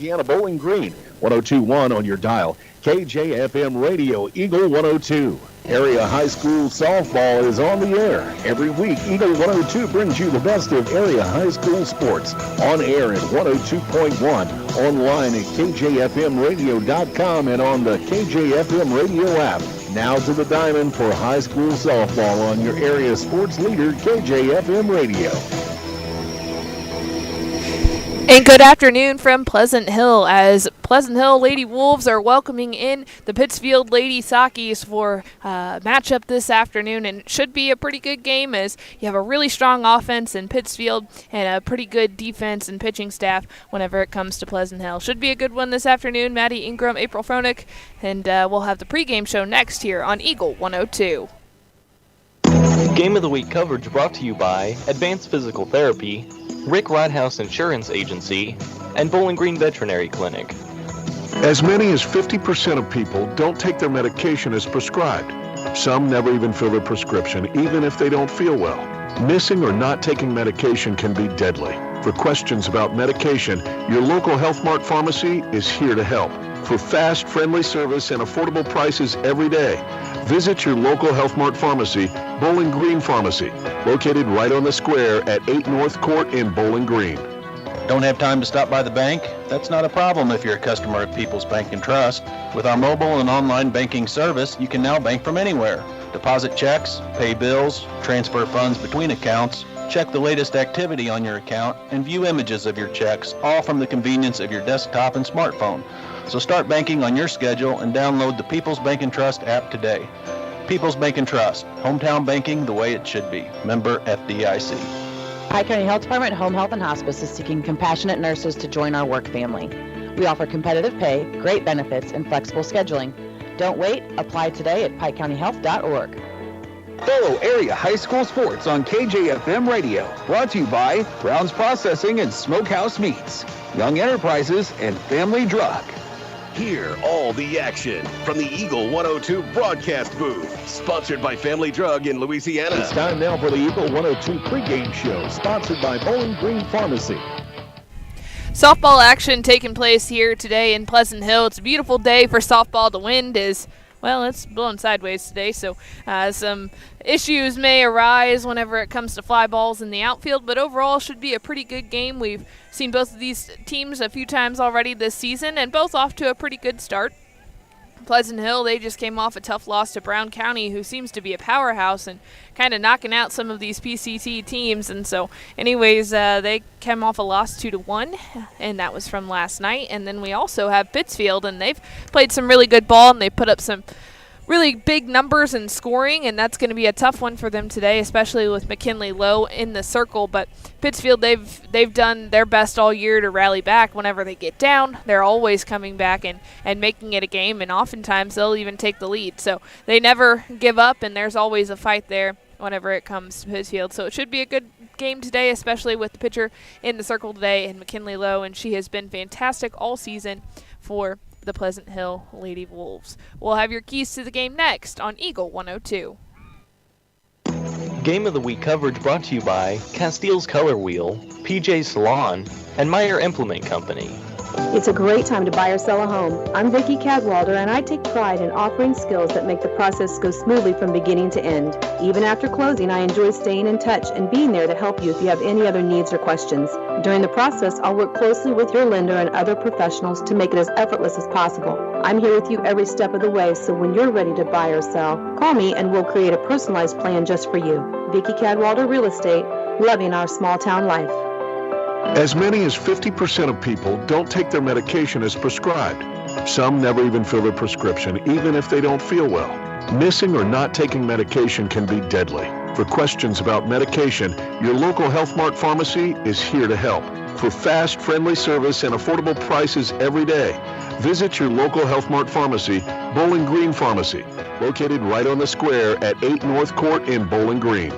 Louisiana, Bowling Green, 102.1 on your dial. KJFM Radio, Eagle 102. Area high school softball is on the air. Every week, Eagle 102 brings you the best of area high school sports. On air at 102.1, online at kjfmradio.com, and on the KJFM Radio app. Now to the diamond for high school softball on your area sports leader, KJFM Radio. And good afternoon from Pleasant Hill, as Pleasant Hill Lady Wolves are welcoming in the Pittsfield Lady Saukees for a matchup this afternoon, and it should be a pretty good game as you have a really strong offense in Pittsfield and a pretty good defense and pitching staff whenever it comes to Pleasant Hill. Should be a good one this afternoon. Maddie Ingram, April Fronick, and we'll have the pregame show next here on Eagle 102. Game of the Week coverage brought to you by Advanced Physical Therapy, Rick Rodhouse Insurance Agency, and Bowling Green Veterinary Clinic. As many as 50% of people don't take their medication as prescribed. Some never even fill their prescription, even if they don't feel well. Missing or not taking medication can be deadly. For questions about medication, your local Health Mart pharmacy is here to help. For fast, friendly service and affordable prices every day, visit your local Health Mart pharmacy, Bowling Green Pharmacy, located right on the square at 8 North Court in Bowling Green. Don't have time to stop by the bank? That's not a problem if you're a customer of People's Bank and Trust. With our mobile and online banking service, you can now bank from anywhere. Deposit checks, pay bills, transfer funds between accounts, check the latest activity on your account, and view images of your checks, all from the convenience of your desktop and smartphone. So start banking on your schedule and download the People's Bank and Trust app today. People's Bank and Trust, hometown banking the way it should be. Member FDIC. Pike County Health Department Home Health and Hospice is seeking compassionate nurses to join our work family. We offer competitive pay, great benefits, and flexible scheduling. Don't wait. Apply today at pikecountyhealth.org. Follow area high school sports on KJFM Radio. Brought to you by Brown's Processing and Smokehouse Meats, Young Enterprises, and Family Drug. Hear all the action from the Eagle 102 broadcast booth, sponsored by Family Drug in Louisiana. It's time now for the Eagle 102 pregame show, sponsored by Bowling Green Pharmacy. Softball action taking place here today in Pleasant Hill. It's a beautiful day for softball. The wind is, well, it's blowing sideways today, so some issues may arise whenever it comes to fly balls in the outfield, but overall should be a pretty good game. We've seen both of these teams a few times already this season, and both off to a pretty good start. Pleasant Hill, they just came off a tough loss to Brown County, who seems to be a powerhouse and kind of knocking out some of these PCT teams. And so, anyways, they came off a loss 2-1, and that was from last night. And then we also have Pittsfield, and they've played some really good ball, and they put up some really big numbers in scoring, and that's going to be a tough one for them today, especially with McKinley Low in the circle. But Pittsfield, they've done their best all year to rally back whenever they get down. They're always coming back and making it a game, and oftentimes they'll even take the lead. So they never give up, and there's always a fight there whenever it comes to Pittsfield. So it should be a good game today, especially with the pitcher in the circle today, and McKinley Low, and she has been fantastic all season for the Pleasant Hill Lady Wolves. We'll have your keys to the game next on Eagle 102. Game of the Week coverage brought to you by Castile's Color Wheel, PJ Salon, and Meyer Implement Company. It's a great time to buy or sell a home. I'm Vicki Cadwalder, and I take pride in offering skills that make the process go smoothly from beginning to end. Even after closing, I enjoy staying in touch and being there to help you if you have any other needs or questions. During the process, I'll work closely with your lender and other professionals to make it as effortless as possible. I'm here with you every step of the way, so when you're ready to buy or sell, call me and we'll create a personalized plan just for you. Vicki Cadwalder Real Estate, loving our small town life. As many as 50% of people don't take their medication as prescribed. Some never even fill their prescription, even if they don't feel well. Missing or not taking medication can be deadly. For questions about medication, your local Health Mart pharmacy is here to help. For fast, friendly service and affordable prices every day, visit your local Health Mart pharmacy, Bowling Green Pharmacy, located right on the square at 8 North Court in Bowling Green.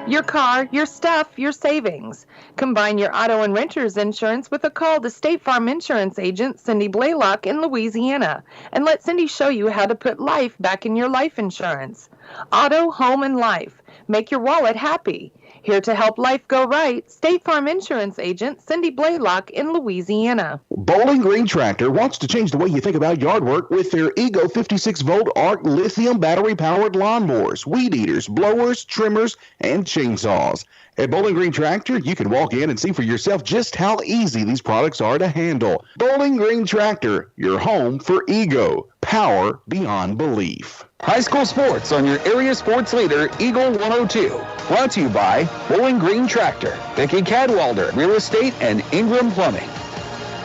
Your car, your stuff, your savings. Combine your auto and renter's insurance with a call to State Farm Insurance agent Cindy Blaylock in Louisiana, and let Cindy show you how to put life back in your life insurance. Auto, home, and life. Make your wallet happy. Here to help life go right, State Farm Insurance Agent Cindy Blaylock in Louisiana. Bowling Green Tractor wants to change the way you think about yard work with their Ego 56-volt ARC lithium battery-powered lawnmowers, weed eaters, blowers, trimmers, and chainsaws. At Bowling Green Tractor, you can walk in and see for yourself just how easy these products are to handle. Bowling Green Tractor, your home for Ego. Power beyond belief. High school sports on your area sports leader, Eagle 102. Brought to you by Bowling Green Tractor, Vicki Cadwalder, Real Estate, and Ingram Plumbing.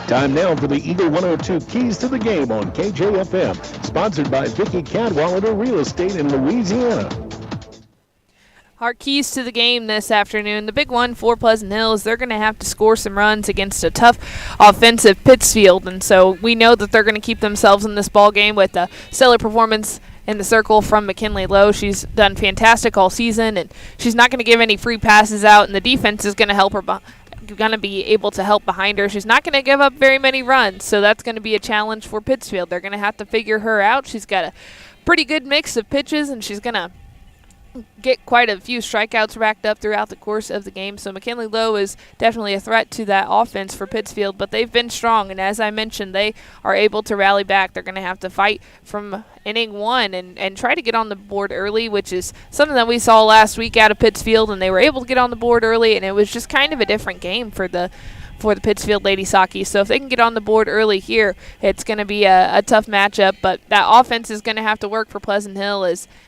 Time now for the Eagle 102 Keys to the Game on KJFM. Sponsored by Vicki Cadwalder Real Estate in Louisiana. Our keys to the game this afternoon, the big one for Pleasant Hill is they're going to have to score some runs against a tough offensive Pittsfield, and so we know that they're going to keep themselves in this ball game with a stellar performance in the circle from McKinley Lowe. She's done fantastic all season, and she's not going to give any free passes out, and the defense is going to help her. Going to be able to help behind her. She's not going to give up very many runs, so that's going to be a challenge for Pittsfield. They're going to have to figure her out. She's got a pretty good mix of pitches, and she's going to get quite a few strikeouts racked up throughout the course of the game. So McKinley Lowe is definitely a threat to that offense for Pittsfield, but they've been strong, and as I mentioned, they are able to rally back. They're going to have to fight from inning one and try to get on the board early, which is something that we saw last week out of Pittsfield, and they were able to get on the board early, and it was just kind of a different game for the Pittsfield Lady Saukees. So if they can get on the board early here, it's going to be a tough matchup, but that offense is going to have to work for Pleasant Hill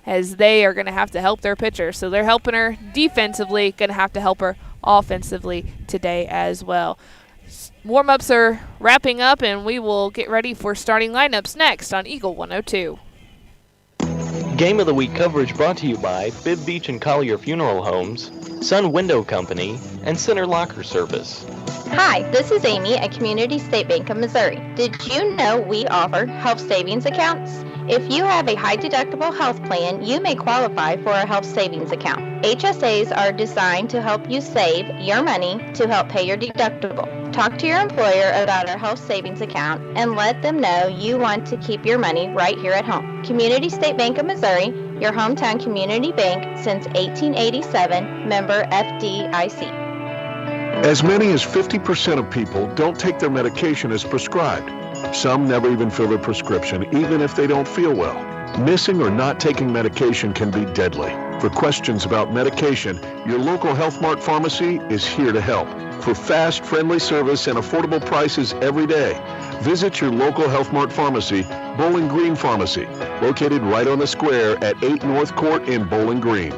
as they are going to have to help their pitcher. So they're helping her defensively, going to have to help her offensively today as well. Warm-ups are wrapping up, and we will get ready for starting lineups next on Eagle 102. Game of the Week coverage brought to you by Bibb Beach and Collier Funeral Homes, Sun Window Company, and Center Locker Service. Hi, this is Amy at Community State Bank of Missouri. Did you know we offer health savings accounts? If you have a high-deductible health plan, you may qualify for a health savings account. HSAs are designed to help you save your money to help pay your deductible. Talk to your employer about our health savings account and let them know you want to keep your money right here at home. Community State Bank of Missouri, your hometown community bank since 1887, member FDIC. As many as 50% of people don't take their medication as prescribed. Some never even fill their prescription, even if they don't feel well. Missing or not taking medication can be deadly. For questions about medication, your local Health Mart pharmacy is here to help. For fast, friendly service and affordable prices every day, visit your local Health Mart pharmacy, Bowling Green Pharmacy, located right on the square at 8 North Court in Bowling Green.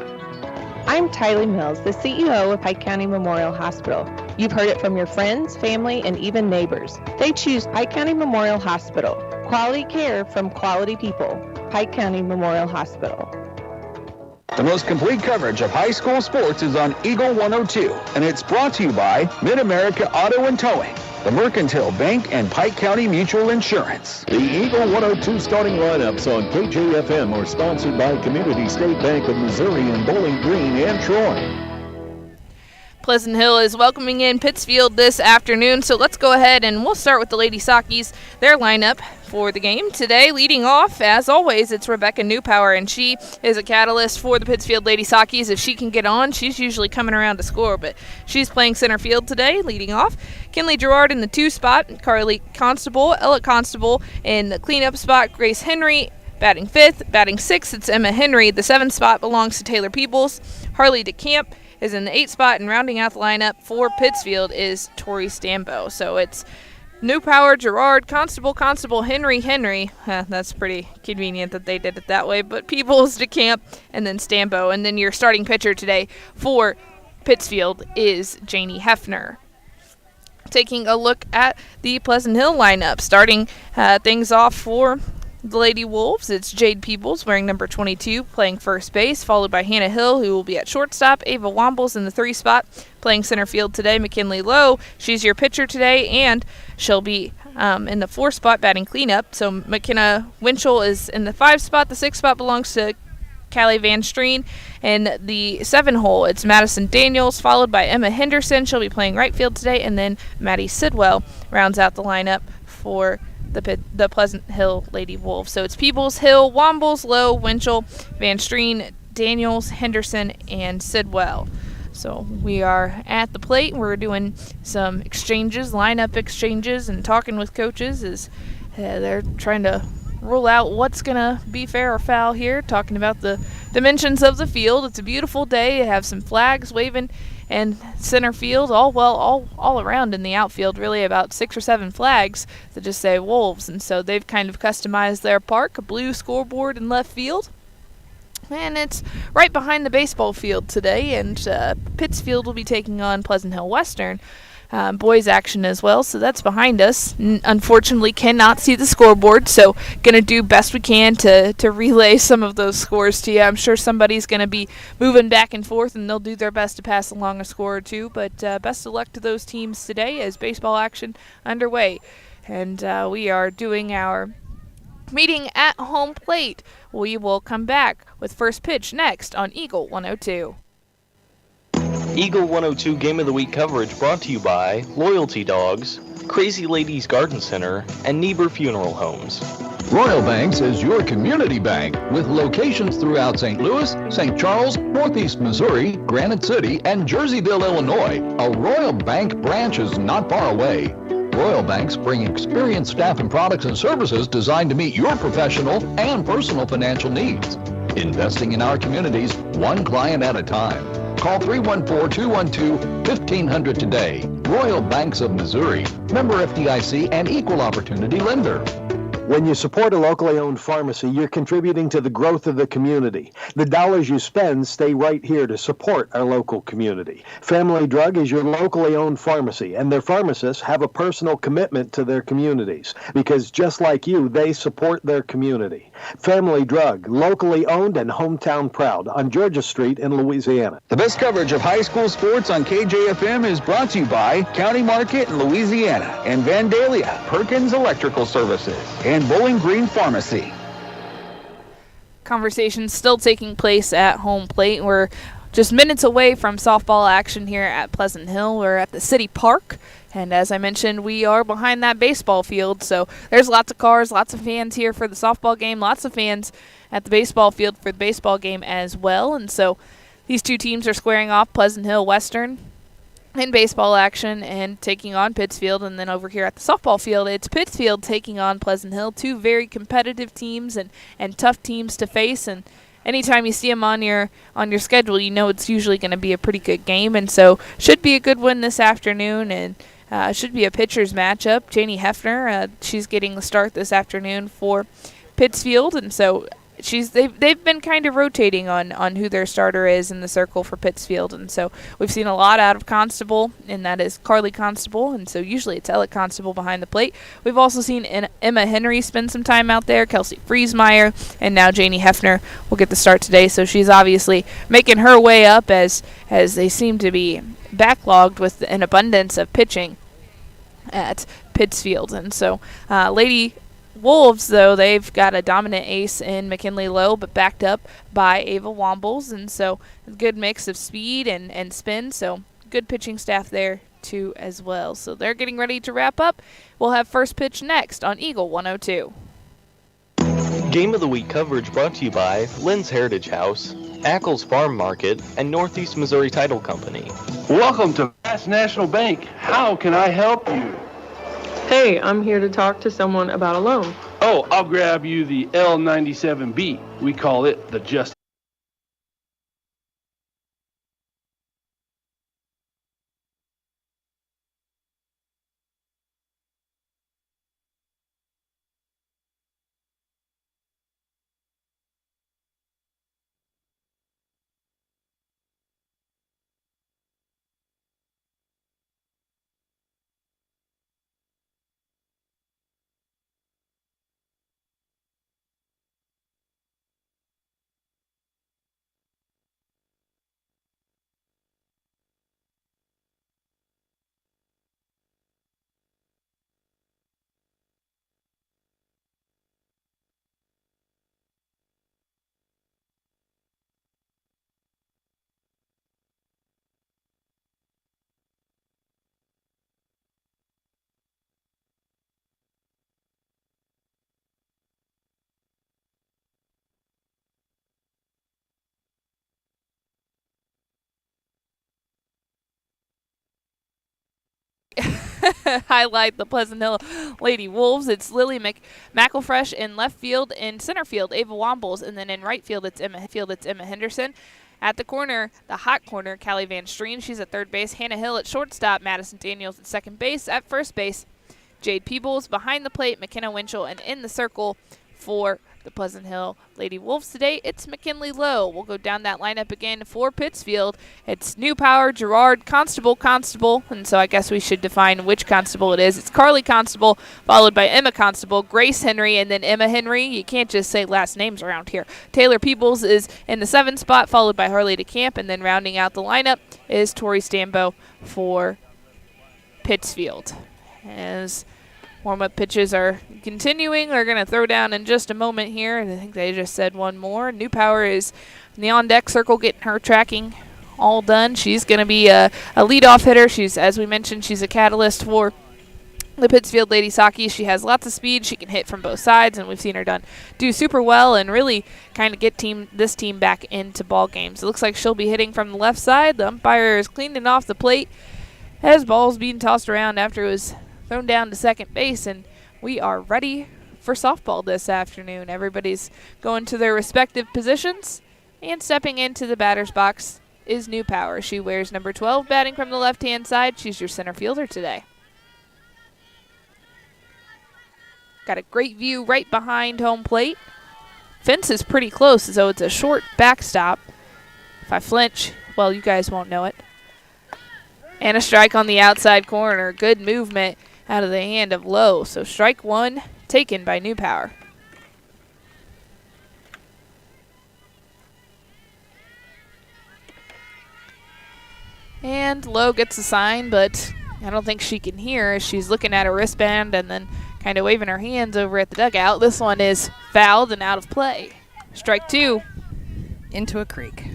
I'm Tylee Mills, the CEO of Pike County Memorial Hospital. You've heard it from your friends, family, and even neighbors. They choose Pike County Memorial Hospital. Quality care from quality people. Pike County Memorial Hospital. The most complete coverage of high school sports is on Eagle 102, and it's brought to you by Mid-America Auto and Towing, the Mercantile Bank, and Pike County Mutual Insurance. The Eagle 102 starting lineups on KJFM are sponsored by Community State Bank of Missouri in Bowling Green and Troy. Pleasant Hill is welcoming in Pittsfield this afternoon, so let's go ahead and we'll start with the Lady Saukees, their lineup for the game today. Leading off, as always, it's Rebecca Newpower, and she is a catalyst for the Pittsfield Lady Saukees. If she can get on, she's usually coming around to score, but she's playing center field today, leading off. Kinley Gerard in the 2 spot, Carly Constable, Ella Constable in the cleanup spot, Grace Henry batting 5th. Batting 6th, it's Emma Henry. The 7th spot belongs to Taylor Peebles. Harley DeCamp is in the 8th spot, and rounding out the lineup for Pittsfield is Tori Stambo. So it's Newpower, Gerard, Constable, Henry. That's pretty convenient that they did it that way. But Peebles, DeCamp, and then Stambo. And then your starting pitcher today for Pittsfield is Janie Hefner. Taking a look at the Pleasant Hill lineup, starting things off for the Lady Wolves, it's Jade Peebles wearing number 22 playing first base, followed by Hannah Hill, who will be at shortstop. Ava Wombles in the 3 spot playing center field today. McKinley Lowe, she's your pitcher today, and she'll be in the 4 spot batting cleanup. So McKenna Winchell is in the 5 spot. The 6 spot belongs to Callie Van Streen. In the 7 hole, it's Madison Daniels, followed by Emma Henderson. She'll be playing right field today, and then Maddie Sidwell rounds out the lineup for the Pleasant Hill Lady Wolves. So it's Peebles, Hill, Wombles, Lowe, Winchell, Van Streen, Daniels, Henderson, and Sidwell. So we are at the plate. We're doing some exchanges, lineup exchanges, and talking with coaches as they're trying to rule out what's going to be fair or foul here, talking about the dimensions of the field. It's a beautiful day. You have some flags waving and center field, all around in the outfield, really about 6 or 7 flags that just say Wolves. And so they've kind of customized their park, a blue scoreboard in left field. And it's right behind the baseball field today, and Pittsfield will be taking on Pleasant Hill Western. Boys action as well, so that's behind us. Unfortunately, cannot see the scoreboard, so going to do best we can to relay some of those scores to you. I'm sure somebody's going to be moving back and forth, and they'll do their best to pass along a score or two, but best of luck to those teams today as baseball action underway. And we are doing our meeting at home plate. We will come back with first pitch next on Eagle 102. Eagle 102 Game of the Week coverage brought to you by Loyalty Dogs, Crazy Ladies Garden Center, and Niebuhr Funeral Homes. Royal Banks is your community bank with locations throughout St. Louis, St. Charles, Northeast Missouri, Granite City, and Jerseyville, Illinois. A Royal Bank branch is not far away. Royal Banks bring experienced staff and products and services designed to meet your professional and personal financial needs. Investing in our communities, one client at a time. Call 314-212-1500 today. Royal Banks of Missouri, member FDIC and equal opportunity lender. When you support a locally owned pharmacy, you're contributing to the growth of the community. The dollars you spend stay right here to support our local community. Family Drug is your locally owned pharmacy, and their pharmacists have a personal commitment to their communities because just like you, they support their community. Family Drug, locally owned and hometown proud on Georgia Street in Louisiana. The best coverage of high school sports on KJFM is brought to you by County Market in Louisiana and Vandalia, Perkins Electrical Services, and Bowling Green Pharmacy. Conversation still taking place at home plate. We're just minutes away from softball action here at Pleasant Hill. We're at the city park, and as I mentioned, we are behind that baseball field, so there's lots of cars, lots of fans here for the softball game, lots of fans at the baseball field for the baseball game as well. And so these two teams are squaring off, Pleasant Hill Western in baseball action and taking on Pittsfield. And then over here at the softball field, it's Pittsfield taking on Pleasant Hill, two very competitive teams and tough teams to face. And anytime you see them on your schedule, you know it's usually going to be a pretty good game. And so should be a good one this afternoon, and should be a pitcher's matchup. Janie Hefner, she's getting the start this afternoon for Pittsfield, and so they've been kind of rotating on who their starter is in the circle for Pittsfield. And so we've seen a lot out of Constable, and that is Carly Constable, and so usually it's Ella Constable behind the plate. We've also seen Emma Henry spend some time out there, Kelsey Friesmeyer, and now Janie Hefner will get the start today. So she's obviously making her way up as they seem to be backlogged with an abundance of pitching at Pittsfield. And so Lady Wolves, though, they've got a dominant ace in McKinley Lowe, but backed up by Ava Wombles, and so a good mix of speed and spin, so good pitching staff there too as well. So they're getting ready to wrap up. We'll have first pitch next on Eagle 102. Game of the Week coverage brought to you by Lynn's Heritage House, Ackles Farm Market, and Northeast Missouri Title Company. Welcome to Mass National Bank. How can I help you? Hey, I'm here to talk to someone about a loan. Oh, I'll grab you the L97B. We call it the Just highlight the Pleasant Hill Lady Wolves. It's Lily McElfresh in left field. In center field, Ava Wombles. And then in right field, it's Emma Henderson. At the corner, the hot corner, Callie Van Streen. She's at third base. Hannah Hill at shortstop. Madison Daniels at second base. At first base, Jade Peebles. Behind the plate, McKenna Winchell. And in the circle for the Pleasant Hill Lady Wolves today, it's McKinley Lowe. We'll go down that lineup again for Pittsfield. It's New Power, Gerard, Constable, and so I guess we should define which Constable it is. It's Carly Constable, followed by Emma Constable, Grace Henry, and then Emma Henry. You can't just say last names around here. Taylor Peebles is in the 7th spot, followed by Harley DeCamp, and then rounding out the lineup is Tori Stambo for Pittsfield. As warm-up pitches are continuing. They're going to throw down in just a moment here. I think they just said one more. New Power is in the on-deck circle getting her tracking all done. She's going to be a leadoff hitter. She's, as we mentioned, she's a catalyst for the Pittsfield Lady Saukees. She has lots of speed. She can hit from both sides, and we've seen her do super well and really kind of get this team back into ball games. It looks like she'll be hitting from the left side. The umpire is cleaning off the plate as ball's being tossed around after it was thrown down to second base, and we are ready for softball this afternoon. Everybody's going to their respective positions, and stepping into the batter's box is New Power. She wears number 12, batting from the left-hand side. She's your center fielder today. Got a great view right behind home plate. Fence is pretty close, so it's a short backstop. If I flinch, well, you guys won't know it. And a strike on the outside corner. Good movement out of the hand of Lowe. So strike one taken by New Power. And Lowe gets a sign, but I don't think she can hear as she's looking at her wristband and then kind of waving her hands over at the dugout. This one is fouled and out of play. Strike two. Into a creek.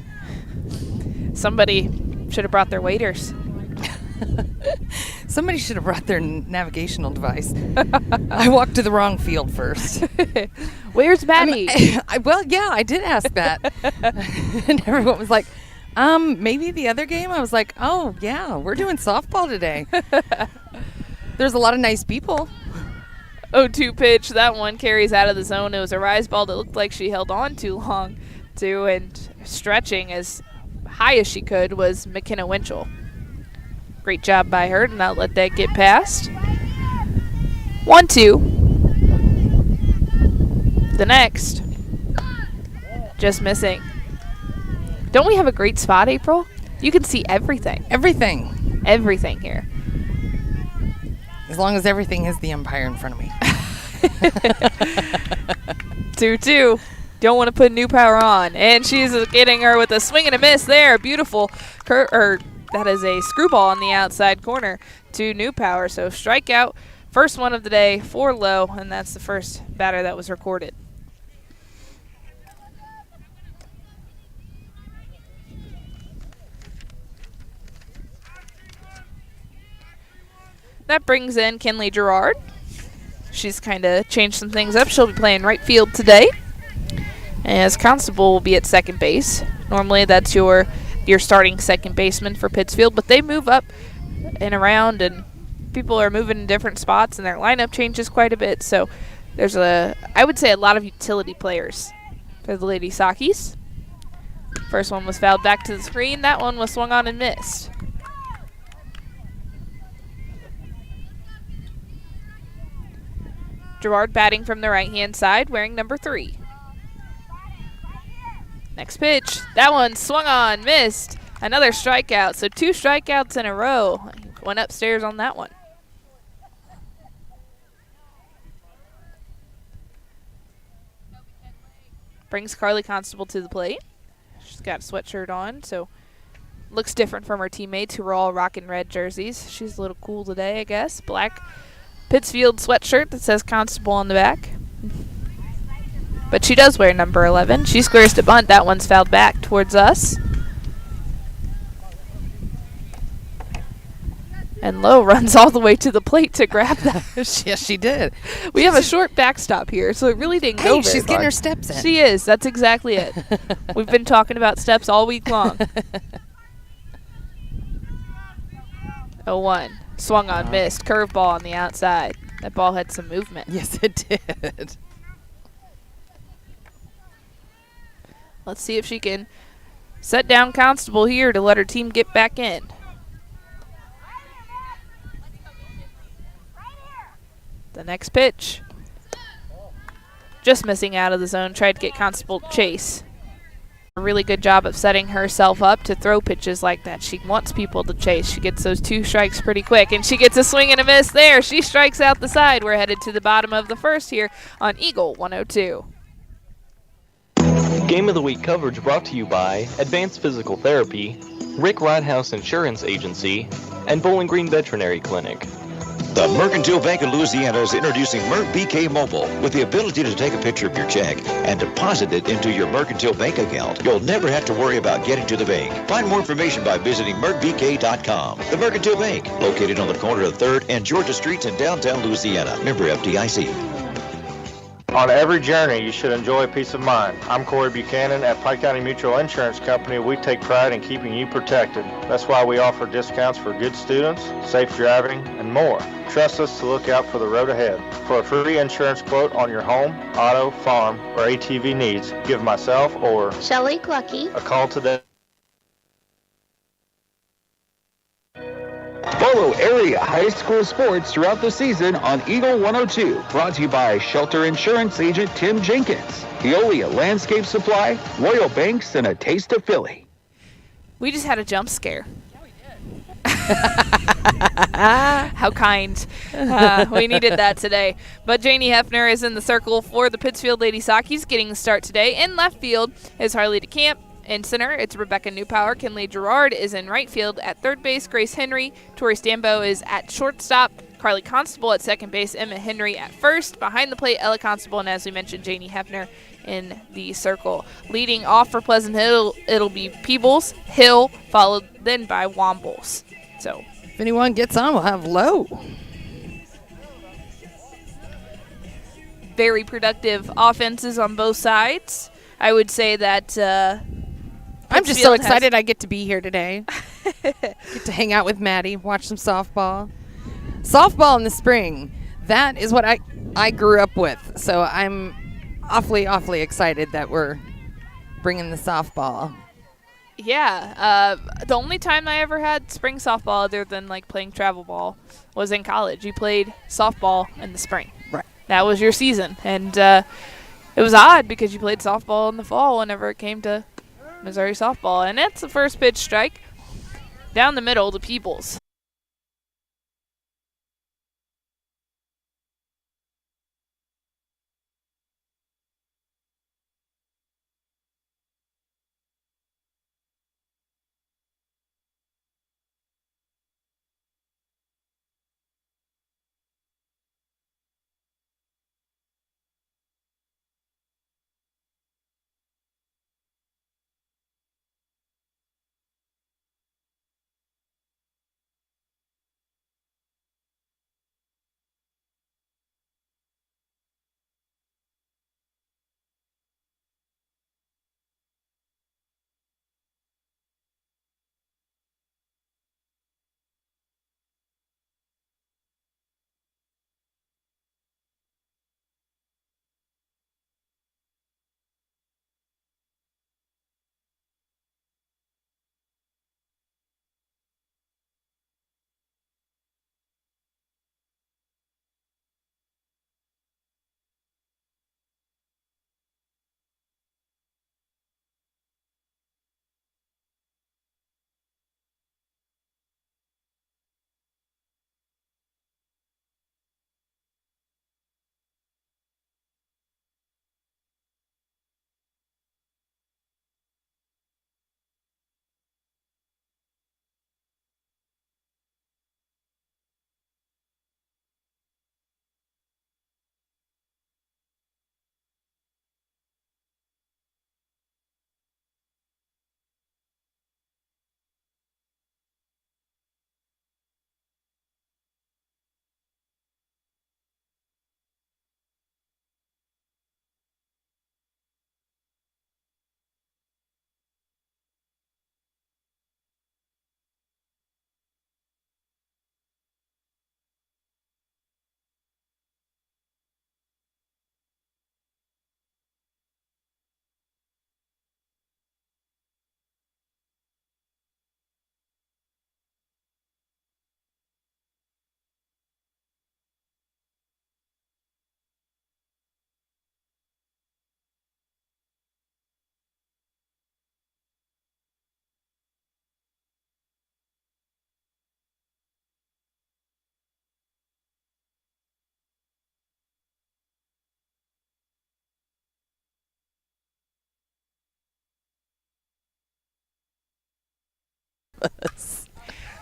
Somebody should have brought their waders. Somebody should have brought their navigational device. I walked to the wrong field first. Where's Maddie? Well, yeah, I did ask that. And everyone was like, maybe the other game? I was like, oh, yeah, we're doing softball today. There's a lot of nice people. 0-2 pitch. That one carries out of the zone. It was a rise ball that looked like she held on too long, too, and stretching as high as she could was McKenna Winchell. Great job by her to not let that get past. 1-2. The next. Just missing. Don't we have a great spot, April? You can see everything. Everything. Everything here. As long as everything is the umpire in front of me. 2-2. Don't want to put New Power on. And she's getting her with a swing and a miss there. Beautiful. That is a screwball on the outside corner to New Power. So strikeout, first one of the day for Lowe, and that's the first batter that was recorded. That brings in Kinley Gerard. She's kind of changed some things up. She'll be playing right field today, as Constable will be at second base. Normally that's your starting second baseman for Pittsfield, but they move up and around, and people are moving in different spots, and their lineup changes quite a bit. So there's I would say a lot of utility players for the Lady Saukees. First one was fouled back to the screen. That one was swung on and missed. Gerard batting from the right-hand side, wearing number 3. Next pitch. That one swung on, missed. Another strikeout. So 2 strikeouts in a row. Went upstairs on that one. Brings Carly Constable to the plate. She's got a sweatshirt on, so looks different from her teammates who were all rocking red jerseys. She's a little cool today, I guess. Black Pittsfield sweatshirt that says Constable on the back. But she does wear number 11. She squares to bunt. That one's fouled back towards us. And Lowe runs all the way to the plate to grab that. Yes, she did. We have a short backstop here, so it really didn't go very she's far. getting her steps in. She is. That's exactly it. We've been talking about steps all week long. 0-1. Swung on, missed. Curveball on the outside. That ball had some movement. Yes, it did. Let's see if she can set down Constable here to let her team get back in. The next pitch. Just missing out of the zone. Tried to get Constable to chase. A really good job of setting herself up to throw pitches like that. She wants people to chase. She gets those 2 strikes pretty quick, and she gets a swing and a miss there. She strikes out the side. We're headed to the bottom of the first here on Eagle 102. Game of the Week coverage brought to you by Advanced Physical Therapy, Rick Ridehouse Insurance Agency, and Bowling Green Veterinary Clinic. The Mercantile Bank of Louisiana is introducing Merc BK Mobile with the ability to take a picture of your check and deposit it into your Mercantile Bank account. You'll never have to worry about getting to the bank. Find more information by visiting mercbk.com. The Mercantile Bank, located on the corner of 3rd and Georgia Streets in downtown Louisiana. Member FDIC. On every journey, you should enjoy peace of mind. I'm Corey Buchanan at Pike County Mutual Insurance Company. We take pride in keeping you protected. That's why we offer discounts for good students, safe driving, and more. Trust us to look out for the road ahead. For a free insurance quote on your home, auto, farm, or ATV needs, give myself or Shelley Glucky a call today. Follow area high school sports throughout the season on Eagle 102. Brought to you by Shelter Insurance Agent Tim Jenkins, Eolia Landscape Supply, Royal Banks, and a taste of Philly. We just had a jump scare. How kind. We needed that today. But Janie Hefner is in the circle for the Pittsfield Lady Saukees, getting the start today. In left field is Harley DeCamp. In center, it's Rebecca Newpower. Kinley Gerard is in right field. At third base, Grace Henry. Tori Stambo is at shortstop. Carly Constable at second base. Emma Henry at first. Behind the plate, Ella Constable. And as we mentioned, Janie Hefner in the circle. Leading off for Pleasant Hill, it'll be Peebles, Hill, followed then by Wombles. So if anyone gets on, we'll have Low. Very productive offenses on both sides. I would say that I'm just so excited I get to be here today. Get to hang out with Maddie, watch some softball. Softball in the spring, that is what I grew up with. So I'm awfully excited that we're bringing the softball. Yeah, the only time I ever had spring softball other than like playing travel ball was in college. You played softball in the spring. Right. That was your season. And it was odd because you played softball in the fall whenever it came to Missouri softball. And that's the first pitch strike. Down the middle to Peebles.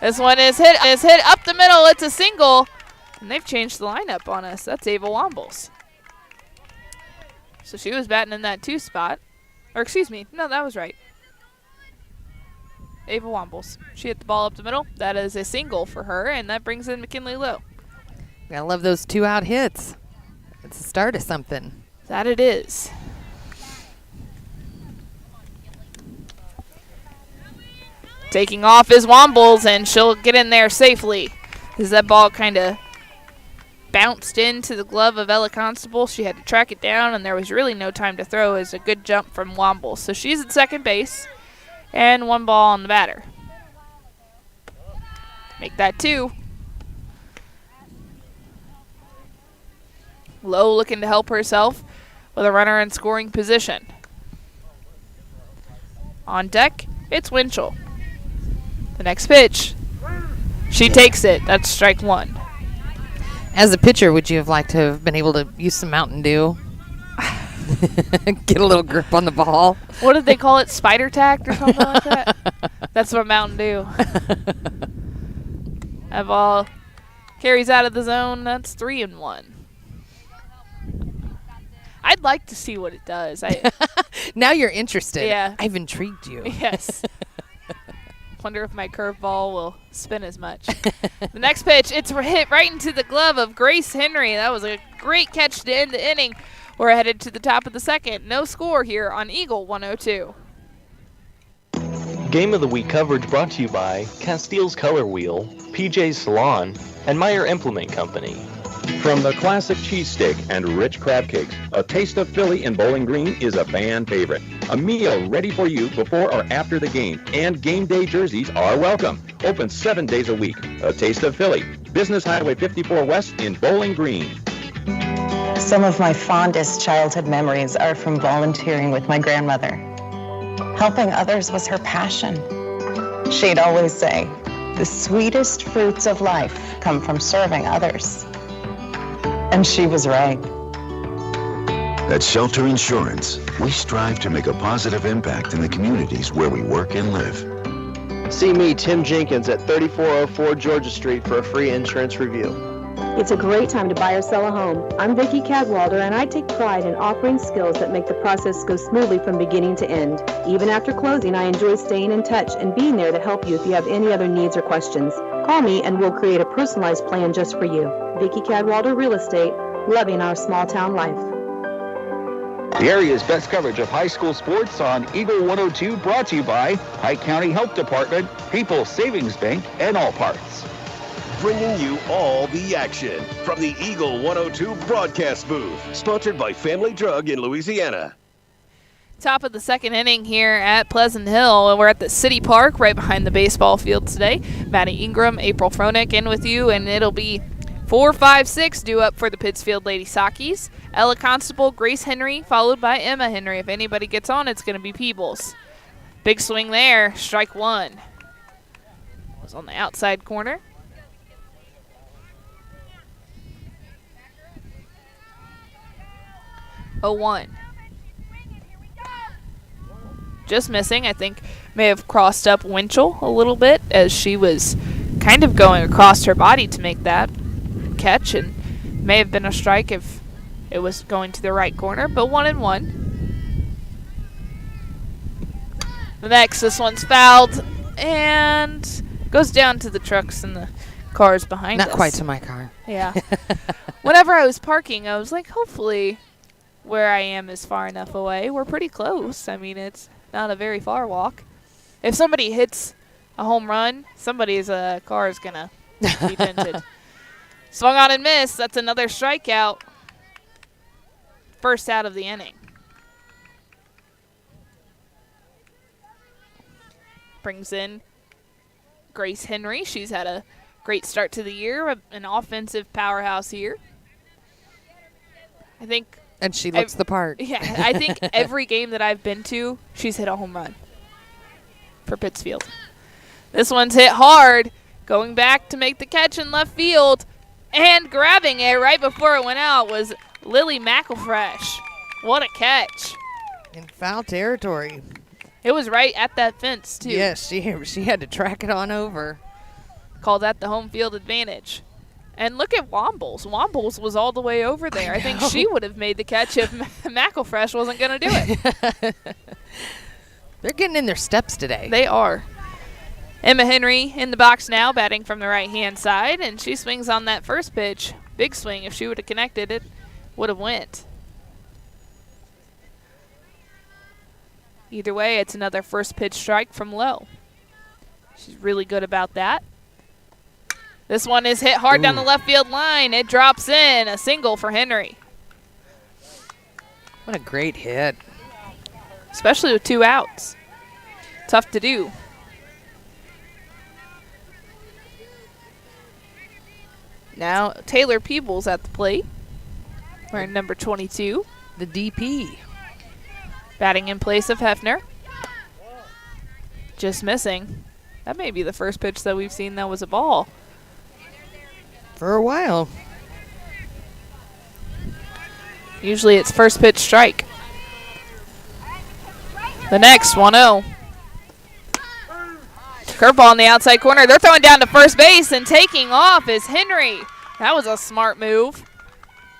This one is hit up the middle. It's a single. And they've changed the lineup on us. That's Ava Wombles. So she was batting in that 2 spot. Or excuse me. No, that was right. Ava Wombles. She hit the ball up the middle. That is a single for her, and that brings in McKinley Lowe. I love those 2-out hits. It's the start of something. That it is. Taking off is Wombles, and she'll get in there safely. As that ball kind of bounced into the glove of Ella Constable. She had to track it down, and there was really no time to throw. It was a good jump from Wombles. So she's at second base, and 1 ball on the batter. Make that 2. Lowe looking to help herself with a runner in scoring position. On deck, it's Winchell. The next pitch, she takes it. That's strike 1. As a pitcher, would you have liked to have been able to use some Mountain Dew? Get a little grip on the ball? What did they call it? Spider tact or something like that? That's what Mountain Dew. That ball carries out of the zone. That's 3-1. I'd like to see what it does. Now you're interested. Yeah. I've intrigued you. Yes. Wonder if my curveball will spin as much. The next pitch, it's hit right into the glove of Grace Henry. That was a great catch to end the inning. We're headed to the top of the second. No score here on Eagle 102. Game of the Week coverage brought to you by Castile's Color Wheel, PJ's Salon, and Meyer Implement Company. From the classic cheesesteak and rich crab cakes, a taste of Philly in Bowling Green is a fan favorite. A meal ready for you before or after the game, and game day jerseys are welcome. Open 7 days a week. A taste of Philly. Business Highway 54 West in Bowling Green. Some of my fondest childhood memories are from volunteering with my grandmother. Helping others was her passion. She'd always say, "The sweetest fruits of life come from serving others." And she was right. At Shelter Insurance, we strive to make a positive impact in the communities where we work and live. See me, Tim Jenkins, at 3404 Georgia Street for a free insurance review. It's a great time to buy or sell a home. I'm Vicki Cadwalder, and I take pride in offering skills that make the process go smoothly from beginning to end. Even after closing, I enjoy staying in touch and being there to help you if you have any other needs or questions. Call me and we'll create a personalized plan just for you. Vicki Cadwalder Real Estate, loving our small town life. The area's best coverage of high school sports on Eagle 102, brought to you by Pike County Health Department, People's Savings Bank, and All Parts. Bringing you all the action from the Eagle 102 broadcast booth. Sponsored by Family Drug in Louisiana. Top of the second inning here at Pleasant Hill, and we're at the City Park right behind the baseball field today. Maddie Ingram, April Froelich in with you, and it'll be 4, 5, 6 due up for the Pittsfield Lady Saukees. Ella Constable, Grace Henry, followed by Emma Henry. If anybody gets on, it's going to be Peebles. Big swing there, strike 1. Was on the outside corner. 0-1. Just missing. I think may have crossed up Winchell a little bit as she was kind of going across her body to make that catch, and may have been a strike if it was going to the right corner, but 1-1. The next, this one's fouled and goes down to the trucks and the cars behind us. Not quite to my car. Yeah. Whenever I was parking, I was like, hopefully where I am is far enough away. We're pretty close. I mean, it's not a very far walk. If somebody hits a home run, somebody's car is going to be dented. Swung on and missed. That's another strikeout. First out of the inning. Brings in Grace Henry. She's had a great start to the year, an offensive powerhouse here. I think. And she looks the part. Yeah, I think every game that I've been to, she's hit a home run for Pittsfield. This one's hit hard, going back to make the catch in left field, and grabbing it right before it went out was Lily McElfresh. What a catch. In foul territory. It was right at that fence, too. Yes, she had to track it on over. Call that the home field advantage. And look at Wombles. Wombles was all the way over there. I think she would have made the catch if McElfresh wasn't going to do it. They're getting in their steps today. They are. Emma Henry in the box now, batting from the right-hand side, and she swings on that first pitch. Big swing. If she would have connected, it would have went. Either way, it's another first pitch strike from Lowe. She's really good about that. This one is hit hard down the left field line. It drops in. A single for Henry. What a great hit. Especially with 2 outs. Tough to do. Now Taylor Peebles at the plate. Wearing number 22. The DP. Batting in place of Hefner. Just missing. That may be the first pitch that we've seen that was a ball. For a while. Usually it's first pitch strike. The next 1-0. Curveball in the outside corner. They're throwing down to first base, and taking off is Henry. That was a smart move.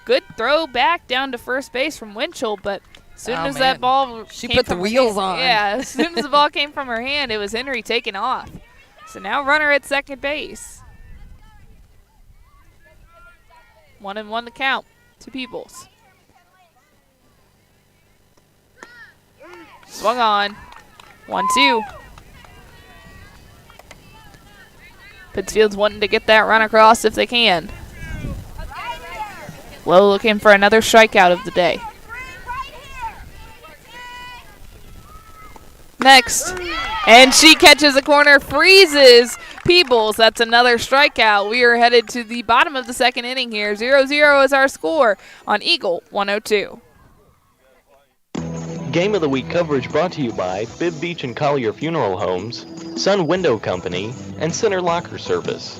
Good throw back down to first base from Winchell, but as soon as that ball she put the wheels on. Yeah, as soon as the ball came from her hand, it was Henry taking off. So now runner at second base. 1-1 the count to Peebles. Swung on. 1-2. Pittsfield's wanting to get that run across if they can. Lowe looking for another strikeout of the day. Next. And she catches a corner, freezes Peebles. That's another strikeout. We are headed to the bottom of the second inning here. 0-0 is our score on Eagle 102. Game of the Week coverage brought to you by Bibb Beach and Collier Funeral Homes, Sun Window Company, and Center Locker Service.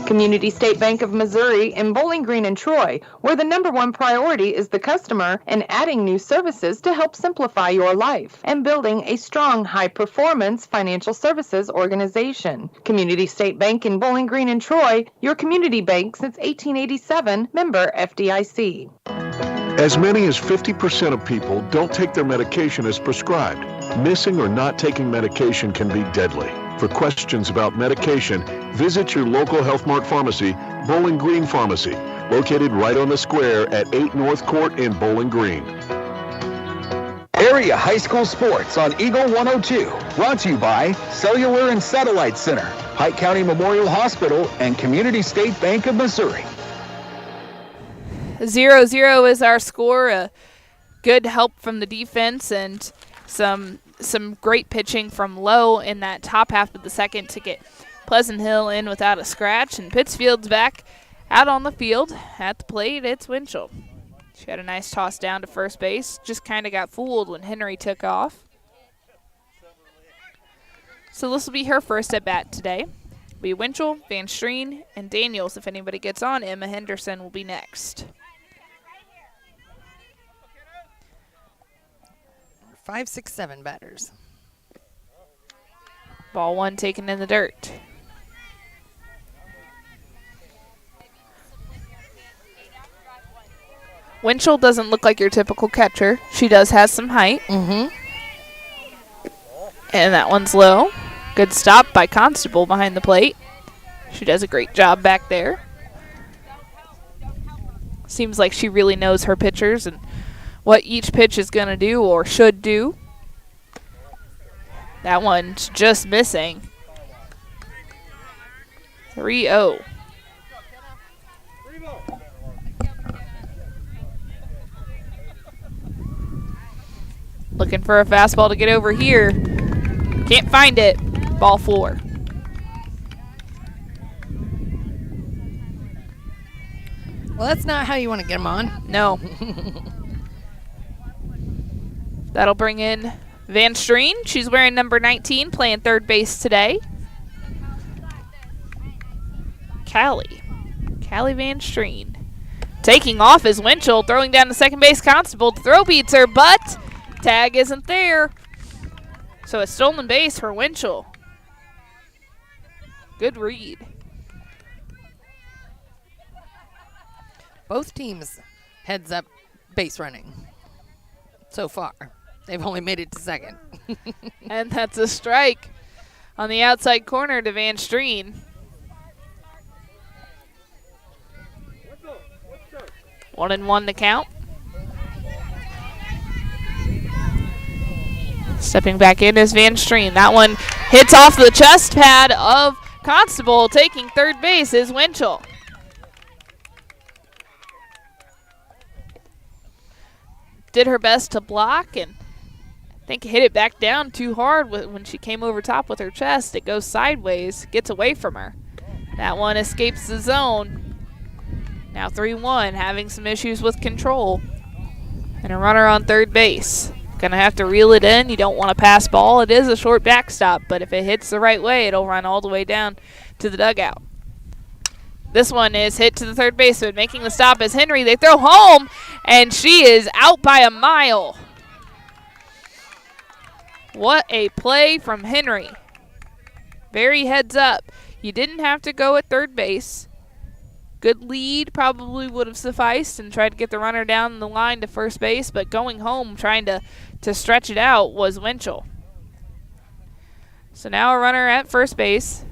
Community State Bank of Missouri in Bowling Green and Troy, where the #1 priority is the customer and adding new services to help simplify your life and building a strong, high-performance financial services organization. Community State Bank in Bowling Green and Troy, your community bank since 1887, member FDIC. As many as 50% of people don't take their medication as prescribed. Missing or not taking medication can be deadly. For questions about medication, visit your local Health Mart pharmacy, Bowling Green Pharmacy, located right on the square at 8 North Court in Bowling Green. Area High School Sports on Eagle 102. Brought to you by Cellular and Satellite Center, Pike County Memorial Hospital, and Community State Bank of Missouri. 0-0 is our score. Good help from the defense and some great pitching from Lowe in that top half of the second to get Pleasant Hill in without a scratch. And Pittsfield's back out on the field. At the plate, it's Winchell. She had a nice toss down to first base. Just kind of got fooled when Henry took off. So this will be her first at bat today. It'll be Winchell, Van Streen, and Daniels. If anybody gets on, Emma Henderson will be next. 5, 6, 7 batters. Ball 1 taken in the dirt. Winchell doesn't look like your typical catcher. She does have some height. Mm-hmm. And that one's low. Good stop by Constable behind the plate. She does a great job back there. Seems like she really knows her pitchers and what each pitch is going to do or should do. That one's just missing. 3-0. Looking for a fastball to get over here. Can't find it. Ball 4. Well, that's not how you want to get them on. No. That'll bring in Van Streen. She's wearing number 19, playing third base today. Callie Van Streen. Taking off is Winchell, throwing down to second base. Constable. The throw beats her, but tag isn't there. So a stolen base for Winchell. Good read. Both teams heads up base running so far. They've only made it to second. And that's a strike on the outside corner to Van Streen. One and one to count. Stepping back in is Van Streen. That one hits off the chest pad of Constable. Taking third base is Winchell. Did her best to block and I think hit it back down too hard when she came over top with her chest. It goes sideways, gets away from her. That one escapes the zone. Now 3-1, having some issues with control. And a runner on third base. Gonna have to reel it in. You don't want to pass ball. It is a short backstop, but if it hits the right way, it'll run all the way down to the dugout. This one is hit to the third baseman. Making the stop is Henry. They throw home, and she is out by a mile. What a play from Henry. Very heads up. You didn't have to go at third base. Good lead probably would have sufficed and tried to get the runner down the line to first base, but going home trying to stretch it out was Winchell. So now a runner at first base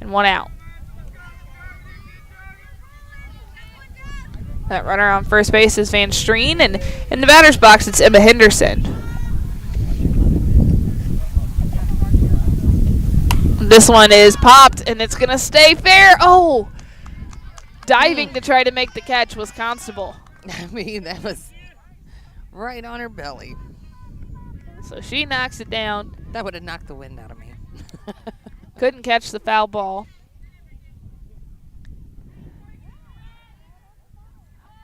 and one out. That runner on first base is Van Streen, and in the batter's box it's Emma Henderson. This one is popped, and it's going to stay fair. Oh! Diving to try to make the catch was Constable. I mean, that was right on her belly. So she knocks it down. That would have knocked the wind out of me. Couldn't catch the foul ball.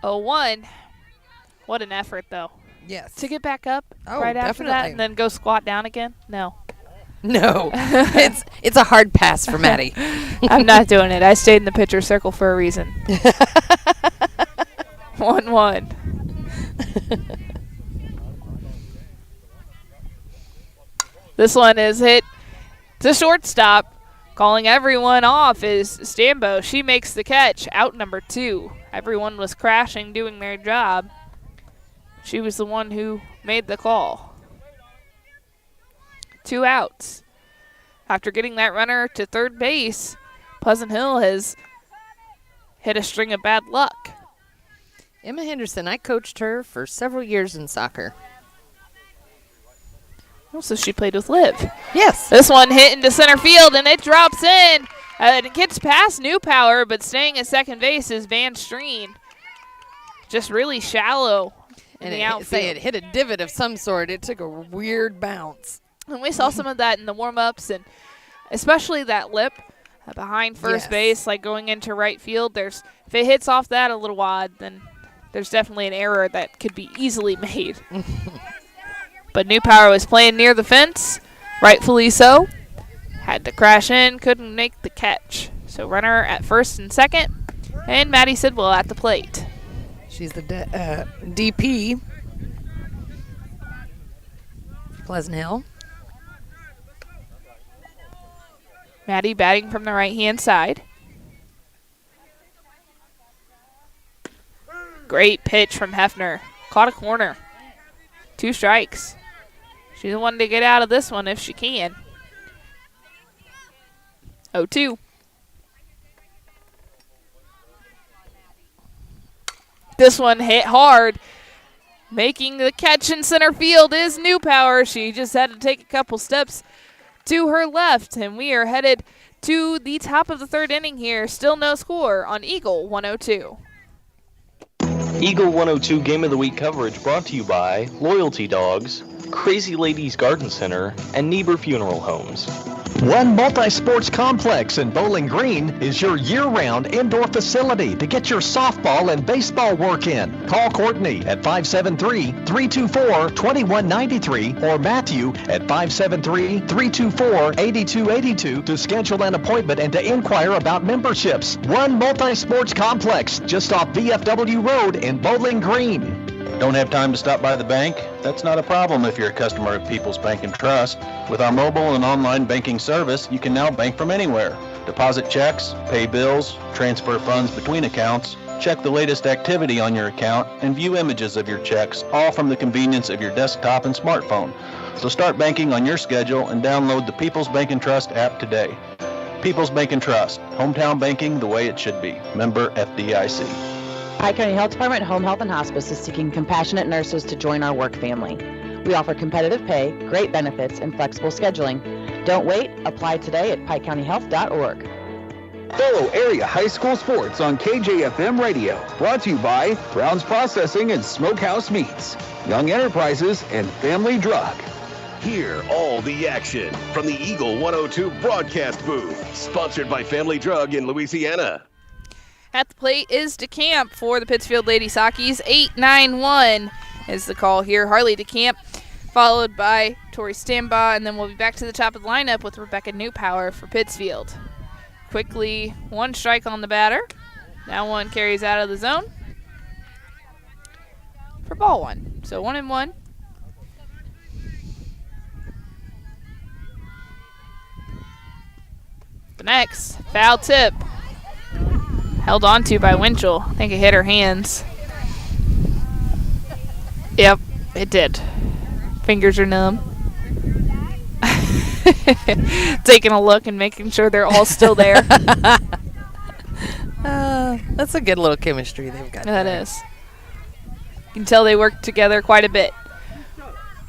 0-1. What an effort, though. Yes. To get back up Oh, right after definitely. that and then go squat down again? No. No. It's a hard pass for Maddie. I'm not doing it. I stayed in the pitcher circle for a reason. 1-1. This one is hit to shortstop. Calling everyone off is Stambo. She makes the catch. Out number 2. Everyone was crashing, doing their job. She was the one who made the call. 2 outs. After getting that runner to third base, Pleasant Hill has hit a string of bad luck. Emma Henderson, I coached her for several years in soccer. Also, she played with Liv. Yes. This one hit into center field, and it drops in. And it gets past New Power, but staying at second base is Van Streen. Just really shallow in the outfield. It hit a divot of some sort. It took a weird bounce. And we saw some of that in the warm-ups, and especially that lip behind first base, like going into right field. If it hits off that a little odd, then there's definitely an error that could be easily made. But New Power was playing near the fence, rightfully so. Had to crash in, couldn't make the catch. So runner at first and second, and Maddie Sidwell at the plate. She's the DP. Pleasant Hill. Maddie batting from the right-hand side. Great pitch from Hefner. Caught a corner. 2 strikes. She's the one to get out of this one if she can. 0-2. This one hit hard. Making the catch in center field is New Power. She just had to take a couple steps to her left, and we are headed to the top of the third inning here. Still no score on Eagle 102. Eagle 102 Game of the Week coverage brought to you by Loyalty Dogs, Crazy Ladies Garden Center, and Niebuhr Funeral Homes. One Multi-Sports Complex in Bowling Green is your year-round indoor facility to get your softball and baseball work in. Call Courtney at 573-324-2193 or Matthew at 573-324-8282 to schedule an appointment and to inquire about memberships. One Multi-Sports Complex just off VFW Road in Bowling Green. Don't have time to stop by the bank? That's not a problem if you're a customer of People's Bank and Trust. With our mobile and online banking service, you can now bank from anywhere. Deposit checks, pay bills, transfer funds between accounts, check the latest activity on your account, and view images of your checks, all from the convenience of your desktop and smartphone. So start banking on your schedule and download the People's Bank and Trust app today. People's Bank and Trust, hometown banking the way it should be. Member FDIC. Pike County Health Department Home Health and Hospice is seeking compassionate nurses to join our work family. We offer competitive pay, great benefits, and flexible scheduling. Don't wait. Apply today at pikecountyhealth.org. Follow area high school sports on KJFM Radio. Brought to you by Brown's Processing and Smokehouse Meats, Young Enterprises, and Family Drug. Hear all the action from the Eagle 102 broadcast booth, sponsored by Family Drug in Louisiana. At the plate is DeCamp for the Pittsfield Lady Saukees. 8-9-1 is the call here. Harley DeCamp, followed by Tori Stambaugh, and then we'll be back to the top of the lineup with Rebecca Newpower for Pittsfield. Quickly, one strike on the batter. Now one carries out of the zone for ball one. So 1-1. The next, foul tip. Held on to by Winchell. I think it hit her hands. Yep, it did. Fingers are numb. Taking a look and making sure they're all still there. That's a good little chemistry they've got. That is. You can tell they work together quite a bit.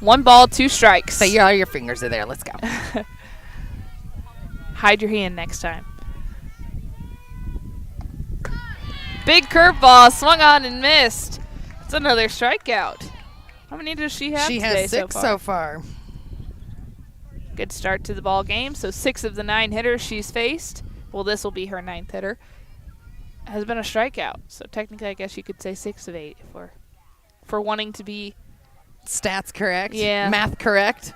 1 ball, 2 strikes. So all your fingers are there. Let's go. Hide your hand next time. Big curveball, swung on and missed. It's another strikeout. How many does she have She today has 6 so far. Good start to the ball game. So 6 of the 9 hitters she's faced, well, this will be her 9th hitter, has been a strikeout. So technically, I guess you could say 6 of 8 for wanting to be stats correct. Yeah. Math correct.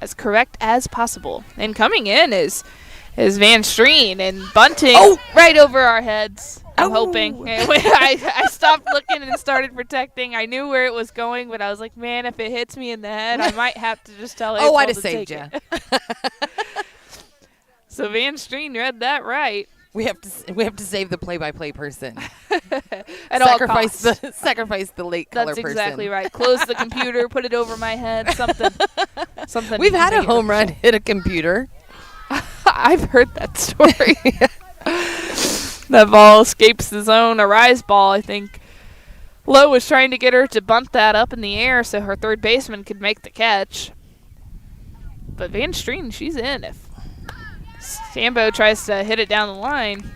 As correct as possible. And coming in is Van Streen and bunting right over our heads. I'm hoping. I stopped looking and started protecting. I knew where it was going, but I was like, man, if it hits me in the head, I might have to just tell April I'd have to saved take you. it. So Van Streen read that right. We have to save the play-by-play person. At all costs. Sacrifice the late color person. That's exactly right. Close the computer, put it over my head, something. We've had a home run hit a computer. I've heard that story. That ball escapes the zone. A rise ball, I think. Lowe was trying to get her to bunt that up in the air so her third baseman could make the catch. But Van Streen, she's in. If Stambo tries to hit it down the line,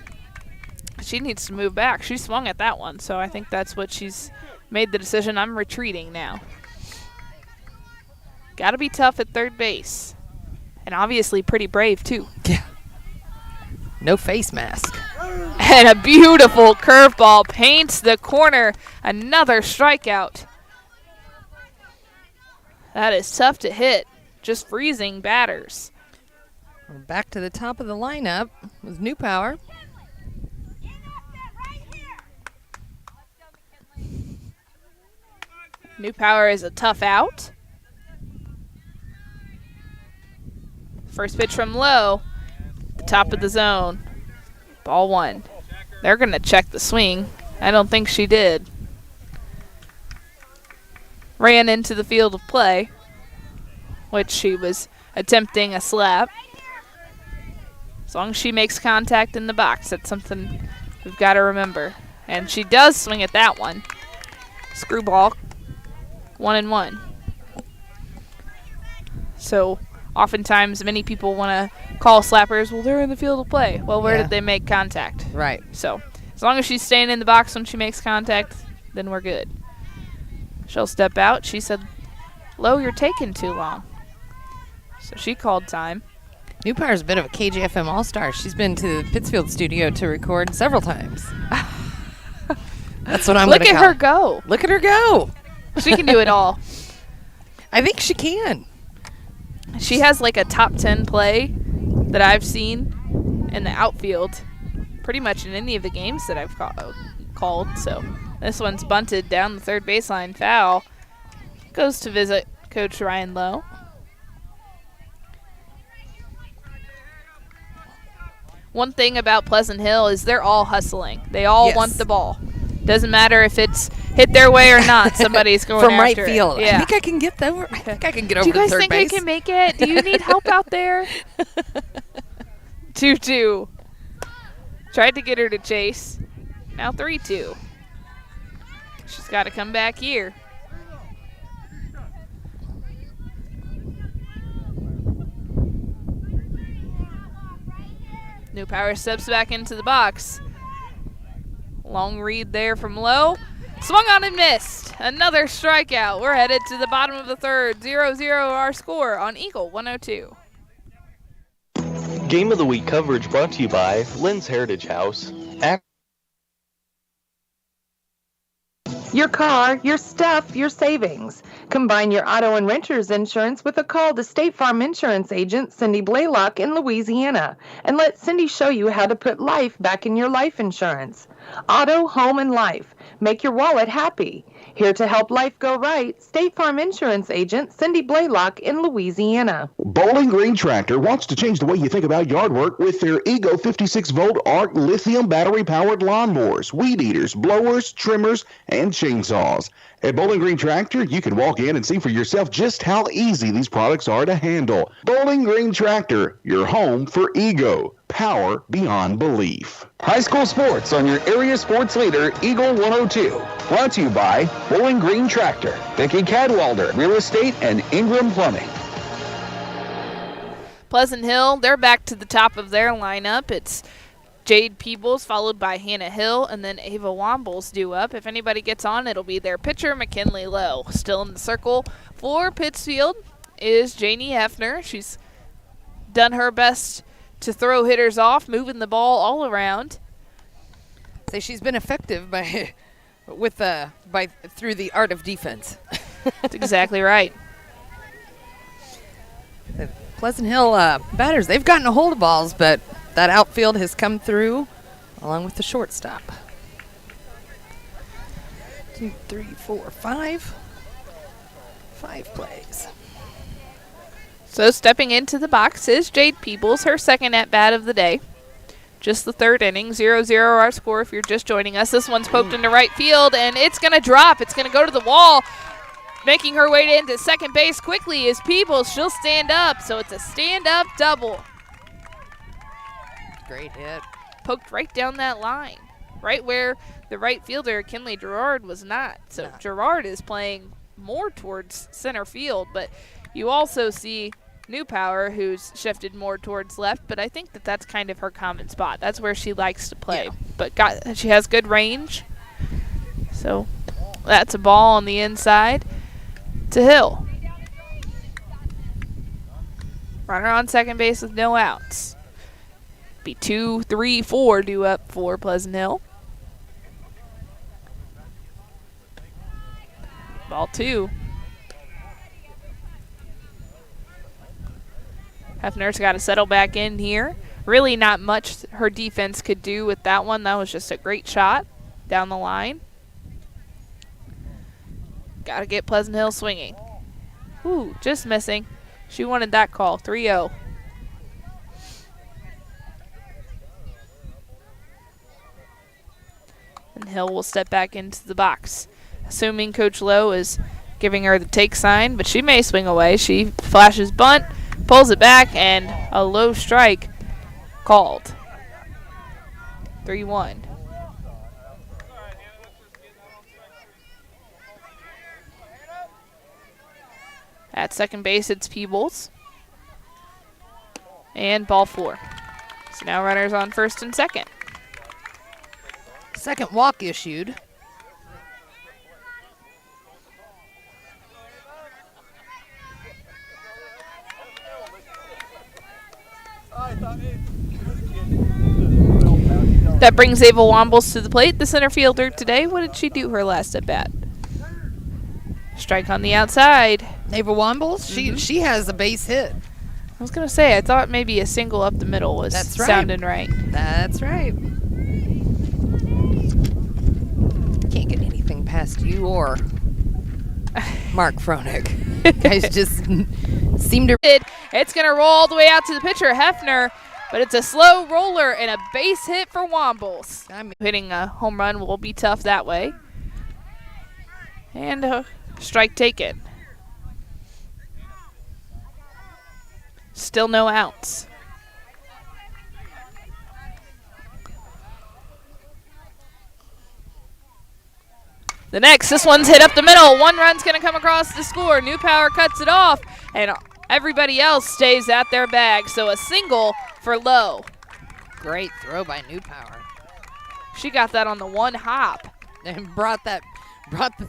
she needs to move back. She swung at that one, so I think that's what she's made the decision. I'm retreating now. Got to be tough at third base. And obviously pretty brave, too. Yeah. No face mask. And a beautiful curveball paints the corner. Another strikeout. That is tough to hit. Just freezing batters. We're back to the top of the lineup with Newpower. Newpower is a tough out. First pitch from Lowe. The top of the zone. Ball 1. They're going to check the swing. I don't think she did. Ran into the field of play, which she was attempting a slap. As long as she makes contact in the box, that's something we've got to remember. And she does swing at that one. Screwball. 1-1. So oftentimes many people want to call slappers, well, they're in the field of play. Well, where did they make contact? Right. So as long as she's staying in the box when she makes contact, then we're good. She'll step out. She said, Lowe, you're taking too long. So she called time. Newpower's a bit of a KJFM all-star. She's been to the Pittsfield studio to record several times. That's what I'm going to call. Look at her go. Look at her go. She can do it all. I think she can. She has like a top 10 play that I've seen in the outfield pretty much in any of the games that I've called. So This one's bunted down the third baseline. Foul. Goes to visit Coach Ryan Lowe. One thing about Pleasant Hill is they're all hustling. They all want the ball. Doesn't matter if it's hit their way or not. Somebody's going from after right it. field. Yeah. I think I can get over. I think I can get over Do you to guys third think base. I can make it? Do you need help out there? 2-2. Tried to get her to chase. Now 3-2. She's got to come back here. New Power steps back into the box. Long read there from Lowe. Swung on and missed. Another strikeout. We're headed to the bottom of the third. 0-0 our score on Eagle 102. Game of the Week coverage brought to you by Lynn's Heritage House. Your car, your stuff, your savings. Combine your auto and renter's insurance with a call to State Farm Insurance agent Cindy Blaylock in Louisiana. And let Cindy show you how to put life back in your life insurance. Auto, home, and life. Make your wallet happy. Here to help life go right, State Farm Insurance agent Cindy Blaylock in Louisiana. Bowling Green Tractor wants to change the way you think about yard work with their Ego 56-volt ARC lithium battery-powered lawnmowers, weed eaters, blowers, trimmers, and chainsaws. At Bowling Green Tractor, you can walk in and see for yourself just how easy these products are to handle. Bowling Green Tractor, your home for Ego. Power beyond belief. High school sports on your area sports leader, Eagle 102. Brought to you by Bowling Green Tractor, Vicki Cadwalder, Real Estate, and Ingram Plumbing. Pleasant Hill, they're back to the top of their lineup. It's Jade Peebles, followed by Hannah Hill, and then Ava Wombles due up. If anybody gets on, it'll be their pitcher, McKinley Lowe. Still in the circle for Pittsfield is Janie Hefner. She's done her best to throw hitters off, moving the ball all around. Say she's been effective through the art of defense. That's exactly right. The Pleasant Hill batters, they've gotten a hold of balls, but that outfield has come through along with the shortstop. 2, 3, 4, 5. 5 plays. So stepping into the box is Jade Peebles, her second at-bat of the day. Just the third inning, 0-0 our score if you're just joining us. This one's poked into right field, and it's going to drop. It's going to go to the wall. Making her way into second base quickly is Peebles. She'll stand up, so it's a stand-up double. Great hit. Poked right down that line, right where the right fielder, Kinley Gerard, was not. So Gerard is playing more towards center field, but you also see New Power, who's shifted more towards left, but I think that's kind of her common spot. That's where she likes to play. Yeah. But she has good range. So that's a ball on the inside to Hill. Runner on second base with no outs. Be 2, 3, 4 due up for Pleasant Hill. Ball 2. Hefner's got to settle back in here. Really not much her defense could do with that one. That was just a great shot down the line. Got to get Pleasant Hill swinging. Ooh, just missing. She wanted that call. 3-0. And Hill will step back into the box. Assuming Coach Lowe is giving her the take sign, but she may swing away. She flashes bunt, pulls it back, and a low strike called. 3-1. At second base, it's Peebles. And ball 4. So now runners on first and second. Second walk issued. That brings Ava Wombles to the plate, the center fielder today. What did she do her last at bat? Strike on the outside. Ava Wombles, she has a base hit. I was going to say, I thought maybe a single up the middle was sounding right. That's right. Can't get any past you or Mark Froenig. Guys just seem to... It's going to roll all the way out to the pitcher, Hefner, but it's a slow roller and a base hit for Wombles. Hitting a home run will be tough that way. And a strike taken. Still no outs. This one's hit up the middle. 1 run's going to come across the score. New Power cuts it off, and everybody else stays at their bag. So a single for Lowe. Great throw by New Power. She got that on the one hop. And brought the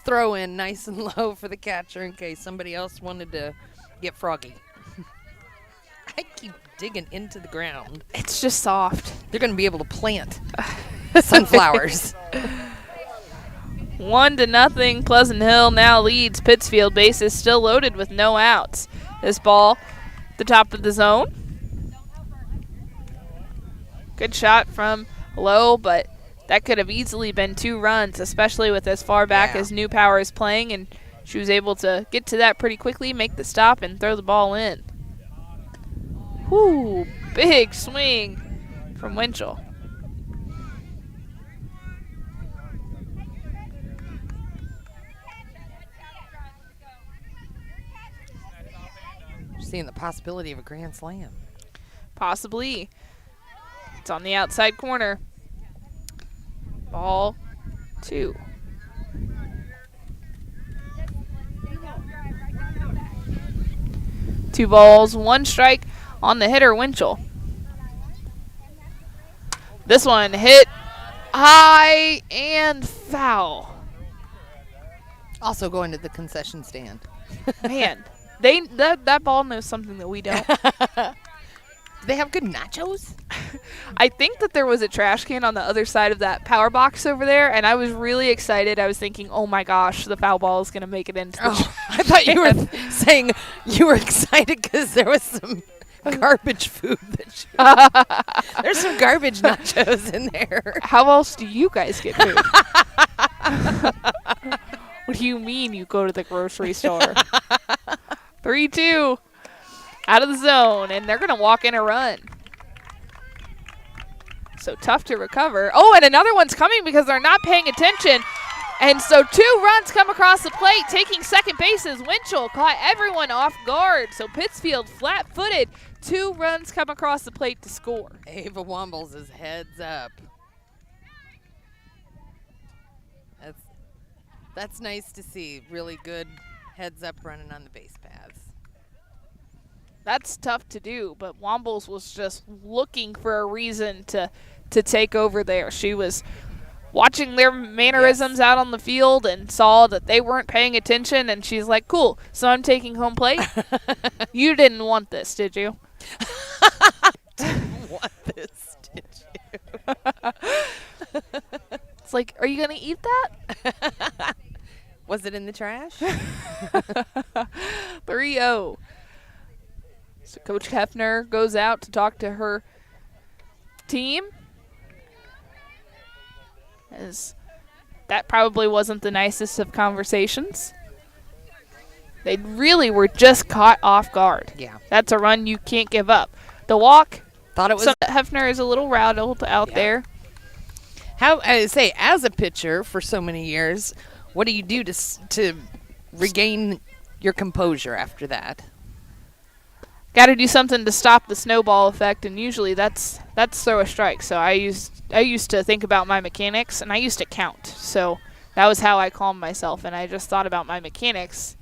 throw in nice and low for the catcher in case somebody else wanted to get froggy. I keep digging into the ground. It's just soft. They're going to be able to plant sunflowers. 1-0. Pleasant Hill now leads Pittsfield. Bases still loaded with no outs. This ball, the top of the zone. Good shot from Lowe, but that could have easily been 2 runs, especially with as far back as New Power is playing, and she was able to get to that pretty quickly, make the stop, and throw the ball in. Whoo, big swing from Winchell. Seeing the possibility of a grand slam. Possibly. It's on the outside corner. Ball 2. Two balls, 1 strike on the hitter, Winchell. This one hit high and foul. Also going to the concession stand. Man, that ball knows something that we don't. Do they have good nachos? I think that there was a trash can on the other side of that power box over there, and I was really excited. I was thinking, oh my gosh, the foul ball is going to make it into the I thought you were saying you were excited because there was some garbage food. There's some garbage nachos in there. How else do you guys get food? What do you mean you go to the grocery store? 3-2. Out of the zone, and they're going to walk in a run. So tough to recover. Oh, and another one's coming because they're not paying attention. And so 2 runs come across the plate. Taking second base is Winchell. Caught everyone off guard. So Pittsfield flat-footed. 2 runs come across the plate to score. Ava Wombles is heads up. That's nice to see. Really good heads up running on the base paths. That's tough to do, but Wombles was just looking for a reason to take over there. She was watching their mannerisms out on the field and saw that they weren't paying attention, and she's like, cool, so I'm taking home plate? You didn't want this, did you? Didn't want this, did you? It's like, are you going to eat that? Was it in the trash? 3-0. So Coach Hefner goes out to talk to her team. As that probably wasn't the nicest of conversations. They really were just caught off guard. Yeah. That's a run you can't give up. The walk, thought it was Hefner is a little rattled out there. How I say, as a pitcher for so many years, what do you do to regain your composure after that? Got to do something to stop the snowball effect, and usually that's throw a strike. So I used to think about my mechanics, and I used to count. So that was how I calmed myself, and I just thought about my mechanics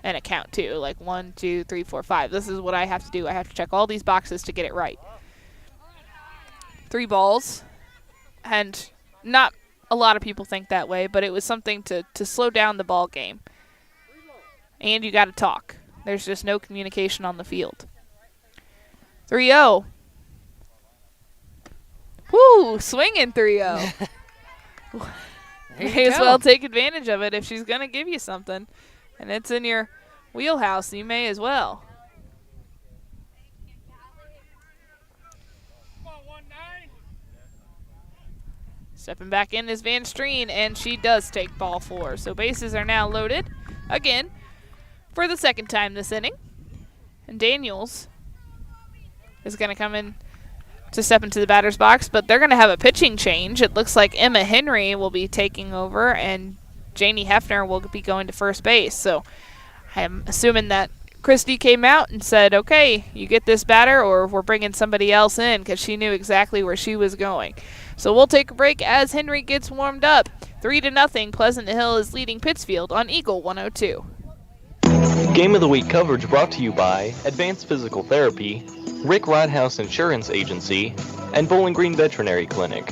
and a count too, like 1, 2, 3, 4, 5. This is what I have to do. I have to check all these boxes to get it right. 3 balls, and not a lot of people think that way, but it was something to slow down the ball game. And you got to talk. There's just no communication on the field. 3-0. Woo, swinging 3-0. May as well take advantage of it if she's going to give you something. And it's in your wheelhouse, you may as well. Stepping back in is Van Streen, and she does take ball 4. So bases are now loaded again for the second time this inning. And Daniels is going to come in to step into the batter's box, but they're going to have a pitching change. It looks like Emma Henry will be taking over, and Janie Hefner will be going to first base. So I'm assuming that Christy came out and said, okay, you get this batter or we're bringing somebody else in, because she knew exactly where she was going. So we'll take a break as Henry gets warmed up. 3-0, Pleasant Hill is leading Pittsfield on Eagle 102. Game of the Week coverage brought to you by Advanced Physical Therapy, Rick Rodhouse Insurance Agency, and Bowling Green Veterinary Clinic.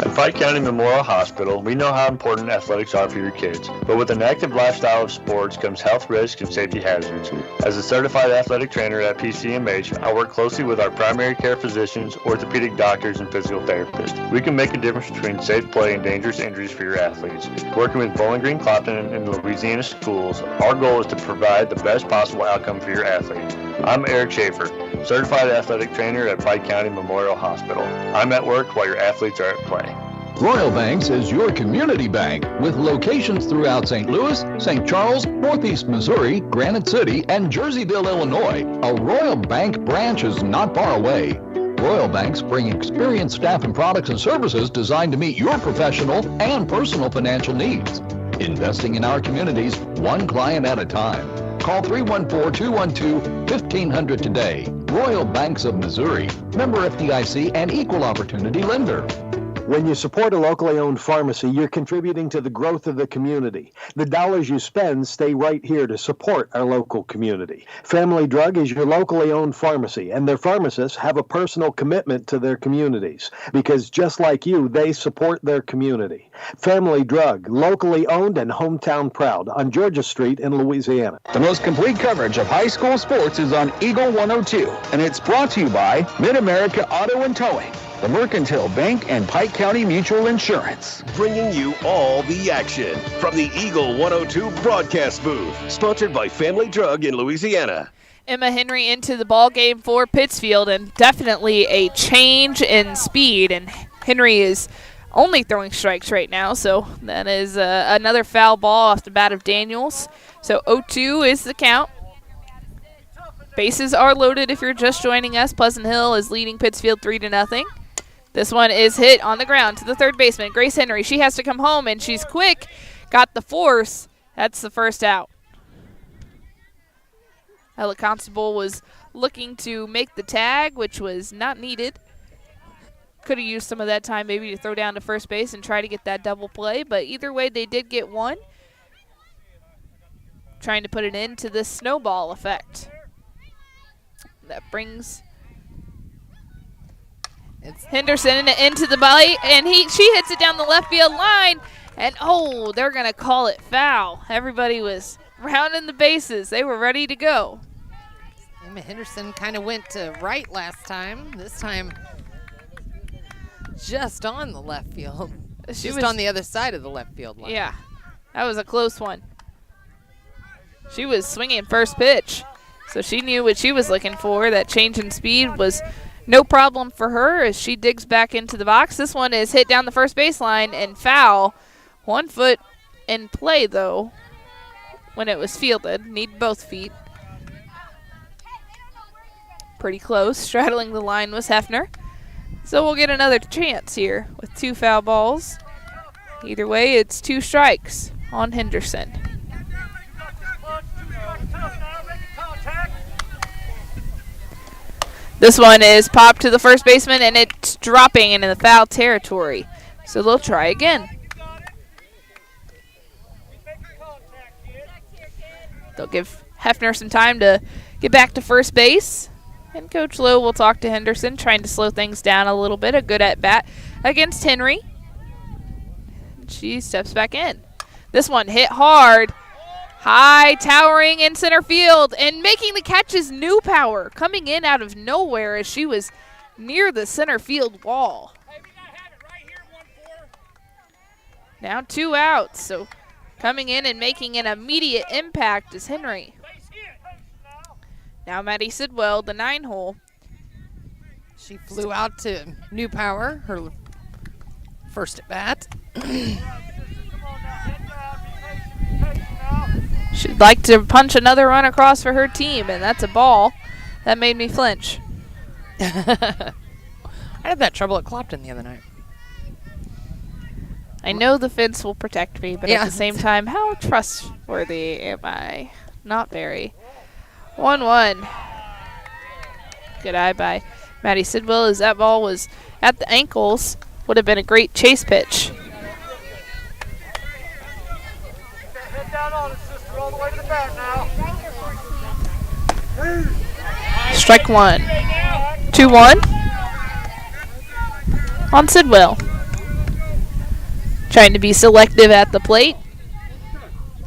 At Pike County Memorial Hospital, we know how important athletics are for your kids, but with an active lifestyle of sports comes health risks and safety hazards. As a certified athletic trainer at PCMH, I work closely with our primary care physicians, orthopedic doctors, and physical therapists. We can make a difference between safe play and dangerous injuries for your athletes. Working with Bowling Green Clopton and Louisiana schools, our goal is to provide the best possible outcome for your athlete. I'm Eric Schaefer, certified athletic trainer at Pike County Memorial Hospital. I'm at work while your athletes are at play. Royal Banks is your community bank with locations throughout St. Louis, St. Charles, Northeast Missouri, Granite City, and Jerseyville, Illinois. A Royal Bank branch is not far away. Royal Banks bring experienced staff and products and services designed to meet your professional and personal financial needs. Investing in our communities, one client at a time. Call 314-212-1500 today. Royal Banks of Missouri, member FDIC and equal opportunity lender. When you support a locally owned pharmacy, you're contributing to the growth of the community. The dollars you spend stay right here to support our local community. Family Drug is your locally owned pharmacy, and their pharmacists have a personal commitment to their communities because just like you, they support their community. Family Drug, locally owned and hometown proud on Georgia Street in Louisiana. The most complete coverage of high school sports is on Eagle 102, and it's brought to you by Mid-America Auto and Towing, the Mercantile Bank, and Pike County Mutual Insurance. Bringing you all the action from the Eagle 102 broadcast booth. Sponsored by Family Drug in Louisiana. Emma Henry into the ball game for Pittsfield, and definitely a change in speed. And Henry is only throwing strikes right now, so that is another foul ball off the bat of Daniels. So 0-2 is the count. Bases are loaded if you're just joining us. Pleasant Hill is leading Pittsfield 3-0. This one is hit on the ground to the third baseman, Grace Henry. She has to come home, and she's quick. Got the force. That's the first out. Ella Constable was looking to make the tag, which was not needed. Could have used some of that time maybe to throw down to first base and try to get that double play, but either way, they did get one. Trying to put it into the snowball effect. That brings Henderson into the body, and she hits it down the left field line, and oh, they're going to call it foul. Everybody was rounding the bases. They were ready to go. Emma Henderson kind of went to right last time. This time just on the left field. She was on the other side of the left field line. Yeah, that was a close one. She was swinging first pitch, so she knew what she was looking for. That change in speed was no problem for her as she digs back into the box. This one is hit down the first baseline and foul. 1 foot in play, though, when it was fielded. Need both feet. Pretty close. Straddling the line was Hefner. So we'll get another chance here with 2 foul balls. Either way, it's 2 strikes on Henderson. This one is popped to the first baseman, and it's dropping into the foul territory. So they'll try again. They'll give Hefner some time to get back to first base. And Coach Lowe will talk to Henderson, trying to slow things down a little bit. A good at-bat against Henry. She steps back in. This one hit hard. High, towering in center field, and making the catch is New Power, coming in out of nowhere as she was near the center field wall. Now 2 outs, so coming in and making an immediate impact is Henry. Now Maddie Sidwell, the 9-hole. She flew out to New Power, her First at bat. She'd like to punch another run across for her team, and that's a ball. That made me flinch. I had that trouble at Clopton the other night. I know the fence will protect me, but Yeah. at the same time, how trustworthy am I? Not very. 1-1. Good eye by Maddie Sidwell as that ball was at the ankles. Would have been a great chase pitch. Strike one. 2-1 on Sidwell. Trying to be selective at the plate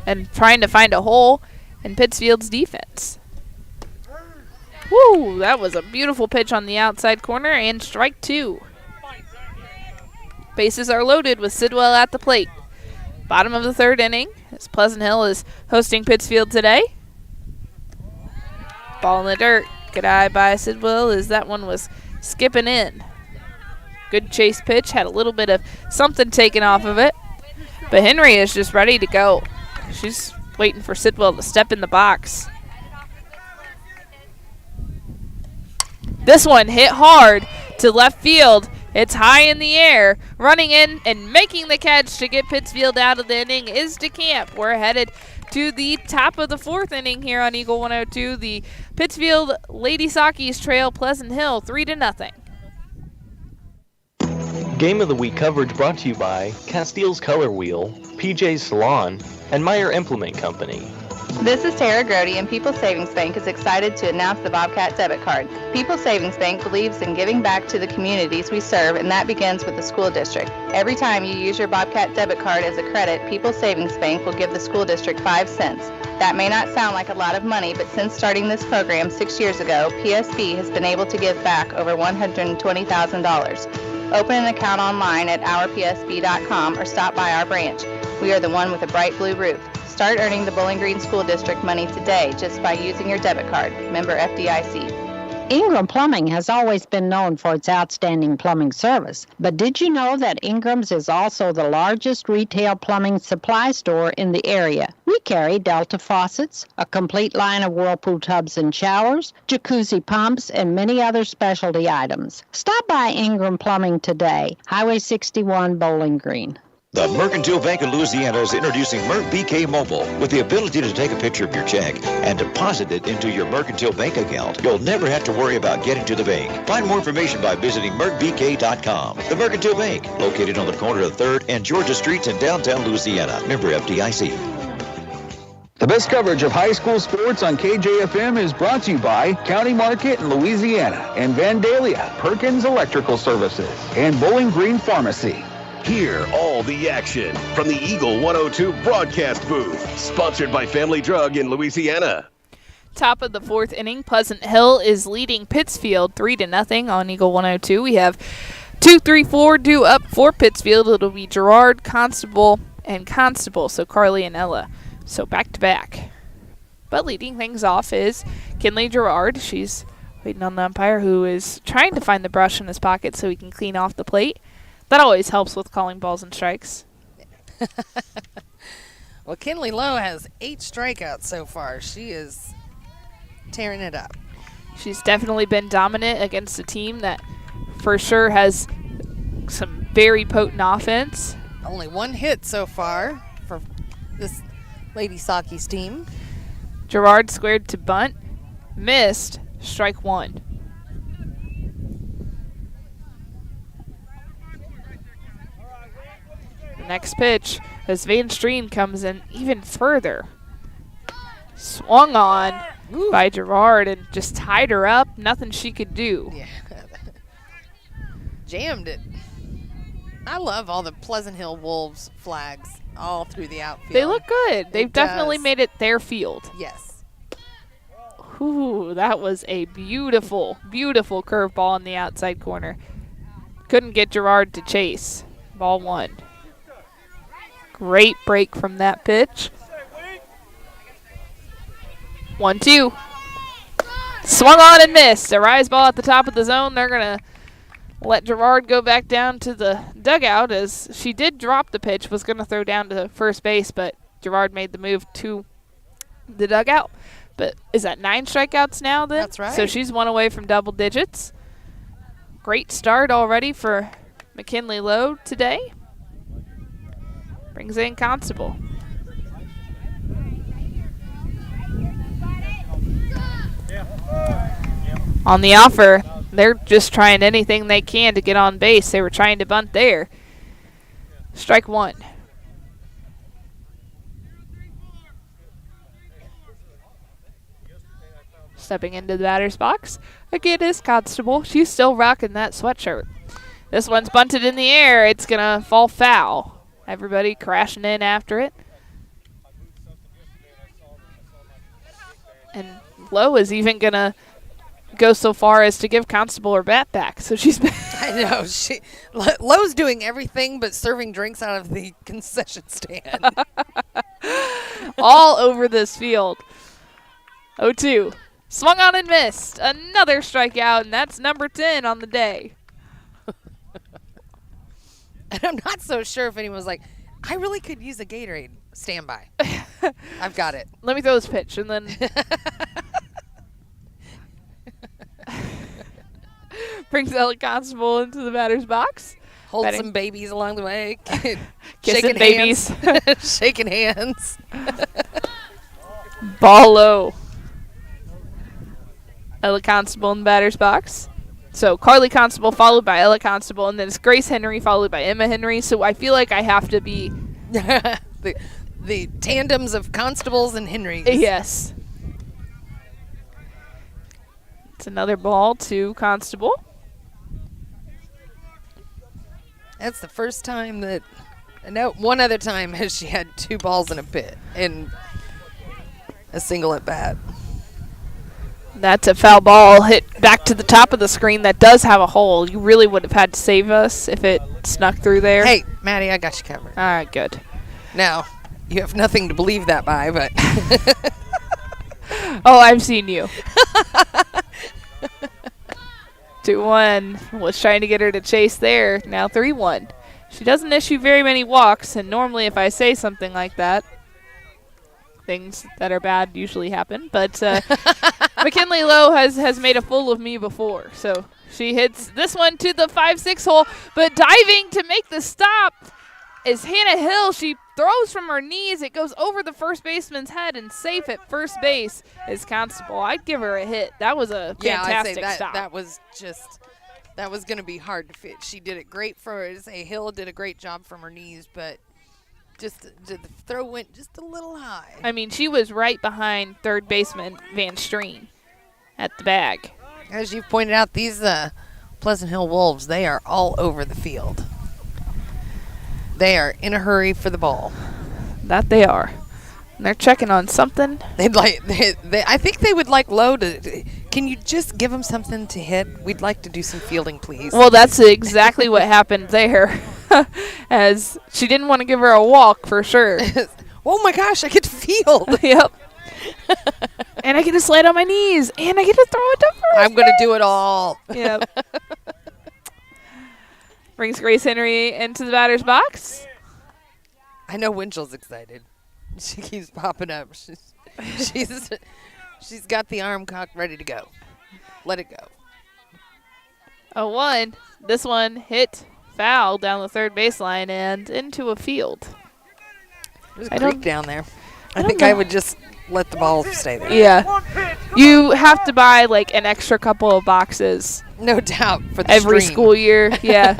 and trying to find a hole in Pittsfield's defense. Woo, that was a beautiful pitch on the outside corner, and strike two. Bases are loaded with Sidwell at the plate. Bottom of the third inning as Pleasant Hill is hosting Pittsfield today. Ball in the dirt. Good eye by Sidwell as that one was skipping in. Good chase pitch, had a little bit of something taken off of it. But Henry is just ready to go. She's waiting for Sidwell to step in the box. This one hit hard to left field. It's high in the air. Running in and making the catch to get Pittsfield out of the inning is DeCamp. We're headed to the top of the fourth inning here on Eagle 102. The Pittsfield Lady Saukees trail Pleasant Hill 3-0. Game of the Week coverage brought to you by Castile's Color Wheel, PJ's Salon, and Meyer Implement Company. This is Tara Grody, and People's Savings Bank is excited to announce the Bobcat debit card. People's Savings Bank believes in giving back to the communities we serve, and that begins with the school district. Every time you use your Bobcat debit card as a credit, People's Savings Bank will give the school district 5 cents. That may not sound like a lot of money, but since starting this program 6 years ago, PSB has been able to give back over $120,000. Open an account online at ourpsb.com or stop by our branch. We are the one with a bright blue roof. Start earning the Bowling Green School District money today just by using your debit card. Member FDIC. Ingram Plumbing has always been known for its outstanding plumbing service. But did you know that Ingram's is also the largest retail plumbing supply store in the area? We carry Delta faucets, a complete line of Whirlpool tubs and showers, jacuzzi pumps, and many other specialty items. Stop by Ingram Plumbing today, Highway 61, Bowling Green. The Mercantile Bank of Louisiana is introducing Merc BK Mobile with the ability to take a picture of your check and deposit it into your Mercantile Bank account. You'll never have to worry about getting to the bank. Find more information by visiting mercbk.com. The Mercantile Bank, located on the corner of 3rd and Georgia Streets in downtown Louisiana. Member FDIC. The best coverage of high school sports on KJFM is brought to you by County Market in Louisiana and Vandalia, Perkins Electrical Services, and Bowling Green Pharmacy. Hear all the action from the Eagle 102 broadcast booth, sponsored by Family Drug in Louisiana. Top of the fourth inning, Pleasant Hill is leading Pittsfield 3-0 on Eagle 102. We have 2, 3, 4 due up for Pittsfield. It'll be Gerard, Constable, and Constable, so Carly and Ella. So back to back. But leading things off is Kinley Gerard. She's waiting on the umpire who is trying to find the brush in his pocket so he can clean off the plate. That always helps with calling balls and strikes. Well, Kinley Lowe has 8 strikeouts so far. She is tearing it up. She's definitely been dominant against a team that for sure has some very potent offense. Only 1 hit so far for this Lady Saukees team. Gerard squared to bunt. Missed. Strike 1. Next pitch as Van Streen comes in even further. Swung on by Gerard and just tied her up. Nothing she could do. Yeah. Jammed it. I love all the Pleasant Hill Wolves flags all through the outfield. They look good. They've definitely made it their field. Yes. Ooh, that was a beautiful, beautiful curveball in the outside corner. Couldn't get Gerard to chase. Ball 1. Great break from that pitch. 1-2. Swung on and missed. A rise ball at the top of the zone. They're going to let Gerard go back down to the dugout, as she did drop the pitch, was going to throw down to first base, but Gerard made the move to the dugout. But is that 9 strikeouts now then? That's right. So she's 1 away from double digits. Great start already for McKinley Lowe today. Brings in Constable. On the offer, they're just trying anything they can to get on base. They were trying to bunt there. Strike 1. Stepping into the batter's box, again is Constable. She's still rocking that sweatshirt. This one's bunted in the air. It's going to fall foul. Everybody crashing in after it. And Lowe is even going to go so far as to give Constable her bat back. So she's I know. Lowe's doing everything but serving drinks out of the concession stand. all over this field. 0-2. Swung on and missed. Another strikeout, and that's number 10 on the day. And I'm not so sure if anyone was like, I really could use a Gatorade. Stand by. I've got it. Let me throw this pitch, and then brings Ella Constable into the batter's box. Hold some babies along the way. Kissing babies. Shaking hands. Ball low. Ella Constable in the batter's box. So Carly Constable followed by Ella Constable, and then it's Grace Henry followed by Emma Henry. So I feel like I have to be the tandems of Constables and Henrys. Yes. It's another ball to Constable. That's the first time that, no, one other time has she had 2 balls in a pit in a single at bat. That's a foul ball hit back to the top of the screen that does have a hole. You really would have had to save us if it snuck through there. Hey, Maddie, I got you covered. All right, good. Now, you have nothing to believe that by, but. Oh, I've seen you. 2-1 was trying to get her to chase there. Now 3-1. She doesn't issue very many walks, and normally if I say something like that, things that are bad usually happen. But McKinley Lowe has made a fool of me before. So she hits this one to the 5-6 hole, but diving to make the stop is Hannah Hill. She throws from her knees. It goes over the first baseman's head, and safe at first base is Constable. I'd give her a hit. That was a fantastic stop. That was going to be hard to fit. She did it great for her. Hill did a great job from her knees, but just the throw went just a little high. I mean, she was right behind third baseman Van Streen at the bag. As you've pointed out, these Pleasant Hill Wolves, they are all over the field. They are in a hurry for the ball. That they are. And they're checking on something. I think they would like Lowe to. Can you just give them something to hit? We'd like to do some fielding, please. Well, that's exactly what happened there. As she didn't want to give her a walk for sure. Oh my gosh, I get to field. Yep. And I get to slide on my knees. And I get to throw it to first I'm going to do it all. Yep. Brings Grace Henry into the batter's box. I know Winchell's excited. She keeps popping up. She's got the arm cocked, ready to go. Let it go. 0-1. This one hit foul down the third baseline and into a field. There's a creek down there. I think I would just let the ball stay there. Yeah. You have to buy like an extra couple of boxes. No doubt. For the every stream. school year. Yeah.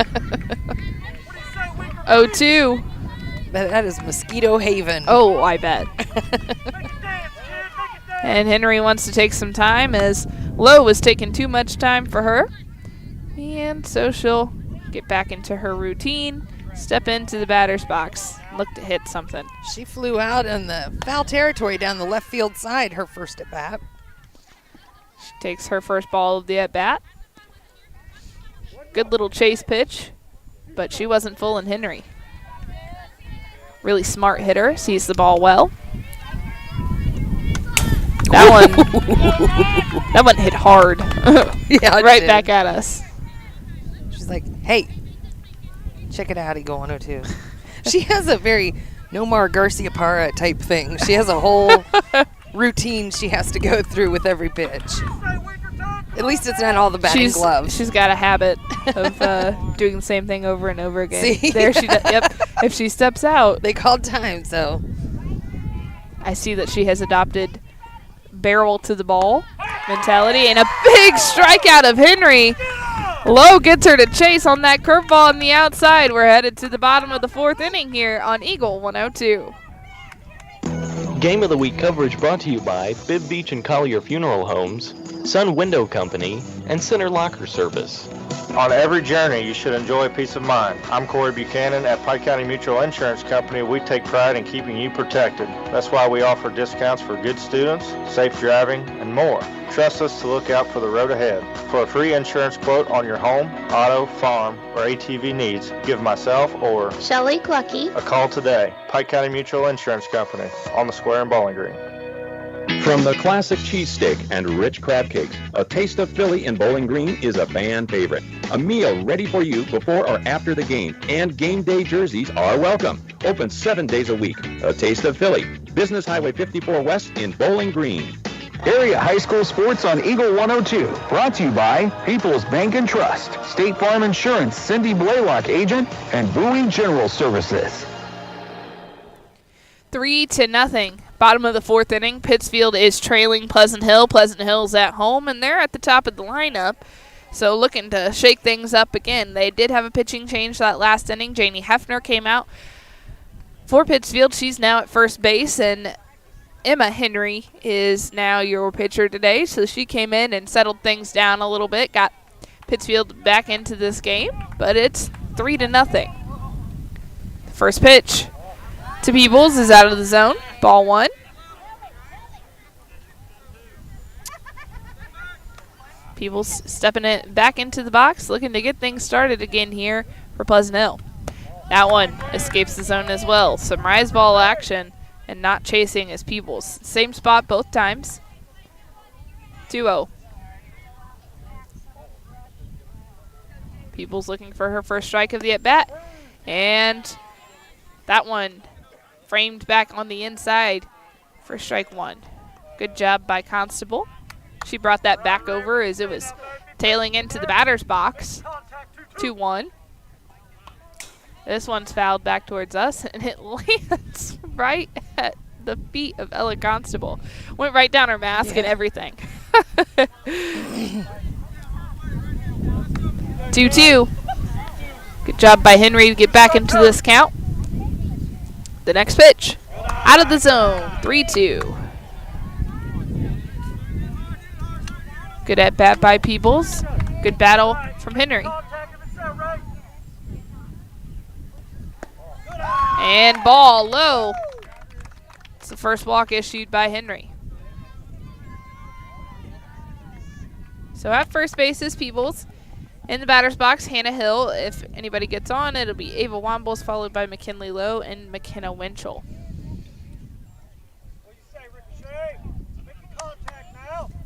0-2. That is Mosquito Haven. Oh, I bet. And Henry wants to take some time as Lowe was taking too much time for her. And so she'll get back into her routine, step into the batter's box, look to hit something. She flew out in the foul territory down the left field side, her first at bat. She takes her first ball of the at bat. Good little chase pitch, but she wasn't fooling Henry. Really smart hitter, sees the ball well. That one hit hard. Yeah, right back at us. She's like, Hey, check it out, Eagle 102. She has a very Nomar Garcia Parra type thing. She has a whole routine she has to go through with every pitch. At least it's not all the batting gloves. She's got a habit of doing the same thing over and over again. See? There she does. Yep. If she steps out. They called time, so. I see that she has adopted barrel to the ball mentality, and a big strikeout of Henry. Lowe gets her to chase on that curveball on the outside. We're headed to the bottom of the 4th inning here on Eagle 102. Game of the Week coverage brought to you by Bibb Beach and Collier Funeral Homes, Sun Window Company, and Center Locker Service. On every journey, you should enjoy peace of mind. I'm Corey Buchanan. At Pike County Mutual Insurance Company, we take pride in keeping you protected. That's why we offer discounts for good students, safe driving, and more. Trust us to look out for the road ahead. For a free insurance quote on your home, auto, farm, or ATV needs, give myself or Shelley Clucky a call today. Pike County Mutual Insurance Company, on the square in Bowling Green. From the classic cheesesteak and rich crab cakes, a taste of Philly in Bowling Green is a fan favorite. A meal ready for you before or after the game, and game day jerseys are welcome. Open 7 days a week. A taste of Philly. Business Highway 54 West in Bowling Green. Area high school sports on Eagle 102. Brought to you by People's Bank and Trust, State Farm Insurance, Cindy Blaylock agent, and Bowie General Services. 3-0. Bottom of the 4th inning. Pittsfield is trailing Pleasant Hill. Pleasant Hill's at home, and they're at the top of the lineup. So looking to shake things up again. They did have a pitching change that last inning. Janie Hefner came out for Pittsfield. She's now at first base, and Emma Henry is now your pitcher today. So she came in and settled things down a little bit, got Pittsfield back into this game, but it's 3-0. First pitch to Peebles is out of the zone. Ball 1. Peebles stepping it back into the box, looking to get things started again here for Pleasant Hill. That one escapes the zone as well. Some rise ball action and not chasing as Peebles. Same spot both times. 2-0. Peebles looking for her first strike of the at-bat. And that one framed back on the inside for strike 1. Good job by Constable. She brought that back over as it was tailing into the batter's box. 2-1. This one's fouled back towards us, and it lands right at the feet of Ella Constable. Went right down her mask and everything. 2-2. Good job by Henry to get back into this count. The next pitch, out of the zone, 3-2. Good at bat by Peebles. Good battle from Henry. And ball low. It's the first walk issued by Henry. So at first base is Peebles. In the batter's box, Hannah Hill. If anybody gets on, it'll be Ava Wombles, followed by McKinley Lowe and McKenna Winchell.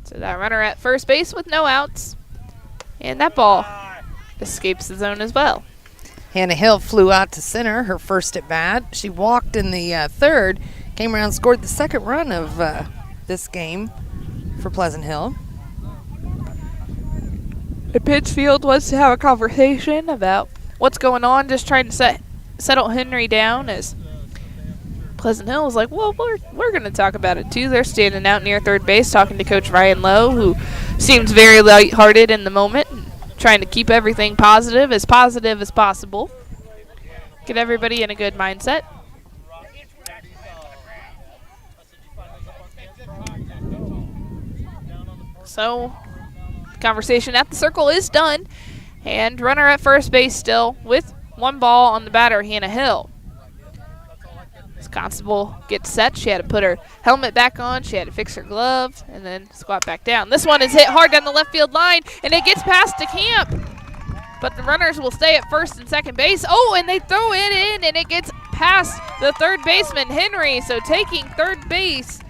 So that runner at first base with no outs. And that ball escapes the zone as well. Hannah Hill flew out to center, her first at bat. She walked in the third, came around, scored the second run of this game for Pleasant Hill. Pittsfield wants to have a conversation about what's going on, just trying to settle Henry down, as Pleasant Hill was like, well, we're going to talk about it too. They're standing out near third base talking to Coach Ryan Lowe, who seems very lighthearted in the moment, trying to keep everything positive as possible. Get everybody in a good mindset. So conversation at the circle is done, and runner at first base still with one ball on the batter, Hannah Hill. As Constable gets set, she had to put her helmet back on, she had to fix her glove, and then squat back down. This one is hit hard down the left field line, and it gets past DeCamp. But the runners will stay at first and second base. Oh, and they throw it in, and it gets past the third baseman, Henry. So taking third base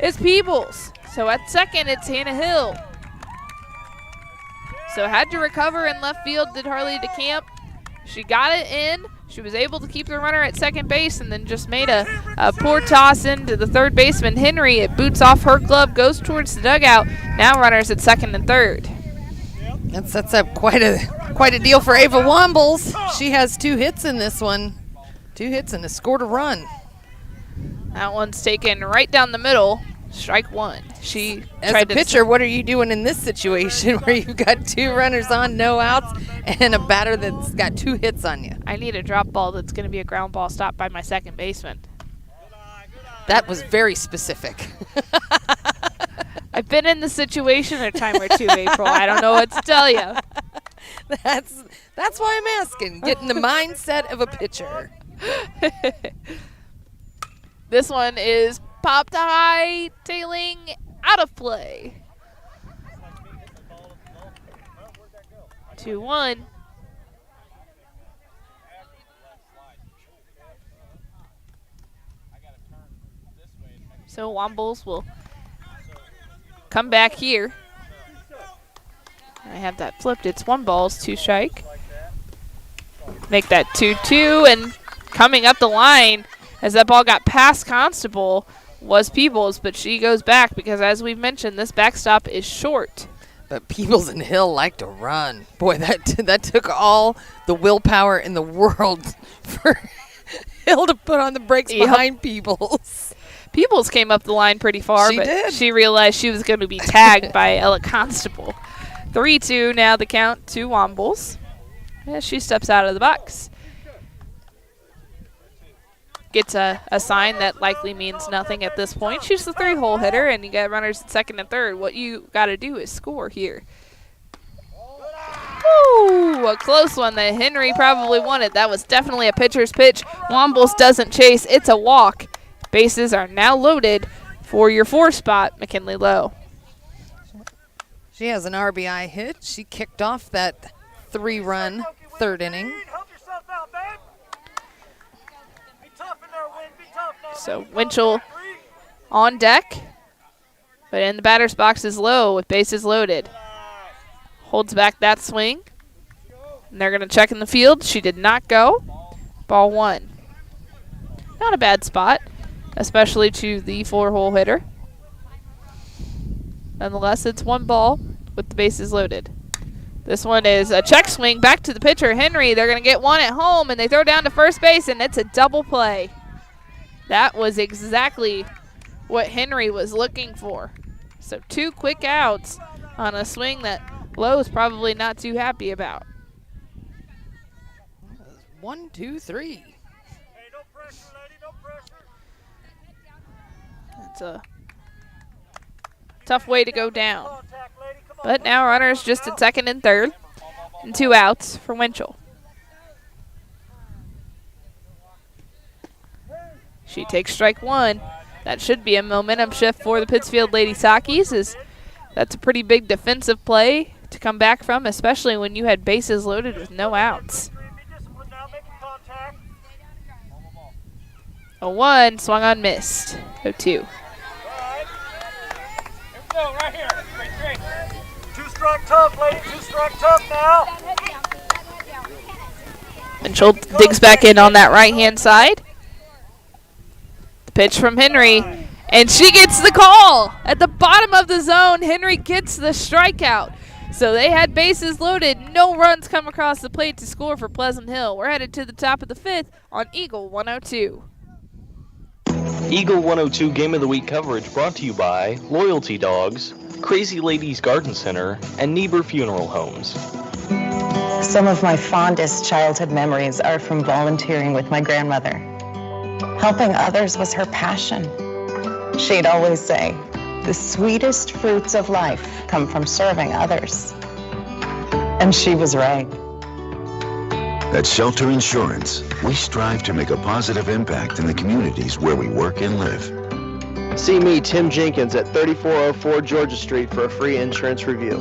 is Peebles. So at second, it's Hannah Hill. So had to recover in left field, did Harley DeCamp. She got it in. She was able to keep the runner at second base and then just made a poor toss into the third baseman, Henry. It boots off her glove, goes towards the dugout. Now runners at second and third. That sets up quite a deal for Ava Wombles. She has 2 hits in this one. 2 hits and has scored a run. That one's taken right down the middle. Strike one. She As a pitcher, what are you doing in this situation where you've got 2 runners on, no outs, and a batter that's got 2 hits on you? I need a drop ball that's going to be a ground ball stopped by my second baseman. That was very specific. I've been in the situation a time or two, April. I don't know what to tell you. That's why I'm asking. Get in the mindset of a pitcher. This one is popped high, tailing out of play. 2-1. So Wombles will come back here. I have that flipped. It's 1 ball, 2 strike. Make that 2-2, and coming up the line as that ball got past Constable was Peebles, but she goes back because, as we've mentioned, this backstop is short. But Peebles and Hill like to run. Boy, that took all the willpower in the world for Hill to put on the brakes behind Peebles. Peebles came up the line pretty far, but she realized she was going to be tagged by Ella Constable. 3-2 now the count to Wombles. As she steps out of the box. Gets a sign that likely means nothing at this point. She's the 3-hole hitter, and you got runners at second and third. What you got to do is score here. Ooh, a close one that Henry probably wanted. That was definitely a pitcher's pitch. Wombles doesn't chase. It's a walk. Bases are now loaded for your 4 spot, McKinley Lowe. She has an RBI hit. She kicked off that 3-run 3rd inning. So Winchell on deck, but in the batter's box is Lowe with bases loaded. Holds back that swing. And they're going to check in the field. She did not go. Ball 1. Not a bad spot, especially to the 4-hole hitter. Nonetheless, it's 1 ball with the bases loaded. This one is a check swing back to the pitcher, Henry. They're going to get 1 at home, and they throw down to first base, and it's a double play. That was exactly what Henry was looking for. So 2 quick outs on a swing that Lowe's probably not too happy about. 1, 2, 3. That's a tough way to go down. But now runners just at second and third, and 2 outs for Winchell. She takes strike 1. That should be a momentum shift for the Pittsfield Lady Saukees, as that's a pretty big defensive play to come back from, especially when you had bases loaded with no outs. 0-1, swung on, missed. 0-2. Right here. Great. 2-strike tough, lady. 2-strike tough now. Winchell digs back in on that right-hand side. The pitch from Henry, and she gets the call. At the bottom of the zone, Henry gets the strikeout. So they had bases loaded. No runs come across the plate to score for Pleasant Hill. We're headed to the top of the 5th on Eagle 102. Eagle 102 Game of the Week coverage brought to you by Loyalty Dogs, Crazy Ladies Garden Center, and Niebuhr Funeral Homes. Some of my fondest childhood memories are from volunteering with my grandmother. Helping others was her passion. She'd always say, the sweetest fruits of life come from serving others. And she was right. At Shelter Insurance, we strive to make a positive impact in the communities where we work and live. See me, Tim Jenkins, at 3404 Georgia Street for a free insurance review.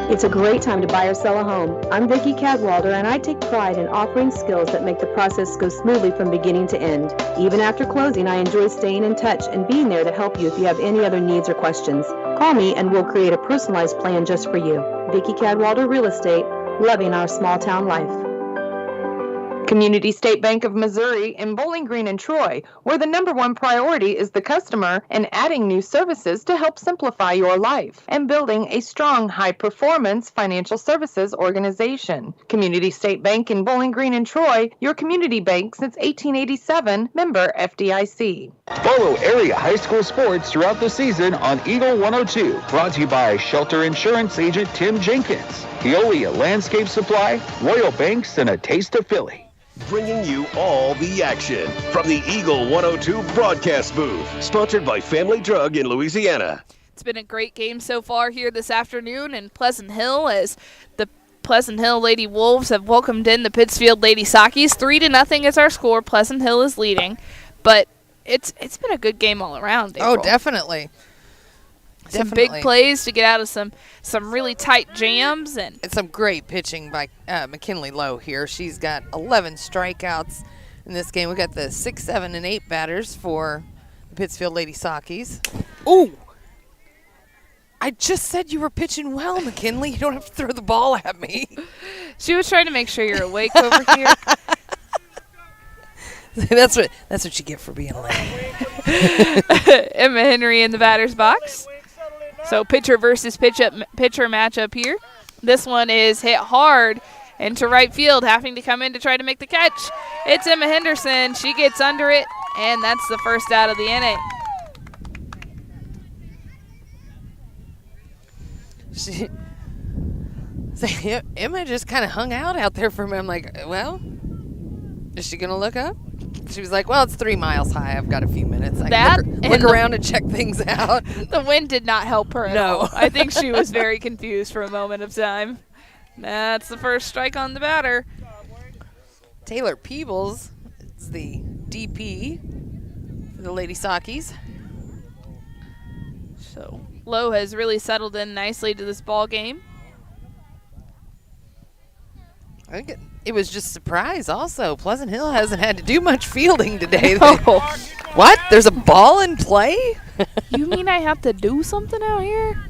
It's a great time to buy or sell a home. I'm Vicki Cadwalder, and I take pride in offering skills that make the process go smoothly from beginning to end. Even after closing, I enjoy staying in touch and being there to help you if you have any other needs or questions. Call me and we'll create a personalized plan just for you. Vicki Cadwalder Real Estate, loving our small town life. Community State Bank of Missouri in Bowling Green and Troy, where the number one priority is the customer and adding new services to help simplify your life and building a strong, high-performance financial services organization. Community State Bank in Bowling Green and Troy, your community bank since 1887, member FDIC. Follow area high school sports throughout the season on Eagle 102. Brought to you by Shelter Insurance Agent Tim Jenkins, Veolia Landscape Supply, Royal Banks, and a taste of Philly. Bringing you all the action from the Eagle 102 broadcast booth. Sponsored by Family Drug in Louisiana. It's been a great game so far here this afternoon in Pleasant Hill as the Pleasant Hill Lady Wolves have welcomed in the Pittsfield Lady Saukees. 3-0 is our score. Pleasant Hill is leading. But it's been a good game all around, April. Oh, definitely. Some big plays to get out of some really tight jams. And some great pitching by McKinley Lowe here. She's got 11 strikeouts in this game. We got the 6, 7, and 8 batters for the Pittsfield Lady Saukees. Ooh! I just said you were pitching well, McKinley. You don't have to throw the ball at me. She was trying to make sure you're awake over here. That's what you get for being late. Emma Henry in the batter's box. So pitcher versus pitcher matchup here. This one is hit hard into right field, having to come in to try to make the catch. It's Emma Henderson. She gets under it, and that's the first out of the inning. Emma just kind of hung out there for a minute. I'm like, well, is she going to look up? She was like, well, it's 3 miles high. I've got a few minutes. I can look around and check things out. The wind did not help her at all. I think she was very confused for a moment of time. That's the first strike on the batter. Taylor Peebles is the DP for the Lady Saukees. So Lowe has really settled in nicely to this ball game. I think it was just surprise also. Pleasant Hill hasn't had to do much fielding today. Oh. What? There's a ball in play? You mean I have to do something out here?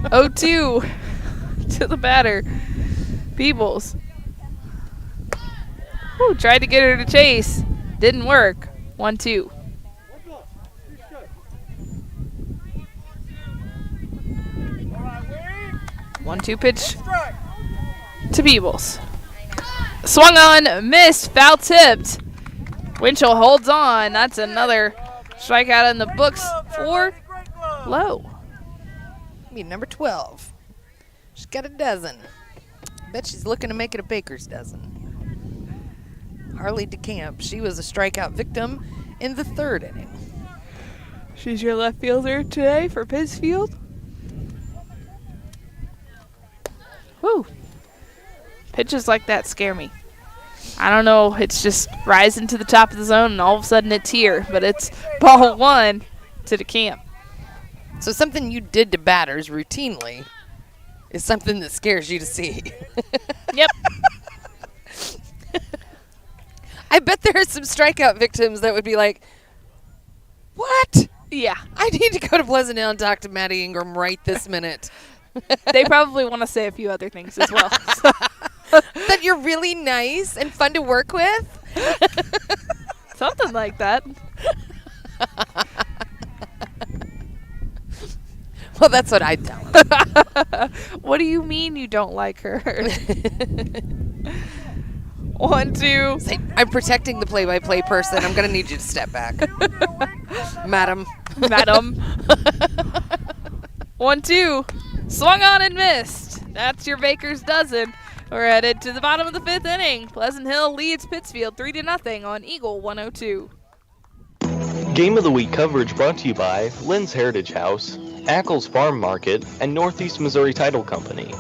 0-2 to the batter. Peebles. Ooh, tried to get her to chase. Didn't work. 1-2. One-two pitch to Peebles. Swung on, missed, foul tipped. Winchell holds on. That's another strikeout in the books for Lowe. Be number 12. She's got a dozen. Bet she's looking to make it a baker's dozen. Harley DeCamp, she was a strikeout victim in the 3rd inning. She's your left fielder today for Pittsfield. Whew. Pitches like that scare me. I don't know. It's just rising to the top of the zone, and all of a sudden it's here. But it's ball 1 to DeCamp. So something you did to batters routinely is something that scares you to see. Yep. I bet there are some strikeout victims that would be like, what? Yeah. I need to go to Pleasant Hill and talk to Maddie Ingram right this minute. They probably want to say a few other things as well. That you're really nice and fun to work with? Something like that. Well, that's what I'd tell them. What do you mean you don't like her? 1-2. Say, I'm protecting the play-by-play person. I'm going to need you to step back. Madam. 1-2. Swung on and missed. That's your baker's dozen. We're headed to the bottom of the 5th inning. Pleasant Hill leads Pittsfield 3-0 on Eagle 102. Game of the Week coverage brought to you by Lynn's Heritage House, Ackles Farm Market, and Northeast Missouri Title Company.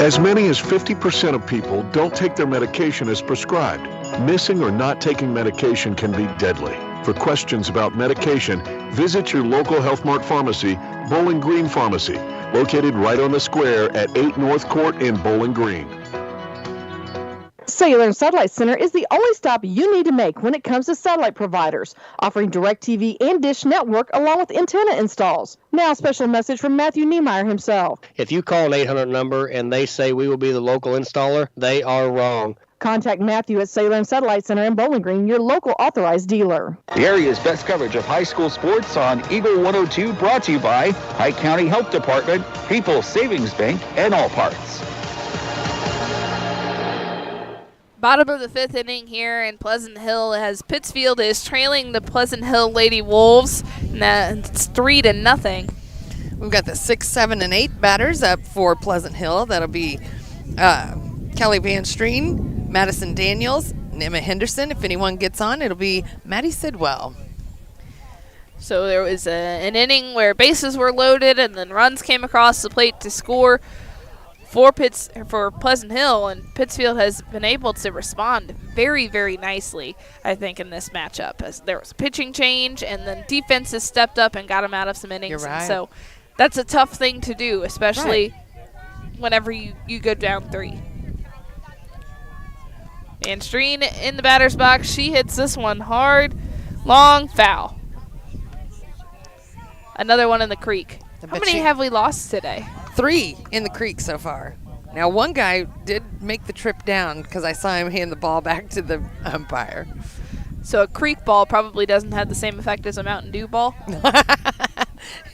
As many as 50% of people don't take their medication as prescribed. Missing or not taking medication can be deadly. For questions about medication, visit your local Health Mart pharmacy, Bowling Green Pharmacy, located right on the square at 8 North Court in Bowling Green. Cellular and Satellite Center is the only stop you need to make when it comes to satellite providers, offering DirecTV and Dish Network along with antenna installs. Now a special message from Matthew Niemeyer himself. If you call an 800 number and they say we will be the local installer, they are wrong. Contact Matthew at Cellular and Satellite Center in Bowling Green, your local authorized dealer. The area's best coverage of high school sports on Eagle 102, brought to you by Pike County Health Department, People's Savings Bank, and All Parts. Bottom of the 5th inning here in Pleasant Hill as Pittsfield is trailing the Pleasant Hill Lady Wolves. It's 3-0. We've got the 6, 7, and 8 batters up for Pleasant Hill. That'll be Kelly Van Streen, Madison Daniels, and Emma Henderson. If anyone gets on, it'll be Maddie Sidwell. So there was an inning where bases were loaded and then runs came across the plate to score for Pleasant Hill, and Pittsfield has been able to respond very, very nicely, I think, in this matchup. As there was a pitching change, and then defense has stepped up and got them out of some innings. You're right. And so that's a tough thing to do, especially whenever you go down 3. And Streen in the batter's box. She hits this one hard, long, foul. Another one in the creek. How many have we lost today? 3 in the creek so far. Now, one guy did make the trip down because I saw him hand the ball back to the umpire. So a creek ball probably doesn't have the same effect as a Mountain Dew ball.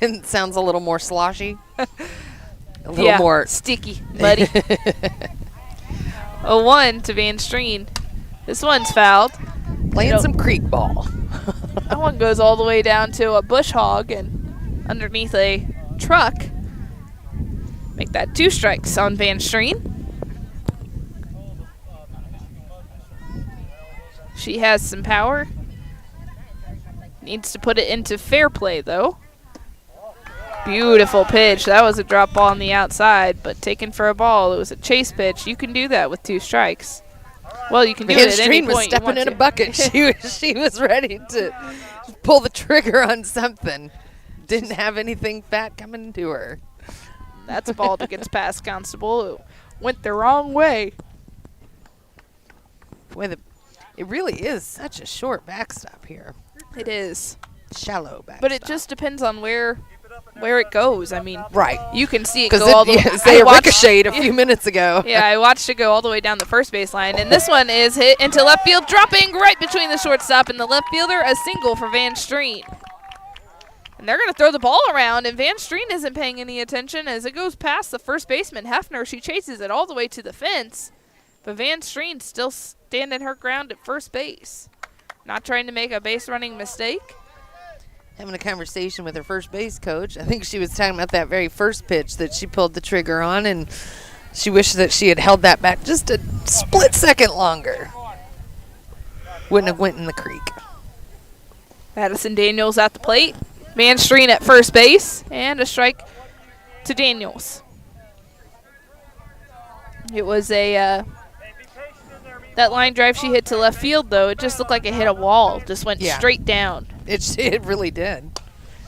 It sounds a little more sloshy. A little more sticky, muddy. 0-1 to Van Streen. This one's fouled. Playing some creek ball. That one goes all the way down to a bush hog and underneath a truck. Make that 2 strikes on Van Streen. She has some power. Needs to put it into fair play, though. Beautiful pitch. That was a drop ball on the outside, but taken for a ball. It was a chase pitch. You can do that with 2 strikes. Well, you can do it at any point. Was stepping in a bucket. She was ready to pull the trigger on something. Didn't have anything fat coming to her. That's a ball that gets past Constable. It went the wrong way. Boy, it really is such a short backstop here. It is. Shallow backstop. But it just depends on where it goes. I mean, right. You can see it go all the way. It ricocheted a few minutes ago. Yeah, I watched it go all the way down the first baseline. And this one is hit into left field, dropping right between the shortstop and the left fielder. A single for Van Streen. And they're going to throw the ball around, and Van Streen isn't paying any attention as it goes past the first baseman, Hefner. She chases it all the way to the fence, but Van Streen still standing her ground at first base. Not trying to make a base-running mistake. Having a conversation with her first base coach. I think she was talking about that very first pitch that she pulled the trigger on, and she wished that she had held that back just a split second longer. Wouldn't have went in the creek. Madison Daniels at the plate. Van Streen at first base, and a strike to Daniels. It was that line drive she hit to left field, though, it just looked like it hit a wall. Just went straight down. It really did.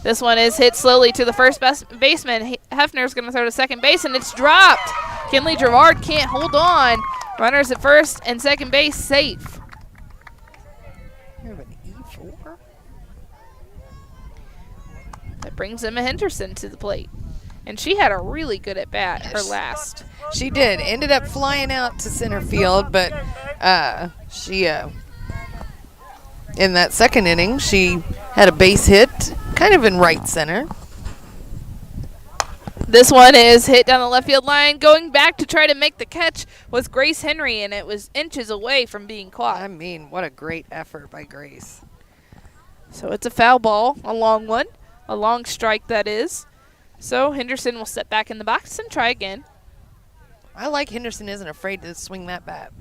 This one is hit slowly to the first baseman. Hefner's going to throw to second base, and it's dropped. Kinley Gerard can't hold on. Runners at first and second base safe. That brings Emma Henderson to the plate. And she had a really good at-bat, her last. She did. Ended up flying out to center field, but she, in that second inning, she had a base hit kind of in right center. This one is hit down the left field line. Going back to try to make the catch was Grace Henry, and it was inches away from being caught. I mean, what a great effort by Grace. So it's a foul ball, a long one. A long strike, that is. So Henderson will step back in the box and try again. I like Henderson isn't afraid to swing that bat.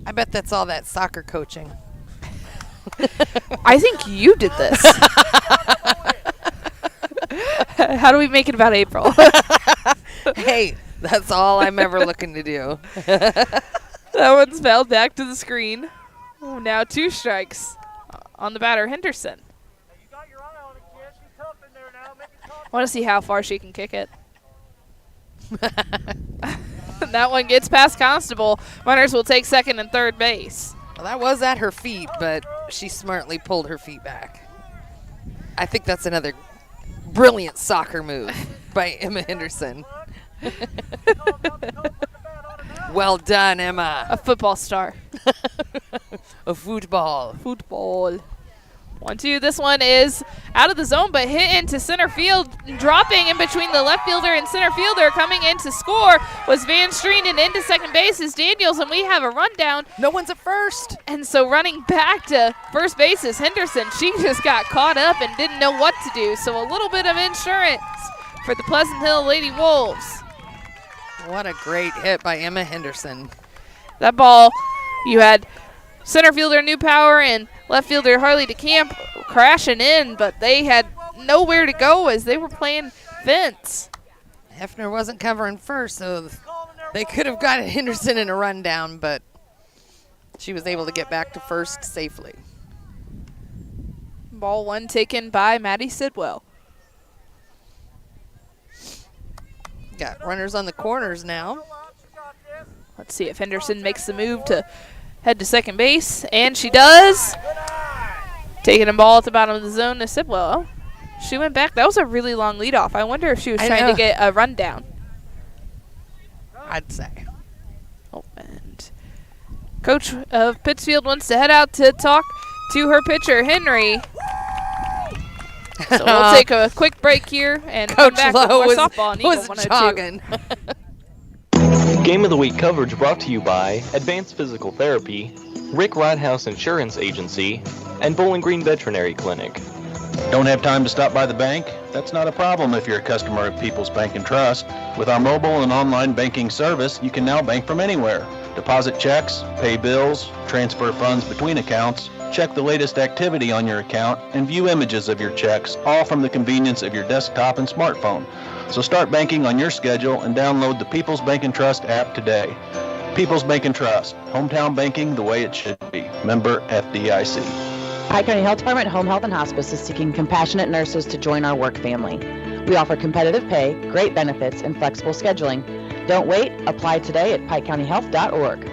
I bet that's all that soccer coaching. I think you did this. How do we make it about April? Hey, that's all I'm ever looking to do. That one's fouled back to the screen. Oh, now 2 strikes on the batter, Henderson. I want to see how far she can kick it. That one gets past Constable. Runners will take second and third base. Well, that was at her feet, but she smartly pulled her feet back. I think that's another brilliant soccer move by Emma Henderson. Well done, Emma. A football star. A football. Football. 1-2. This one is out of the zone, but hit into center field. Dropping in between the left fielder and center fielder. Coming in to score was Van Streen, and into second base is Daniels, and we have a rundown. No one's at first. And so running back to first base is Henderson. She just got caught up and didn't know what to do. So a little bit of insurance for the Pleasant Hill Lady Wolves. What a great hit by Emma Henderson. That ball, you had center fielder New Power and left fielder Harley DeCamp crashing in, but they had nowhere to go as they were playing fence. Hefner wasn't covering first, so they could have got Henderson in a rundown, but she was able to get back to first safely. Ball one taken by Maddie Sidwell. Got runners on the corners now. Let's see if Henderson makes the move to head to second base, and she does. Taking a ball at the bottom of the zone to Sidwell. She went back. That was a really long leadoff. I wonder if she was trying to get a rundown. I'd say. Oh, and Coach of Pittsfield wants to head out to talk to her pitcher, Henry. So we'll take a quick break here and Coach come back Lowe with more softball on Eagle was 102. jogging. Game of the Week coverage brought to you by Advanced Physical Therapy, Rick Rodhouse Insurance Agency, and Bowling Green Veterinary Clinic. Don't have time to stop by the bank? That's not a problem if you're a customer of People's Bank and Trust. With our mobile and online banking service, you can now bank from anywhere. Deposit checks, pay bills, transfer funds between accounts, check the latest activity on your account, and view images of your checks, all from the convenience of your desktop and smartphone. So start banking on your schedule and download the People's Bank and Trust app today. People's Bank and Trust, hometown banking the way it should be. Member FDIC. Pike County Health Department Home Health and Hospice is seeking compassionate nurses to join our work family. We offer competitive pay, great benefits, and flexible scheduling. Don't wait. Apply today at pikecountyhealth.org.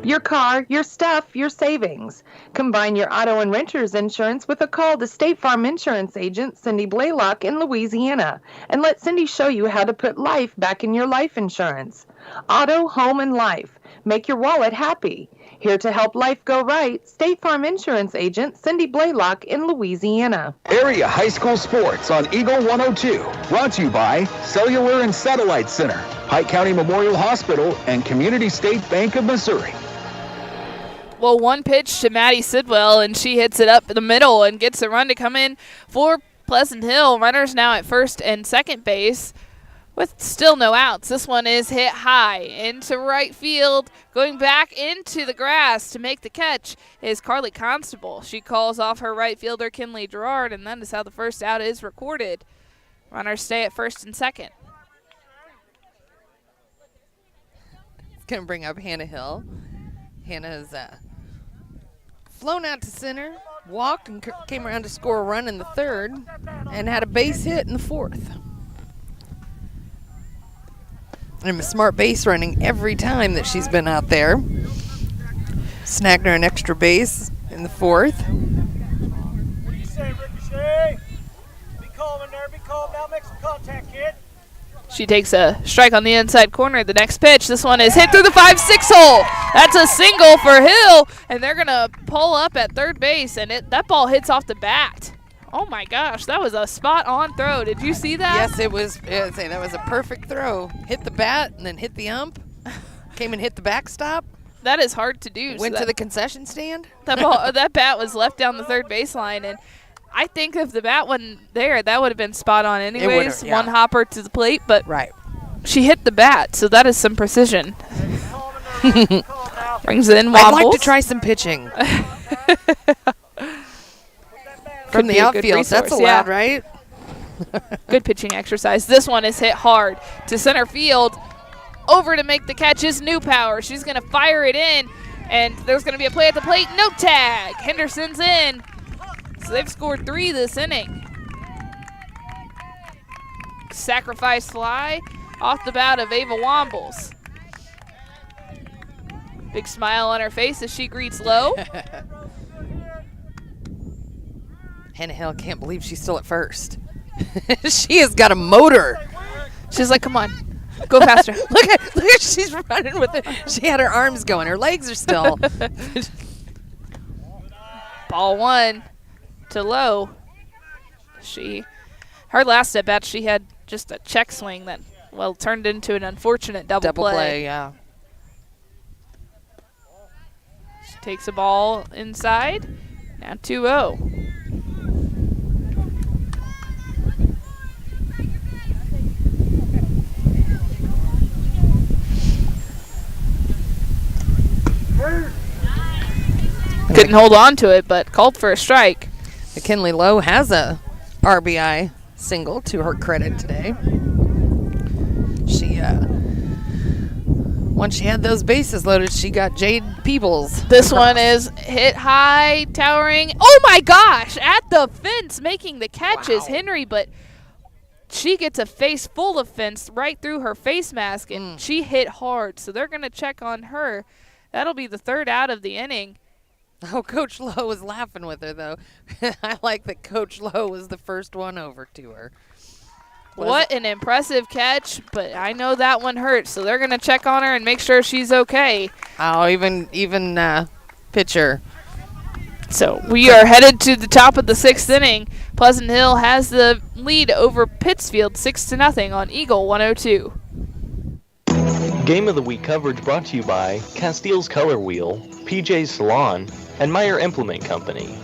Your car, your stuff, your savings. Combine your auto and renter's insurance with a call to State Farm Insurance agent Cindy Blaylock in Louisiana, and let Cindy show you how to put life back in your life insurance. Auto, home, and life. Make your wallet happy. Here to help life go right, State Farm Insurance agent Cindy Blaylock in Louisiana. Area high school sports on Eagle 102. Brought to you by Cellular and Satellite Center, Pike County Memorial Hospital, and Community State Bank of Missouri. Well, one pitch to Maddie Sidwell, and she hits it up the middle and gets a run to come in for Pleasant Hill. Runners now at first and second base with still no outs. This one is hit high into right field. Going back into the grass to make the catch is Carly Constable. She calls off her right fielder, Kinley Gerard, and that is how the first out is recorded. Runners stay at first and second. It's going to bring up Hannah Hill. Hannah has flown out to center, walked, and came around to score a run in the third, and had a base hit in the fourth. And a smart base running every time that she's been out there. Snagged her an extra base in the fourth. What do you say, Ricochet? Be calm in there. Be calm now. Make some contact, kid. She takes a strike on the inside corner. The next pitch, this one is hit through the 5-6 hole. That's a single for Hill, and they're going to pull up at third base, and that ball hits off the bat. Oh, my gosh, that was a spot-on throw. Did you see that? Yes, it was. I'd say that was a perfect throw. Hit the bat and then hit the ump. Came and hit the backstop. That is hard to do. Went to the concession stand. That bat was left down the third baseline, and I think if the bat wasn't there, that would have been spot on anyways. Yeah. One hopper to the plate, but right. She hit the bat, so that is some precision. Brings it in, wobbles. I'd like to try some pitching. From the outfield, that's allowed, right? Good pitching exercise. This one is hit hard to center field. Over to make the catch is New Power. She's going to fire it in, and there's going to be a play at the plate. No tag. Henderson's in. So they've scored 3 this inning. Sacrifice fly off the bat of Ava Wombles. Big smile on her face as she greets Lowe. Hannah Hill can't believe she's still at first. She has got a motor. She's like, come on, go faster. Look at she's running with it. She had her arms going. Her legs are still. Ball 1 to Lowe. Her last at bat, she had just a check swing that, well, turned into an unfortunate double play. Yeah. She takes a ball inside. Now 2-0. Couldn't hold on to it, but called for a strike. McKinley Lowe has a RBI single to her credit today. She, once she had those bases loaded, she got Jade Peebles. This one is hit high, towering. Oh my gosh! At the fence, making the catch is Henry, but she gets a face full of fence right through her face mask, and she hit hard. So they're going to check on her. That'll be the third out of the inning. Oh, Coach Lowe was laughing with her, though. I like that Coach Lowe was the first one over to her. What an impressive catch, but I know that one hurt, so they're going to check on her and make sure she's okay. Oh, even pitcher. So we are headed to the top of the 6th inning. Pleasant Hill has the lead over Pittsfield 6-0 on Eagle 102. Game of the Week coverage brought to you by Castile's Color Wheel, PJ's Salon, and Meyer Implement Company.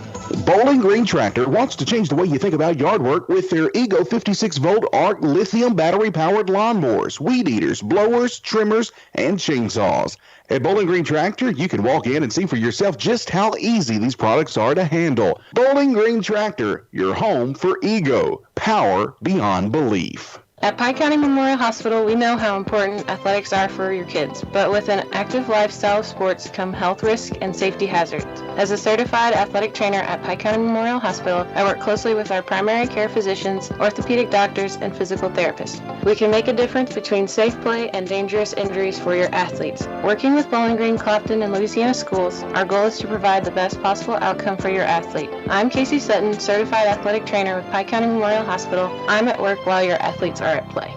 Bowling Green Tractor wants to change the way you think about yard work with their Ego 56-volt ARC lithium battery-powered lawnmowers, weed eaters, blowers, trimmers, and chainsaws. At Bowling Green Tractor, you can walk in and see for yourself just how easy these products are to handle. Bowling Green Tractor, your home for Ego. Power beyond belief. At Pike County Memorial Hospital, we know how important athletics are for your kids, but with an active lifestyle of sports come health risks and safety hazards. As a certified athletic trainer at Pike County Memorial Hospital, I work closely with our primary care physicians, orthopedic doctors, and physical therapists. We can make a difference between safe play and dangerous injuries for your athletes. Working with Bowling Green, Clopton, and Louisiana schools, our goal is to provide the best possible outcome for your athlete. I'm Casey Sutton, certified athletic trainer with Pike County Memorial Hospital. I'm at work while your athletes are at play.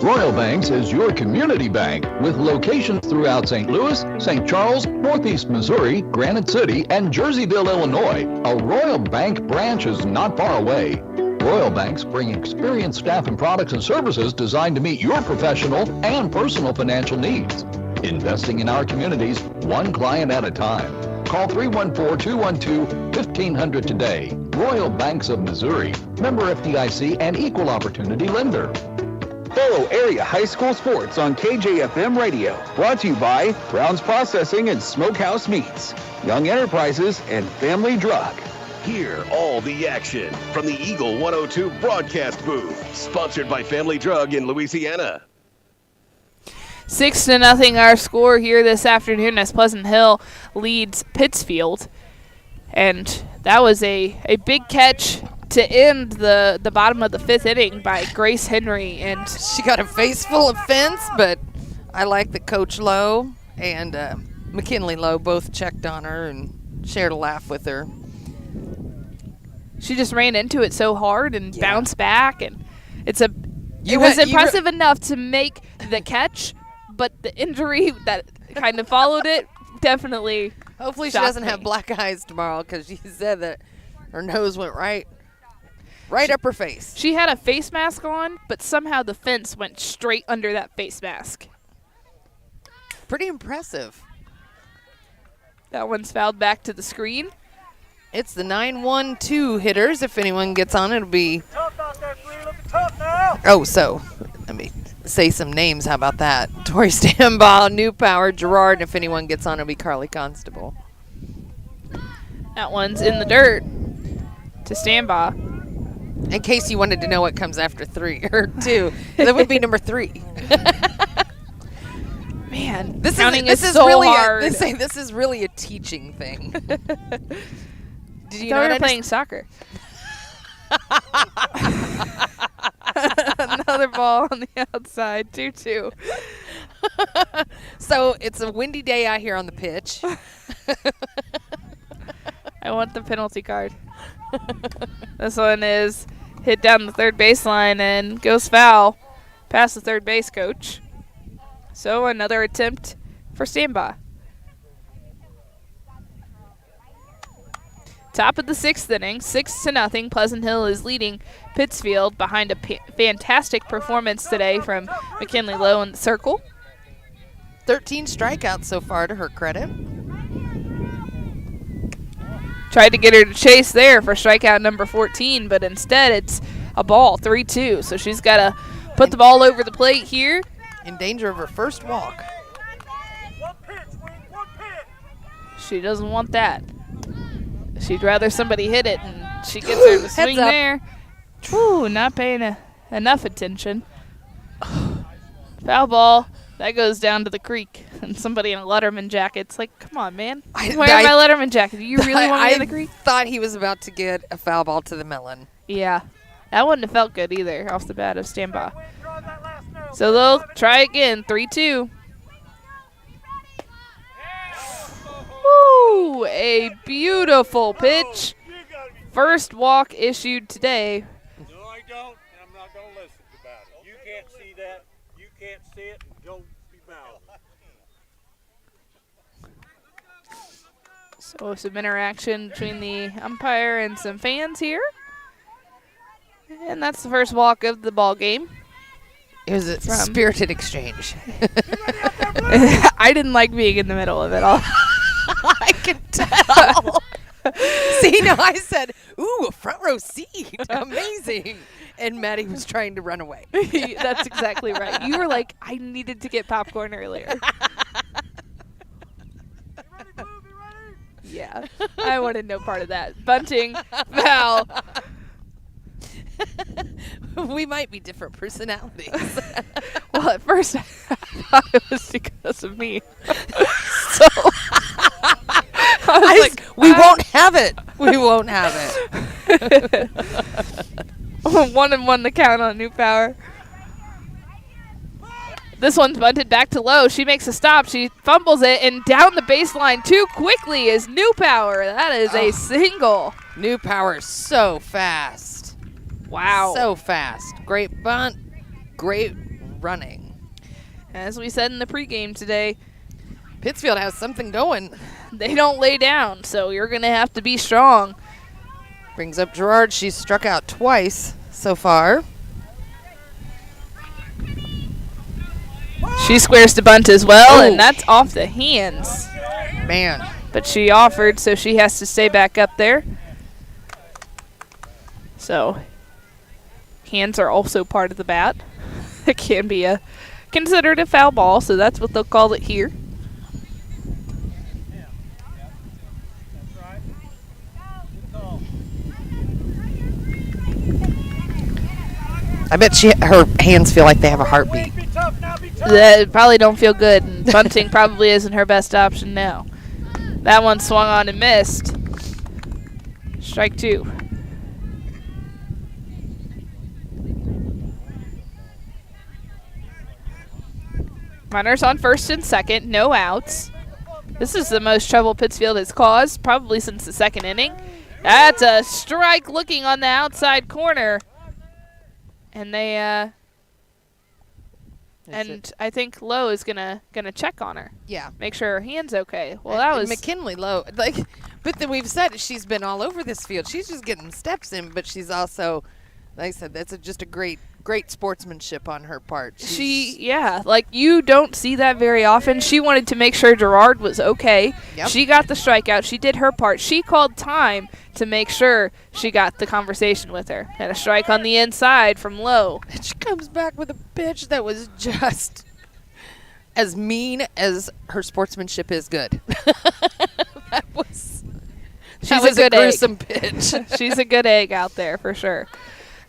Royal Banks is your community bank with locations throughout St. Louis, St. Charles, Northeast Missouri, Granite City, and Jerseyville, Illinois. A Royal Bank branch is not far away. Royal Banks bring experienced staff and products and services designed to meet your professional and personal financial needs. Investing in our communities, one client at a time. Call 314-212-1500 today. Royal Banks of Missouri, member FDIC and equal opportunity lender. Follow area high school sports on KJFM Radio. Brought to you by Brown's Processing and Smokehouse Meats, Young Enterprises, and Family Drug. Hear all the action from the Eagle 102 broadcast booth. Sponsored by Family Drug in Louisiana. 6-0 our score here this afternoon as Pleasant Hill leads Pittsfield. And that was a big catch to end the bottom of the 5th inning by Grace Henry. And she got a face full of fence, but I like that Coach Lowe and McKinley Lowe both checked on her and shared a laugh with her. She just ran into it so hard and bounced back, and it was impressive enough to make the catch, but the injury that kind of followed it definitely. Hopefully she doesn't have black eyes tomorrow, because she said that her nose went right up her face. She had a face mask on, but somehow the fence went straight under that face mask. Pretty impressive. That one's fouled back to the screen. It's the 9-1-2 hitters. If anyone gets on, it'll be. Oh, so let me say some names. How about that? Tori Stambaugh, New Power, Gerard, and if anyone gets on, it'll be Carly Constable. That one's in the dirt to Stambaugh. In case you wanted to know what comes after 3 or 2, that would be number 3. Man, this is so really hard. This is really a teaching thing. Did you know we were playing soccer? Another ball on the outside, 2-2. So it's a windy day out here on the pitch. I want the penalty card. This one is hit down the third baseline and goes foul past the third base coach. So another attempt for standby. Top of the sixth inning, 6-0. Pleasant Hill is leading Pittsfield behind a fantastic performance today from McKinley Lowe in the circle. 13 strikeouts so far, to her credit. Tried to get her to chase there for strikeout number 14, but instead it's a ball, 3-2. So she's got to put the ball over the plate here. In danger of her first walk. She doesn't want that. She'd rather somebody hit it, and she gets her to swing there. Woo, not paying enough attention. Foul ball. That goes down to the creek. And somebody in a Letterman jacket's like, come on, man. I'm wearing my Letterman jacket. Do you really want me in the creek? I thought he was about to get a foul ball to the melon. Yeah. That wouldn't have felt good either off the bat of standby. So they'll try again. 3-2. Woo! A beautiful pitch. First walk issued today. No, I don't, and I'm not going to listen about it. You can't see that. You can't see it. Don't be mouthing. So some interaction between the umpire and some fans here. And that's the first walk of the ball game. It was a spirited exchange. I didn't like being in the middle of it all. I can tell. See, no, I said, ooh, a front row seat. Amazing. And Maddie was trying to run away. That's exactly right. You were like, I needed to get popcorn earlier. Yeah, I wanted no part of that. Bunting, foul. We might be different personalities. Well, at first I thought it was because of me. So I was like, we won't have it. We won't have it. 1-1 the count on New Power. This one's bunted back to Low. She makes a stop. She fumbles it, and down the baseline too quickly is New Power. That is a single. New Power so fast. Wow. So fast. Great bunt. Great running. As we said in the pregame today, Pittsfield has something going. They don't lay down, so you're going to have to be strong. Brings up Gerard. She's struck out twice so far. She squares to bunt as well, and that's off the hands. Man. But she offered, so she has to stay back up there. So hands are also part of the bat. It can be considered a foul ball, so that's what they'll call it here. I bet her hands feel like they have a heartbeat. That probably don't feel good, and bunting probably isn't her best option now. That one swung on and missed. Strike two. Runners on first and second, no outs. This is the most trouble Pittsfield has caused, probably since the second inning. That's a strike looking on the outside corner. And they I think Lowe is gonna check on her. Yeah. Make sure her hand's okay. Well, that was McKinley Lowe. But then we've said she's been all over this field. She's just getting steps in, but she's also, like I said, that's just a great sportsmanship on her part. You don't see that very often. She wanted to make sure Gerard was okay. Yep. She got the strikeout. She did her part. She called time to make sure she got the conversation with her. And a strike on the inside from Lowe. And she comes back with a pitch that was just as mean as her sportsmanship is good. That was a gruesome pitch. She's a good egg out there for sure.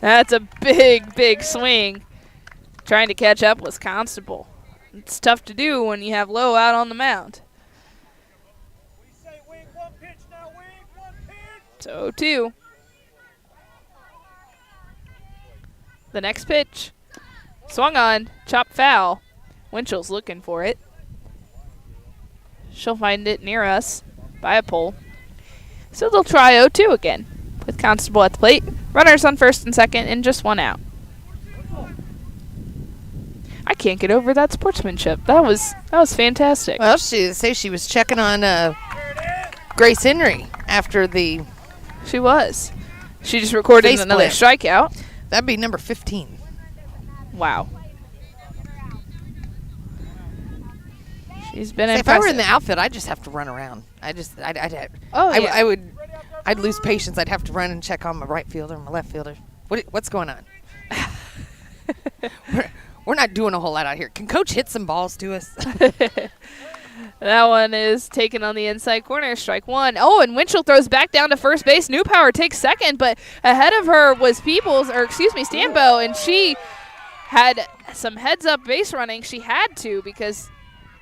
That's a big, big swing. Trying to catch up was Constable. It's tough to do when you have Lowe out on the mound. So 0-2. The next pitch. Swung on. Chop foul. Winchell's looking for it. She'll find it near us by a pole. So they'll try 0-2 again with Constable at the plate. Runners on first and second and just one out. I can't get over that sportsmanship. That was fantastic. Well, she was checking on Grace Henry after the. She was. She just recorded another strikeout. That'd be number 15. Wow. She's been If impressive. I were in the outfit, I'd just have to run around. I'd lose patience. I'd have to run and check on my right fielder, my left fielder. What's going on? We're not doing a whole lot out here. Can Coach hit some balls to us? That one is taken on the inside corner, strike one. Oh, and Winchell throws back down to first base. Newpower takes second, but ahead of her was Stambo, and she had some heads-up base running. She had to because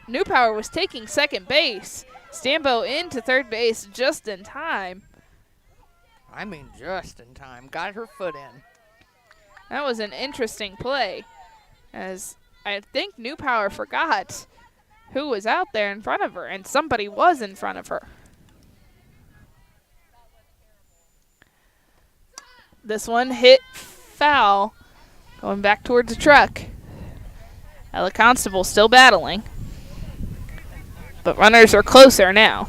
Newpower was taking second base. Stambo into third base just in time. I mean, just in time. Got her foot in. That was an interesting play, as I think Newpower forgot who was out there in front of her, and somebody was in front of her. This one hit foul, going back towards the truck. Ella Constable still battling, but runners are closer now.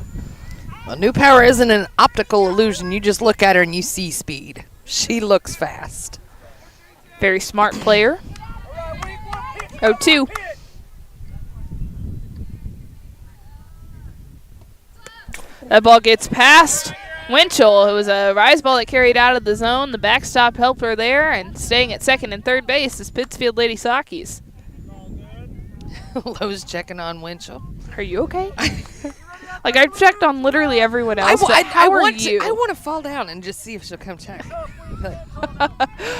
Well, Newpower isn't an optical illusion. You just look at her and you see speed. She looks fast. Very smart player. 0-2. That ball gets past Winchell. It was a rise ball that carried out of the zone. The backstop helped her there, and staying at second and third base is Pittsfield Lady Saukees. Lowe's checking on Winchell. Are you okay? Like, I've checked on literally everyone else. How are you? I want to fall down and just see if she'll come check.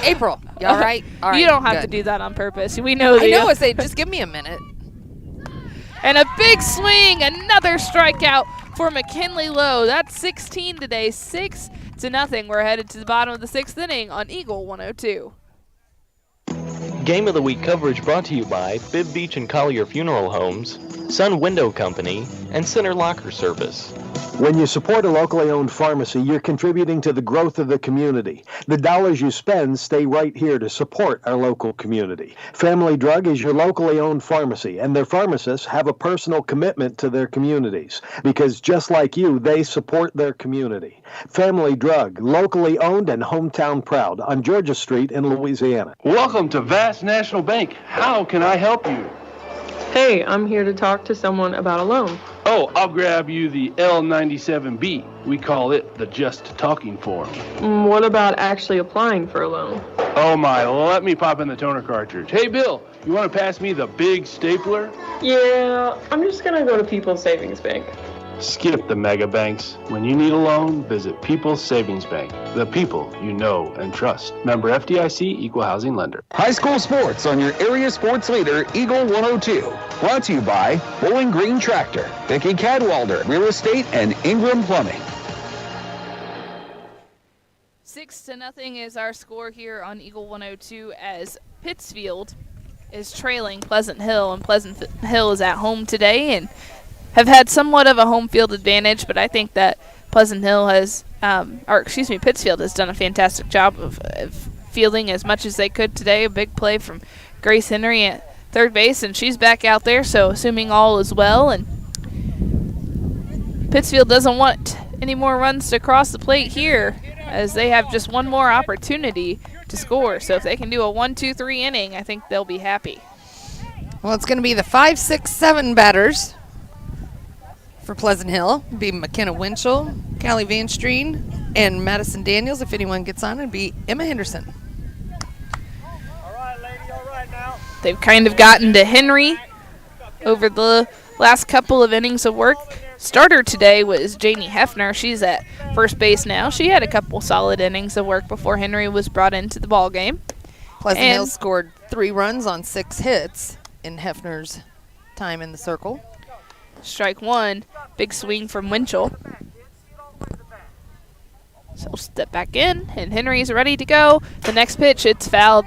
April, you all right? All right, you don't have good. to do that on purpose. We know that. I know. I say, just give me a minute. And a big swing, another strikeout for McKinley Lowe. That's 16 today, 6-0. We're headed to the bottom of the sixth inning on Eagle 102. Game of the Week coverage brought to you by Bibb Beach and Collier Funeral Homes, Sun Window Company, and Center Locker Service. When you support a locally owned pharmacy, you're contributing to the growth of the community. The dollars you spend stay right here to support our local community. Family Drug is your locally owned pharmacy, and their pharmacists have a personal commitment to their communities because just like you, they support their community. Family Drug, locally owned and hometown proud on Georgia Street in Louisiana. Welcome to Vast National Bank. How can I help you? Hey, I'm here to talk to someone about a loan. Oh, I'll grab you the L97B. We call it the Just Talking form. What about actually applying for a loan? Oh my, let me pop in the toner cartridge. Hey Bill, you want to pass me the big stapler? Yeah, I'm just gonna go to People's Savings Bank. Skip the mega banks. When you need a loan, visit People's Savings Bank. The people you know and trust. Member FDIC, Equal Housing Lender. High school sports on your area sports leader, Eagle 102. Brought to you by Bowling Green Tractor, Vicki Cadwalder, Real Estate, and Ingram Plumbing. 6-0 is our score here on Eagle 102 as Pittsfield is trailing Pleasant Hill, and Pleasant Hill is at home today and have had somewhat of a home field advantage, but I think that Pittsfield has done a fantastic job of fielding as much as they could today. A big play from Grace Henry at third base, and she's back out there, so assuming all is well. And Pittsfield doesn't want any more runs to cross the plate here, as they have just one more opportunity to score. So if they can do a 1-2-3 inning, I think they'll be happy. Well, it's going to be the 5, 6, 7 batters for Pleasant Hill. It'd be McKenna Winchell, Callie Van Streen, and Madison Daniels. If anyone gets on, it'd be Emma Henderson. They've kind of gotten to Henry over the last couple of innings of work. Starter today was Janie Hefner. She's at first base now. She had a couple solid innings of work before Henry was brought into the ball game. Pleasant Hill scored 3 runs on 6 hits in Hefner's time in the circle. Strike one, big swing from Winchell. So step back in, and Henry's ready to go. The next pitch, it's fouled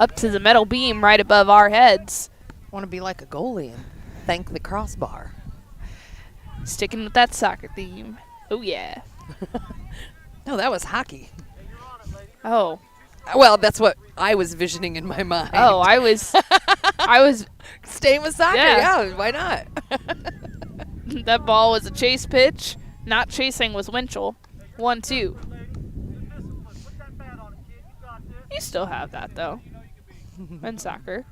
up to the metal beam right above our heads. Want to be like a goalie and thank the crossbar. Sticking with that soccer theme. Oh, yeah. No, that was hockey. Oh. Well, that's what I was visioning in my mind. Oh, I was staying with soccer. Yeah, why not? That ball was a chase pitch. Not chasing was Winchell. 1-2. You still have that, though. In soccer.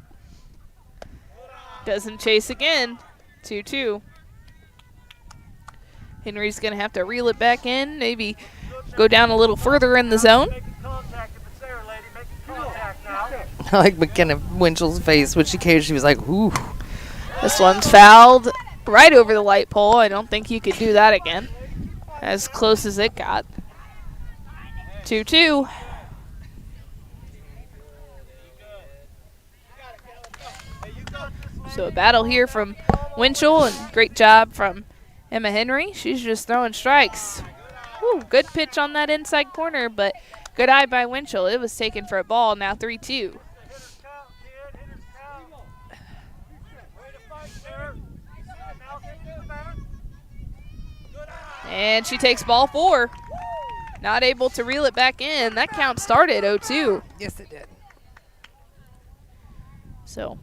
Doesn't chase again. 2-2. Henry's going to have to reel it back in. Maybe go down a little further in the zone. I like McKenna Winchell's face when she came. She was like, ooh. This one's fouled right over the light pole. I don't think you could do that again. As close as it got. 2-2. So a battle here from Winchell, and great job from Emma Henry. She's just throwing strikes. Woo, good pitch on that inside corner, but good eye by Winchell. It was taken for a ball, now 3-2. And she takes ball 4. Not able to reel it back in. That count started 0-2. Yes, it did. So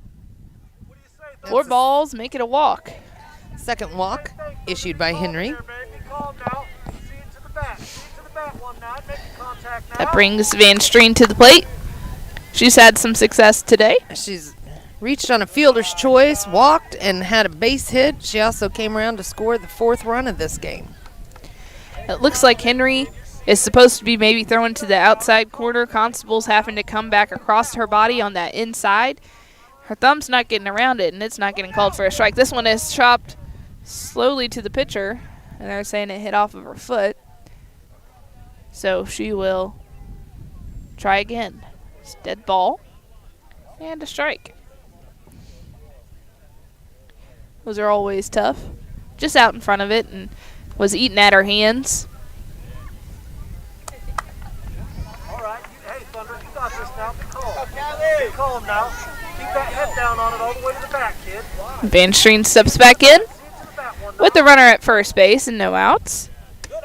4 balls, make it a walk. Second walk issued by Henry. That brings Van Streen to the plate. She's had some success today. She's reached on a fielder's choice, walked, and had a base hit. She also came around to score the 4th run of this game. It looks like Henry is supposed to be maybe thrown to the outside corner. Constable's having to come back across her body on that inside. Her thumb's not getting around it, and it's not getting called for a strike. This one is chopped slowly to the pitcher, and they're saying it hit off of her foot. So she will try again. It's dead ball and a strike. Those are always tough. Just out in front of it and was eating at her hands. All right. Hey, Thunder, you got this now. Be calm now. Keep that head down on it all the way to the back, kid. Van Streen steps back in with the runner at first base and no outs.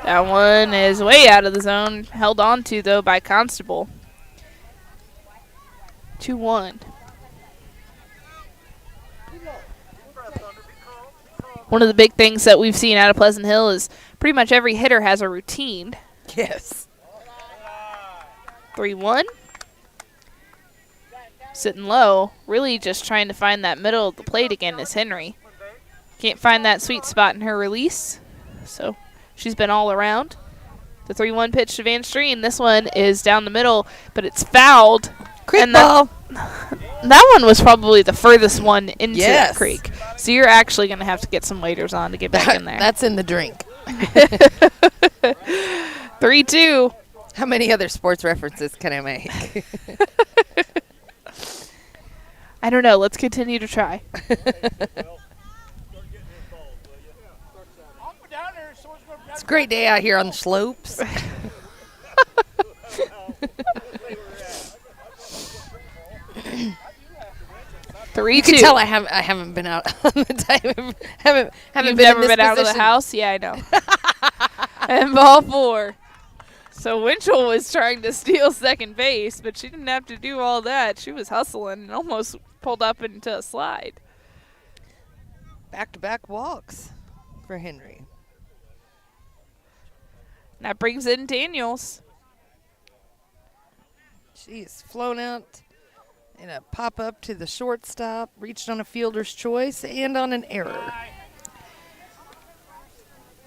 That one is way out of the zone, held on to, though, by Constable. 2-1. One of the big things that we've seen out of Pleasant Hill is pretty much every hitter has a routine. Yes. 3-1. Sitting low, really just trying to find that middle of the plate again is Henry. Can't find that sweet spot in her release, so she's been all around. The 3-1 pitch to Van Streen. This one is down the middle, but it's fouled. Creek ball. That one was probably the furthest one into that creek. So you're actually going to have to get some waders on to get back in there. That's in the drink. 3-2. How many other sports references can I make? I don't know. Let's continue to try. It's a great day out here on the slopes. 3-2. You can tell I haven't been out on the time. Haven't You've been never in this been out of the position. house? Yeah, I know. And ball 4. So Winchell was trying to steal second base, but she didn't have to do all that. She was hustling and almost pulled up into a slide. Back-to-back walks for Henry. That brings in Daniels. She's flown out in a pop-up to the shortstop, reached on a fielder's choice, and on an error.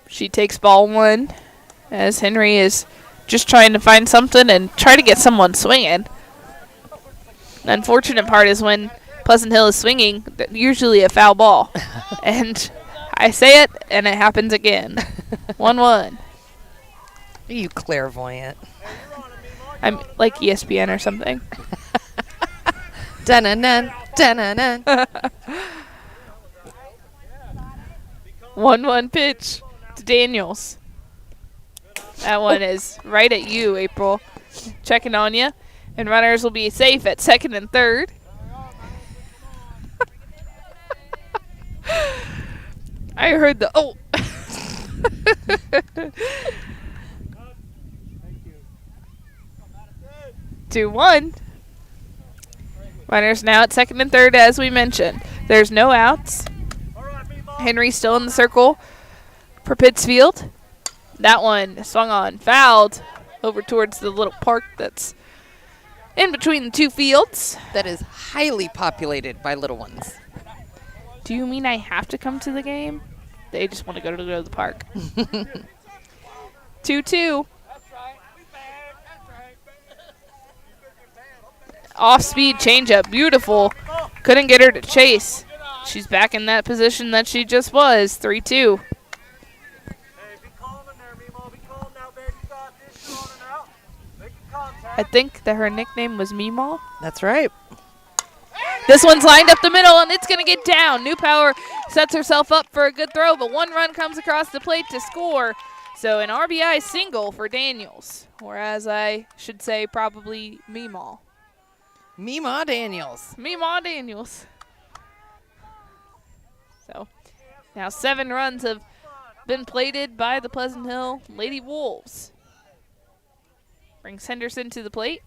She takes ball 1 as Henry is just trying to find something and try to get someone swinging. The unfortunate part is when Pleasant Hill is swinging, usually a foul ball. And I say it, and it happens again. 1-1. Are you clairvoyant? I'm like ESPN or something. Dun-dun-dun, dun-dun-dun. 1-1 pitch to Daniels. That one is right at you, April. Checking on you. And runners will be safe at second and third. I heard the, oh. 2-1. Runners now at second and third, as we mentioned. There's no outs. Henry still in the circle for Pittsfield. That one swung on, fouled over towards the little park that's in between the two fields. That is highly populated by little ones. Do you mean I have to come to the game? They just want to go to the park. 2-2. Off-speed changeup. Beautiful. Couldn't get her to chase. She's back in that position that she just was. 3-2. I think that her nickname was Meemaw. That's right. This one's lined up the middle, and it's going to get down. New Power sets herself up for a good throw, but one run comes across the plate to score. So an RBI single for Daniels, or as I should say, probably Meemaw. Meemaw Daniels. Meemaw Daniels. So now 7 runs have been plated by the Pleasant Hill Lady Wolves. Brings Henderson to the plate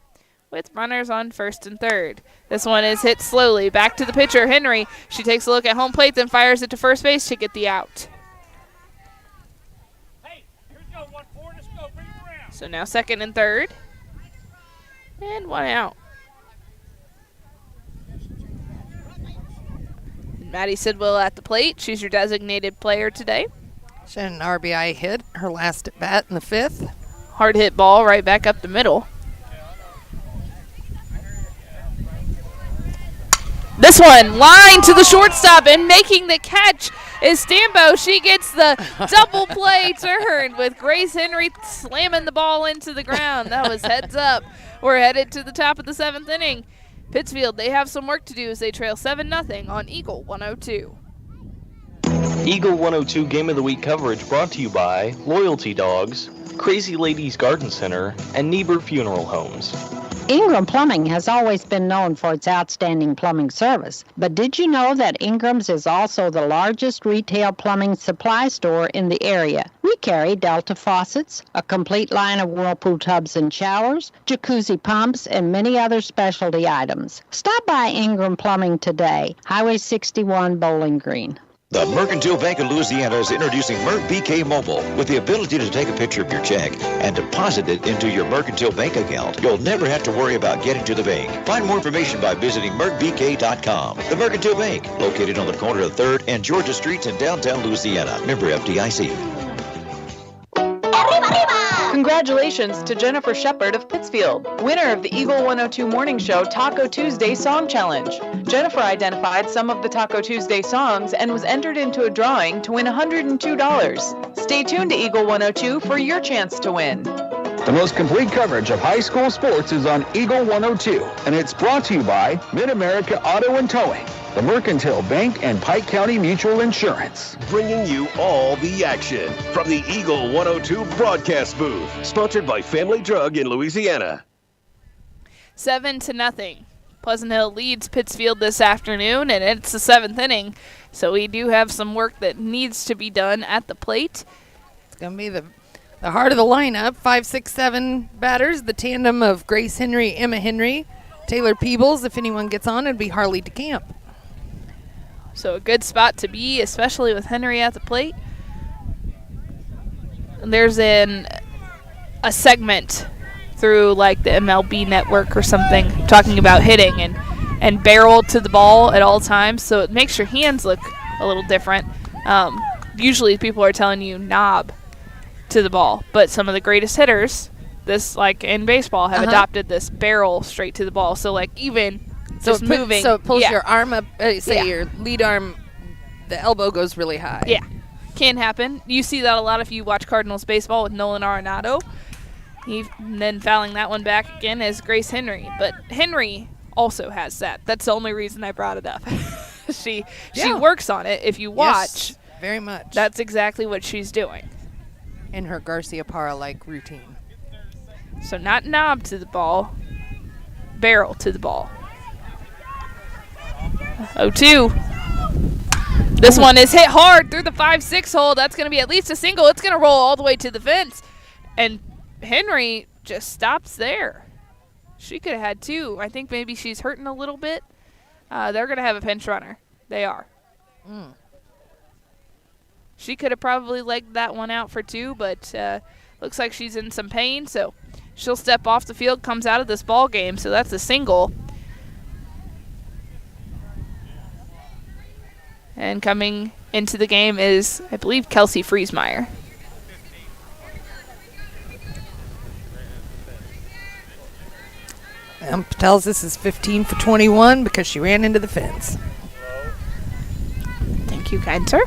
with runners on first and third. This one is hit slowly. Back to the pitcher, Henry. She takes a look at home plate, then fires it to first base to get the out. So now second and third. And one out. Maddie Sidwell at the plate. She's your designated player today. She had an RBI hit, her last at bat in the 5th. Hard hit ball right back up the middle. This one, line to the shortstop, and making the catch is Stambo. She gets the double play turn with Grace Henry slamming the ball into the ground. That was heads up. We're headed to the top of the 7th inning. Pittsfield, they have some work to do as they trail 7-0 on Eagle 102. Eagle 102 Game of the Week coverage brought to you by Loyalty Dogs, Crazy Ladies Garden Center, and Niebuhr Funeral Homes. Ingram Plumbing has always been known for its outstanding plumbing service, but did you know that Ingram's is also the largest retail plumbing supply store in the area? We carry Delta faucets, a complete line of Whirlpool tubs and showers, jacuzzi pumps, and many other specialty items. Stop by Ingram Plumbing today, Highway 61, Bowling Green. The Mercantile Bank of Louisiana is introducing Merc BK Mobile with the ability to take a picture of your check and deposit it into your Mercantile Bank account. You'll never have to worry about getting to the bank. Find more information by visiting mercbk.com. The Mercantile Bank, located on the corner of 3rd and Georgia Streets in downtown Louisiana. Member FDIC. Congratulations to Jennifer Shepard of Pittsfield, winner of the Eagle 102 Morning Show Taco Tuesday Song Challenge. Jennifer identified some of the Taco Tuesday songs and was entered into a drawing to win $102. Stay tuned to Eagle 102 for your chance to win. The most complete coverage of high school sports is on Eagle 102, and it's brought to you by Mid-America Auto and Towing, the Mercantile Bank, and Pike County Mutual Insurance. Bringing you all the action from the Eagle 102 broadcast booth. Sponsored by Family Drug in Louisiana. 7-0. Pleasant Hill leads Pittsfield this afternoon, and it's the 7th inning. So we do have some work that needs to be done at the plate. It's going to be the heart of the lineup. 5, 6, 7 batters. The tandem of Grace Henry, Emma Henry, Taylor Peebles. If anyone gets on, it'd be Harley DeCamp. So a good spot to be, especially with Henry at the plate. And there's a segment through like the MLB network or something talking about hitting and barrel to the ball at all times. So it makes your hands look a little different. Usually people are telling you knob to the ball, but some of the greatest hitters, this like in baseball, have adopted this barrel straight to the ball. So like even just moving. So it pulls your arm up, your lead arm, the elbow goes really high. Yeah, can happen. You see that a lot if you watch Cardinals baseball with Nolan Arenado. And then fouling that one back again is Grace Henry. But Henry also has that. That's the only reason I brought it up. She works on it. If you watch, yes, very much. That's exactly what she's doing. In her Garcia Parra-like routine. So not knob to the ball. barrel to the ball. 0-2. This one is hit hard through the 5-6 hole. That's going to be at least a single. It's going to roll all the way to the fence. And Henry just stops there. She could have had 2. I think maybe she's hurting a little bit. They're going to have a pinch runner. They are. She could have probably legged that one out for 2, but looks like she's in some pain. So she'll step off the field, comes out of this ball game. So that's a single. And coming into the game is, I believe, Kelsey Friesmeyer. Tells this is 15 for 21 because she ran into the fence. Thank you, kind sir.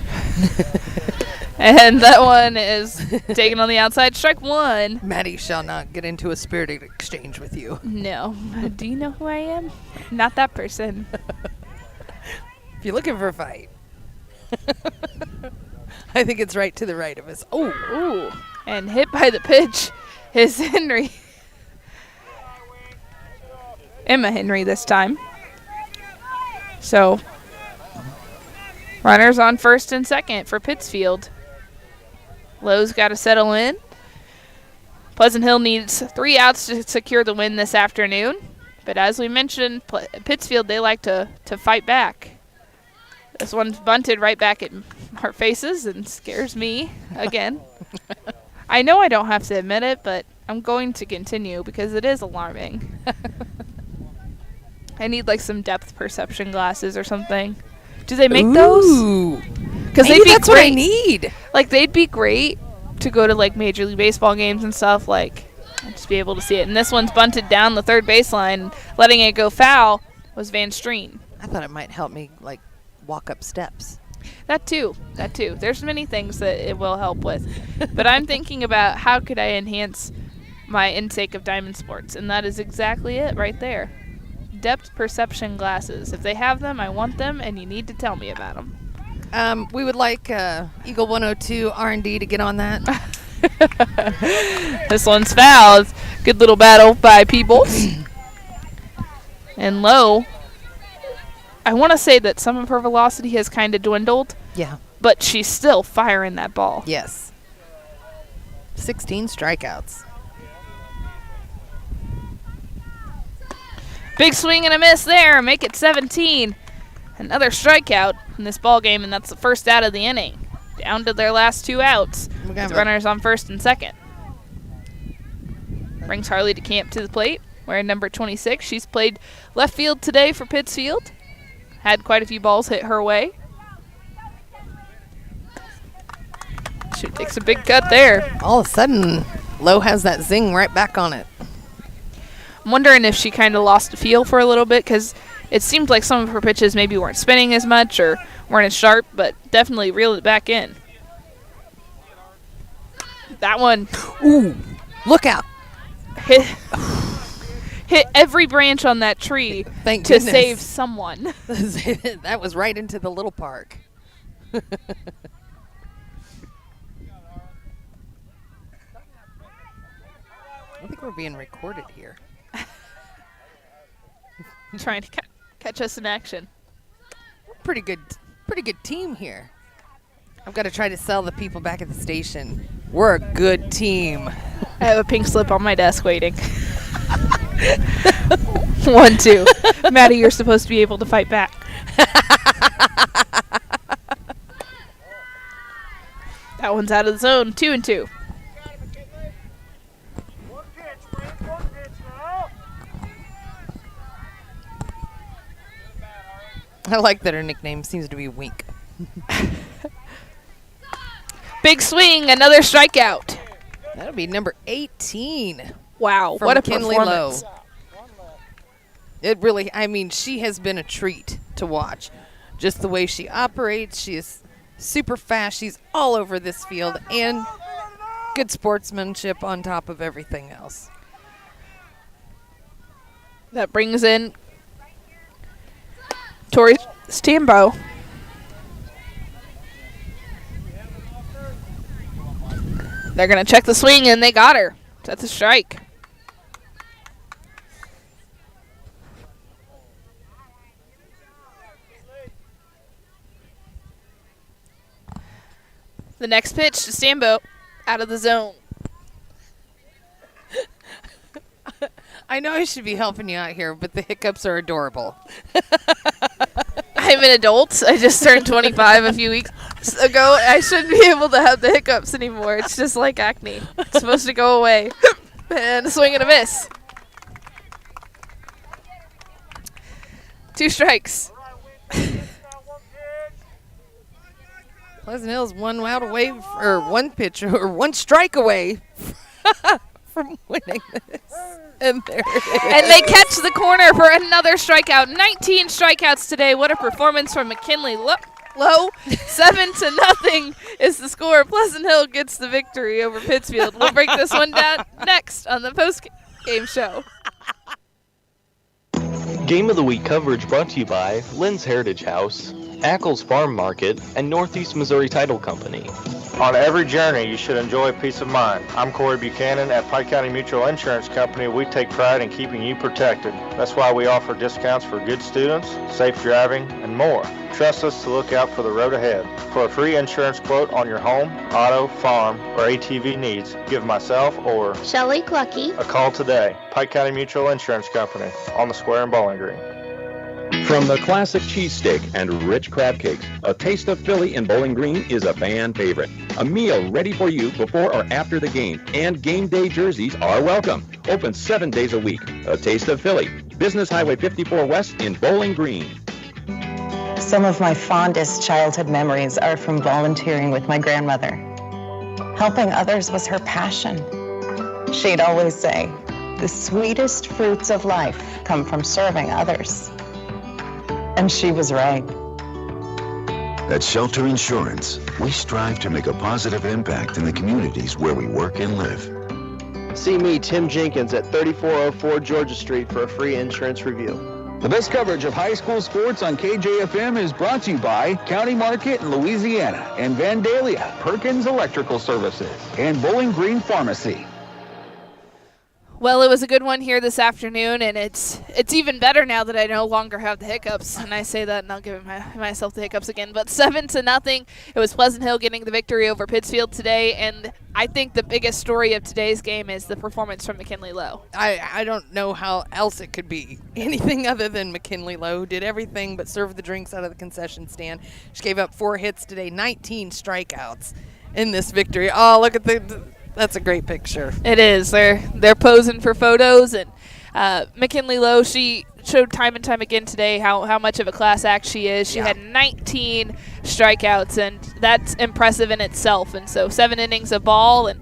And that one is taken on the outside. Strike 1. Maddie shall not get into a spirited exchange with you. No. Do you know who I am? Not that person. If you're looking for a fight. I think it's right to the right of us. Ooh. And hit by the pitch is Henry. Emma Henry this time. So, runners on first and second for Pittsfield. Lowe's got to settle in. Pleasant Hill needs 3 outs to secure the win this afternoon. But as we mentioned, Pittsfield, they like to fight back. This one's bunted right back at our faces and scares me again. I know I don't have to admit it, but I'm going to continue because it is alarming. I need like some depth perception glasses or something. Do they make those? Because that's what I need. Like they'd be great to go to like Major League Baseball games and stuff. Like I'd just be able to see it. And this one's bunted down the third baseline, letting it go foul was Van Streen. I thought it might help me like walk up steps. That too. There's many things that it will help with. But I'm thinking about how could I enhance my intake of Diamond Sports, and that is exactly it right there. Depth perception glasses. If they have them, I want them, and you need to tell me about them. We would like Eagle 102 R&D to get on that. This one's foul. Good little battle by Peebles. And Lowe, I want to say that some of her velocity has kind of dwindled. Yeah. But she's still firing that ball. Yes. 16 strikeouts. Big swing and a miss there. Make it 17. Another strikeout in this ball game, and that's the first out of the inning. Down to their last 2 outs. With runners on first and second. Brings Harley DeCamp to the plate, wearing number 26. She's played left field today for Pittsfield. Had quite a few balls hit her way. She takes a big cut there. All of a sudden, Lowe has that zing right back on it. I'm wondering if she kind of lost the feel for a little bit because it seemed like some of her pitches maybe weren't spinning as much or weren't as sharp, but definitely reeled it back in. That one. Ooh, look out. Hit every branch on that tree to save someone. That was right into the little park. I think we're being recorded here. Trying to catch us in action. Pretty good team here. I've got to try to sell the people back at the station. We're a good team. I have a pink slip on my desk waiting. 1-2. Maddie, you're supposed to be able to fight back. That one's out of the zone. 2-2. I like that her nickname seems to be Wink. Big swing, another strikeout. That'll be number 18. Wow, what a performance. Lowe. It really, I mean, she has been a treat to watch. Just the way she operates, she is super fast. She's all over this field and good sportsmanship on top of everything else. That brings in Tori Stambo. They're going to check the swing, and they got her. That's a strike. The next pitch to Stambo, out of the zone. I know I should be helping you out here, but the hiccups are adorable. I'm an adult. I just turned 25 a few weeks ago. I shouldn't be able to have the hiccups anymore. It's just like acne. It's supposed to go away. And a swing and a miss. 2 strikes. Pleasant Hill's one out away, or one pitch, or 1 strike away from winning this. And there it is. And they catch the corner for another strikeout. 19 strikeouts today. What a performance from McKinley Low. 7-0 is the score. Pleasant Hill gets the victory over Pittsfield. We'll break this one down next on the post-game show. Game of the Week coverage brought to you by Lynn's Heritage House, Ackles Farm Market, and Northeast Missouri Title Company. On every journey, you should enjoy peace of mind. I'm Corey Buchanan at Pike County Mutual Insurance Company. We take pride in keeping you protected. That's why we offer discounts for good students, safe driving, and more. Trust us to look out for the road ahead. For a free insurance quote on your home, auto, farm, or ATV needs, give myself or Shelley Clucky a call today. Pike County Mutual Insurance Company, on the square in Bowling Green. From the classic cheesesteak and rich crab cakes, a taste of Philly in Bowling Green is a fan favorite. A meal ready for you before or after the game, and game day jerseys are welcome. Open 7 days a week. A taste of Philly. Business Highway 54 West in Bowling Green. Some of my fondest childhood memories are from volunteering with my grandmother. Helping others was her passion. She'd always say, "The sweetest fruits of life come from serving others." And she was right. At Shelter Insurance, we strive to make a positive impact in the communities where we work and live. See me, Tim Jenkins, at 3404 Georgia Street for a free insurance review. The best coverage of high school sports on KJFM is brought to you by County Market in Louisiana and Vandalia, Perkins Electrical Services, and Bowling Green Pharmacy. Well, it was a good one here this afternoon, and it's even better now that I no longer have the hiccups. And I say that, and I'll give myself the hiccups again. But 7-0, it was Pleasant Hill getting the victory over Pittsfield today. And I think the biggest story of today's game is the performance from McKinley Low. I don't know how else it could be anything other than McKinley Low did everything but serve the drinks out of the concession stand. She gave up 4 hits today, 19 strikeouts in this victory. Oh, look at that's a great picture. It is. They're posing for photos, and McKinley Low, she showed time and time again today how much of a class act she is. She had 19 strikeouts, and that's impressive in itself. And so 7 innings of ball and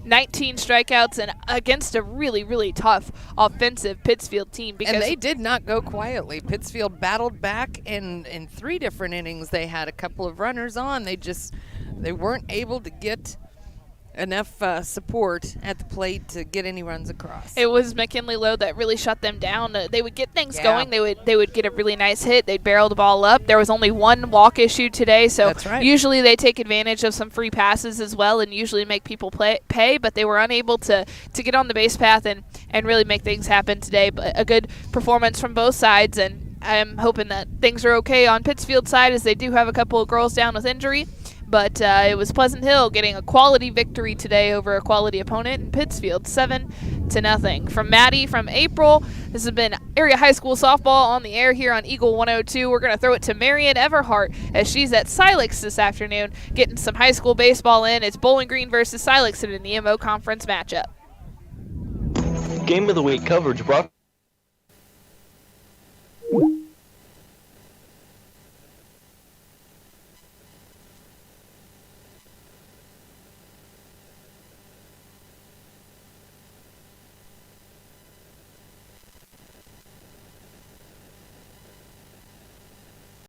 19 strikeouts, and against a really, really tough offensive Pittsfield team. And they did not go quietly. Pittsfield battled back in 3 different innings. They had a couple of runners on. They weren't able to get enough support at the plate to get any runs across. It was McKinley Low that really shut them down. They would get things going. They would get a really nice hit. They'd barrel the ball up. There was only 1 walk issued today, so that's right. Usually they take advantage of some free passes as well and usually make people pay, but they were unable to get on the base path and really make things happen today. But a good performance from both sides, and I'm hoping that things are okay on Pittsfield's side, as they do have a couple of girls down with injury. But it was Pleasant Hill getting a quality victory today over a quality opponent in Pittsfield, 7-0. From Maddie, from April, this has been Area High School Softball on the air here on Eagle 102. We're going to throw it to Marion Everhart as she's at Silex this afternoon, getting some high school baseball in. It's Bowling Green versus Silex in an EMO conference matchup. Game of the Week coverage brought